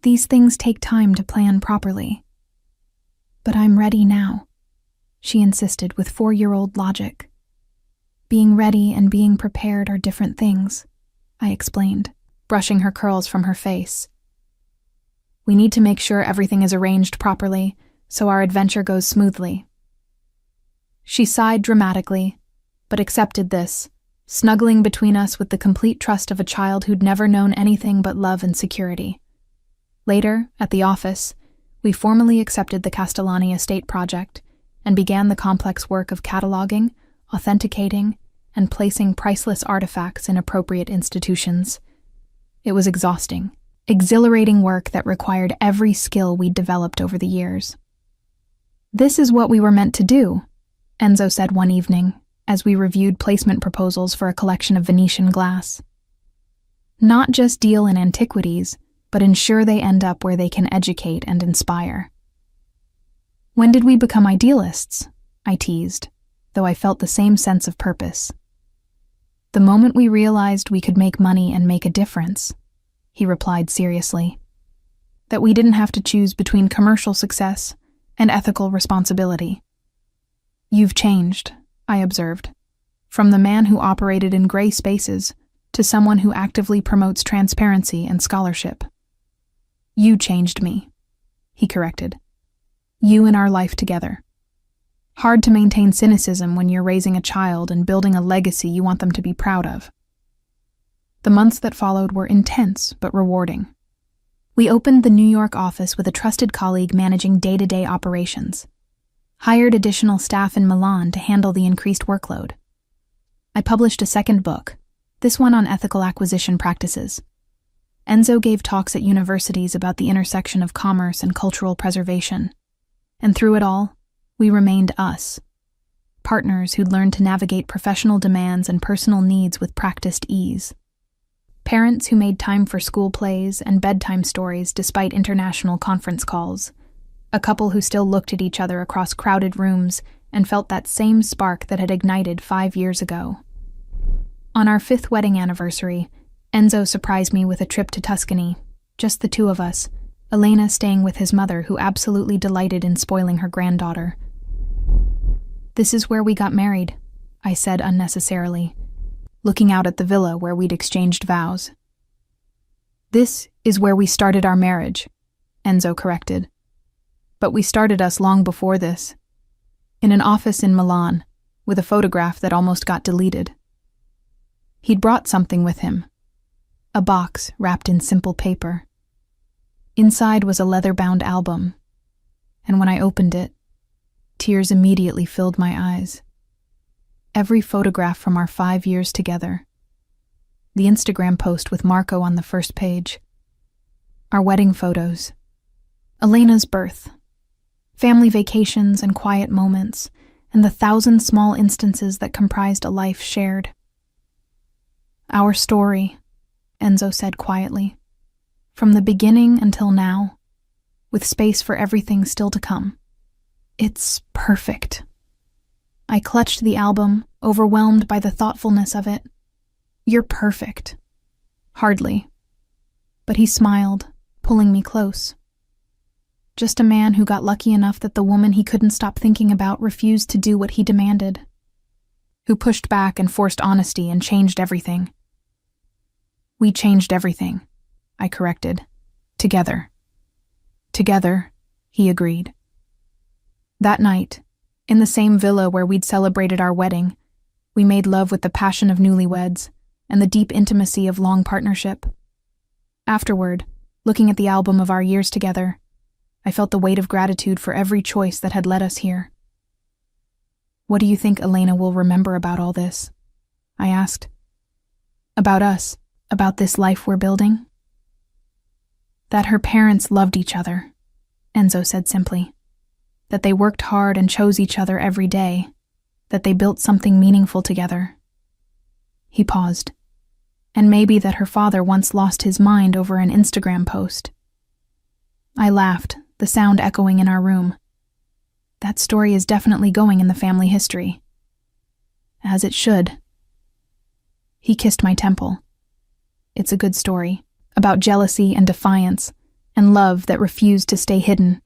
These things take time to plan properly. But I'm ready now, she insisted with 4-year-old logic. Being ready and being prepared are different things, I explained, brushing her curls from her face. We need to make sure everything is arranged properly so our adventure goes smoothly. She sighed dramatically, but accepted this, snuggling between us with the complete trust of a child who'd never known anything but love and security. Later, at the office, we formally accepted the Castellani estate project and began the complex work of cataloging, authenticating, and placing priceless artifacts in appropriate institutions. It was exhausting, exhilarating work that required every skill we'd developed over the years. This is what we were meant to do, Enzo said one evening, as we reviewed placement proposals for a collection of Venetian glass. Not just deal in antiquities, but ensure they end up where they can educate and inspire. When did we become idealists? I teased, though I felt the same sense of purpose. The moment we realized we could make money and make a difference, he replied seriously. That we didn't have to choose between commercial success and ethical responsibility. You've changed, I observed, from the man who operated in gray spaces to someone who actively promotes transparency and scholarship. You changed me, he corrected. You and our life together. Hard to maintain cynicism when you're raising a child and building a legacy you want them to be proud of. The months that followed were intense but rewarding. We opened the New York office with a trusted colleague managing day-to-day operations. Hired additional staff in Milan to handle the increased workload. I published a second book, this one on ethical acquisition practices. Enzo gave talks at universities about the intersection of commerce and cultural preservation. And through it all, we remained us. partners who'd learned to navigate professional demands and personal needs with practiced ease. Parents who made time for school plays and bedtime stories despite international conference calls. A couple who still looked at each other across crowded rooms and felt that same spark that had ignited 5 years ago. On our 5th wedding anniversary, Enzo surprised me with a trip to Tuscany, just the two of us, Elena staying with his mother, who absolutely delighted in spoiling her granddaughter. "This is where we got married," I said unnecessarily, looking out at the villa where we'd exchanged vows. "This is where we started our marriage," Enzo corrected. "But we started us long before this, in an office in Milan, with a photograph that almost got deleted." He'd brought something with him, a box wrapped in simple paper. Inside was a leather-bound album, and when I opened it, tears immediately filled my eyes. Every photograph from our 5 years together. The Instagram post with Marco on the first page. Our wedding photos. Elena's birth. Family vacations and quiet moments, and the 1,000 small instances that comprised a life shared. "Our story," Enzo said quietly. "From the beginning until now, with space for everything still to come. It's perfect." I clutched the album, overwhelmed by the thoughtfulness of it. "You're perfect." "Hardly." But he smiled, pulling me close. Just a man who got lucky enough that the woman he couldn't stop thinking about refused to do what he demanded. Who pushed back and forced honesty and changed everything. "We changed everything," I corrected. "Together." "Together," he agreed. That night, in the same villa where we'd celebrated our wedding, we made love with the passion of newlyweds and the deep intimacy of long partnership. Afterward, looking at the album of our years together, I felt the weight of gratitude for every choice that had led us here. "What do you think Elena will remember about all this?" I asked. "About us, about this life we're building?" "That her parents loved each other," Enzo said simply. "That they worked hard and chose each other every day. That they built something meaningful together." He paused. "And maybe that her father once lost his mind over an Instagram post." I laughed, the sound echoing in our room. "That story is definitely going in the family history." "As it should." He kissed my temple. "It's a good story, about jealousy and defiance, and love that refused to stay hidden.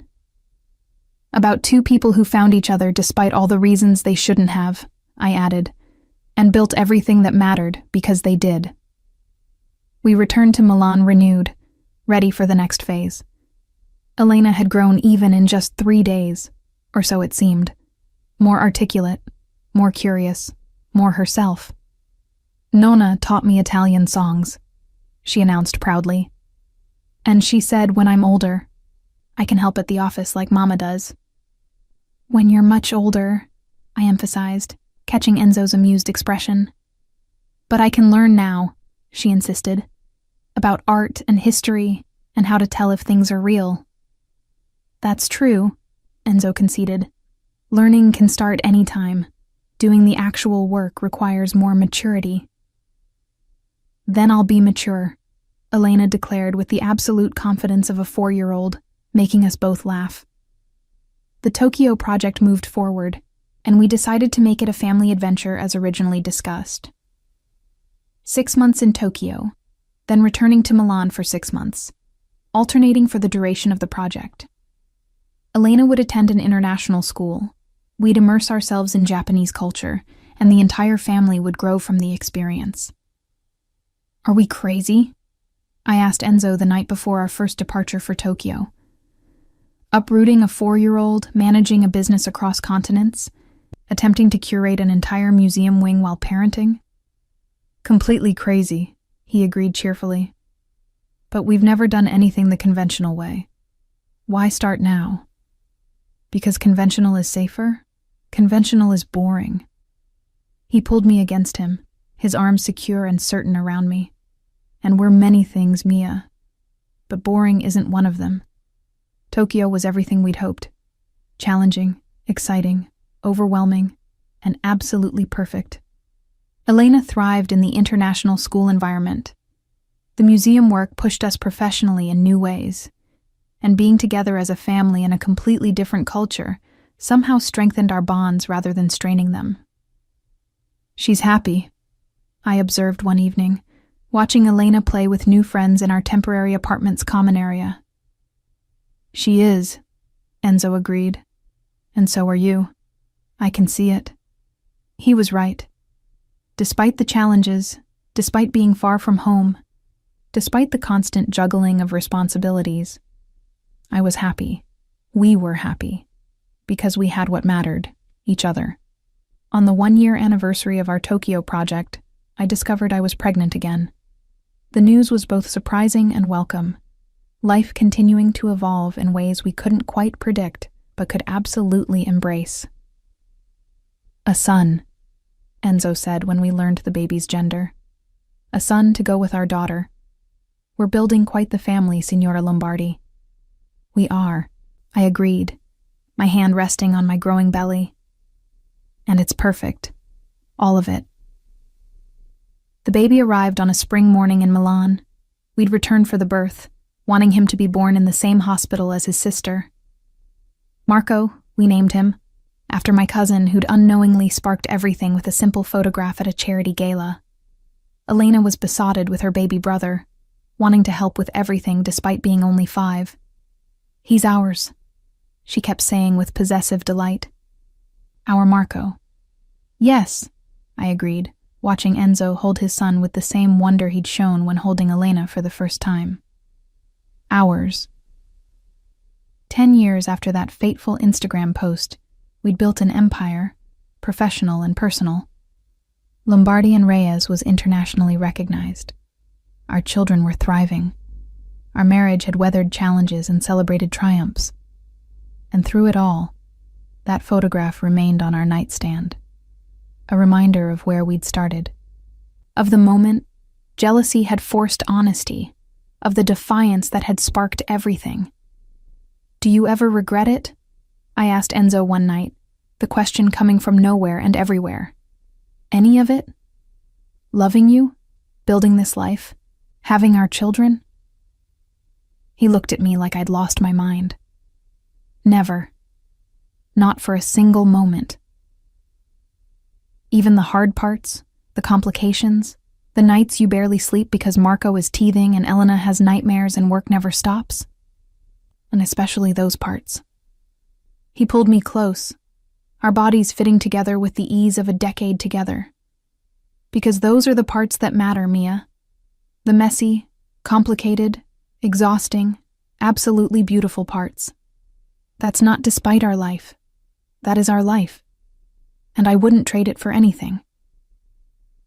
About two people who found each other despite all the reasons they shouldn't have," I added, "and built everything that mattered because they did." We returned to Milan renewed, ready for the next phase. Elena had grown even in just 3 days, or so it seemed. More articulate, more curious, more herself. "Nonna taught me Italian songs," she announced proudly. "And she said when I'm older, I can help at the office like Mama does." "When you're much older," I emphasized, catching Enzo's amused expression. "But I can learn now," she insisted, "about art and history and how to tell if things are real." "That's true," Enzo conceded. "Learning can start anytime. Doing the actual work requires more maturity." "Then I'll be mature," Elena declared with the absolute confidence of a 4-year-old, making us both laugh. The Tokyo project moved forward, and we decided to make it a family adventure as originally discussed. 6 months in Tokyo, then returning to Milan for 6 months, alternating for the duration of the project. Elena would attend an international school. We'd immerse ourselves in Japanese culture, and the entire family would grow from the experience. "Are we crazy?" I asked Enzo the night before our first departure for Tokyo. "Uprooting a 4-year-old, managing a business across continents, attempting to curate an entire museum wing while parenting?" "Completely crazy," he agreed cheerfully. "But we've never done anything the conventional way. Why start now? Because conventional is safer? Conventional is boring." He pulled me against him, his arms secure and certain around me. "And we're many things, Mia. But boring isn't one of them." Tokyo was everything we'd hoped. Challenging, exciting, overwhelming, and absolutely perfect. Elena thrived in the international school environment. The museum work pushed us professionally in new ways, and being together as a family in a completely different culture somehow strengthened our bonds rather than straining them. "She's happy," I observed one evening, watching Elena play with new friends in our temporary apartment's common area. "She is," Enzo agreed. "And so are you. I can see it." He was right. Despite the challenges, despite being far from home, despite the constant juggling of responsibilities, I was happy. We were happy. Because we had what mattered, each other. On the 1-year anniversary of our Tokyo project, I discovered I was pregnant again. The news was both surprising and welcome. Life continuing to evolve in ways we couldn't quite predict, but could absolutely embrace. "A son," Enzo said when we learned the baby's gender. "A son to go with our daughter. We're building quite the family, Signora Lombardi." "We are," I agreed, my hand resting on my growing belly. "And it's perfect. All of it." The baby arrived on a spring morning in Milan. We'd returned for the birth, wanting him to be born in the same hospital as his sister. Marco, we named him, after my cousin who'd unknowingly sparked everything with a simple photograph at a charity gala. Elena was besotted with her baby brother, wanting to help with everything despite being only 5. "He's ours," she kept saying with possessive delight. "Our Marco." "Yes," I agreed, watching Enzo hold his son with the same wonder he'd shown when holding Elena for the first time. "Ours." 10 years after that fateful Instagram post, we'd built an empire, professional and personal. Lombardi and Reyes was internationally recognized. Our children were thriving. Our marriage had weathered challenges and celebrated triumphs. And through it all, that photograph remained on our nightstand, a reminder of where we'd started. Of the moment jealousy had forced honesty, of the defiance that had sparked everything. "Do you ever regret it?" I asked Enzo one night, the question coming from nowhere and everywhere. "Any of it? Loving you? Building this life? Having our children?" He looked at me like I'd lost my mind. "Never. Not for a single moment." "Even the hard parts, the complications, the nights you barely sleep because Marco is teething and Elena has nightmares and work never stops?" "And especially those parts." He pulled me close, our bodies fitting together with the ease of a decade together. "Because those are the parts that matter, Mia. The messy, complicated, exhausting, absolutely beautiful parts. That's not despite our life. That is our life. And I wouldn't trade it for anything."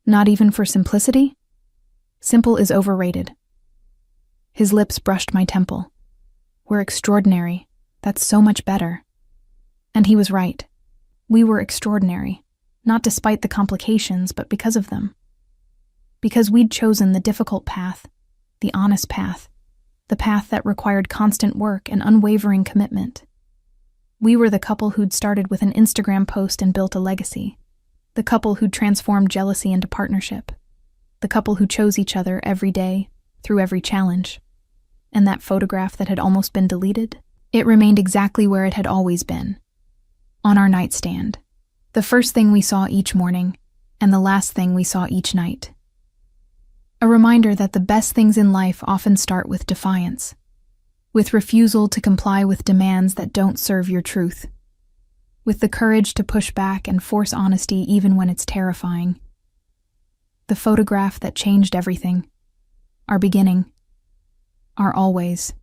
"Not even for simplicity?" "Simple is overrated." His lips brushed my temple. "We're extraordinary. That's so much better." And he was right. We were extraordinary, not despite the complications, but because of them. Because we'd chosen the difficult path, the honest path, the path that required constant work and unwavering commitment. We were the couple who'd started with an Instagram post and built a legacy, the couple who'd transformed jealousy into partnership, the couple who chose each other every day, through every challenge. And that photograph that had almost been deleted, it remained exactly where it had always been. On our nightstand, the first thing we saw each morning, and the last thing we saw each night. A reminder that the best things in life often start with defiance, with refusal to comply with demands that don't serve your truth, with the courage to push back and force honesty even when it's terrifying. The photograph that changed everything, our beginning, our always.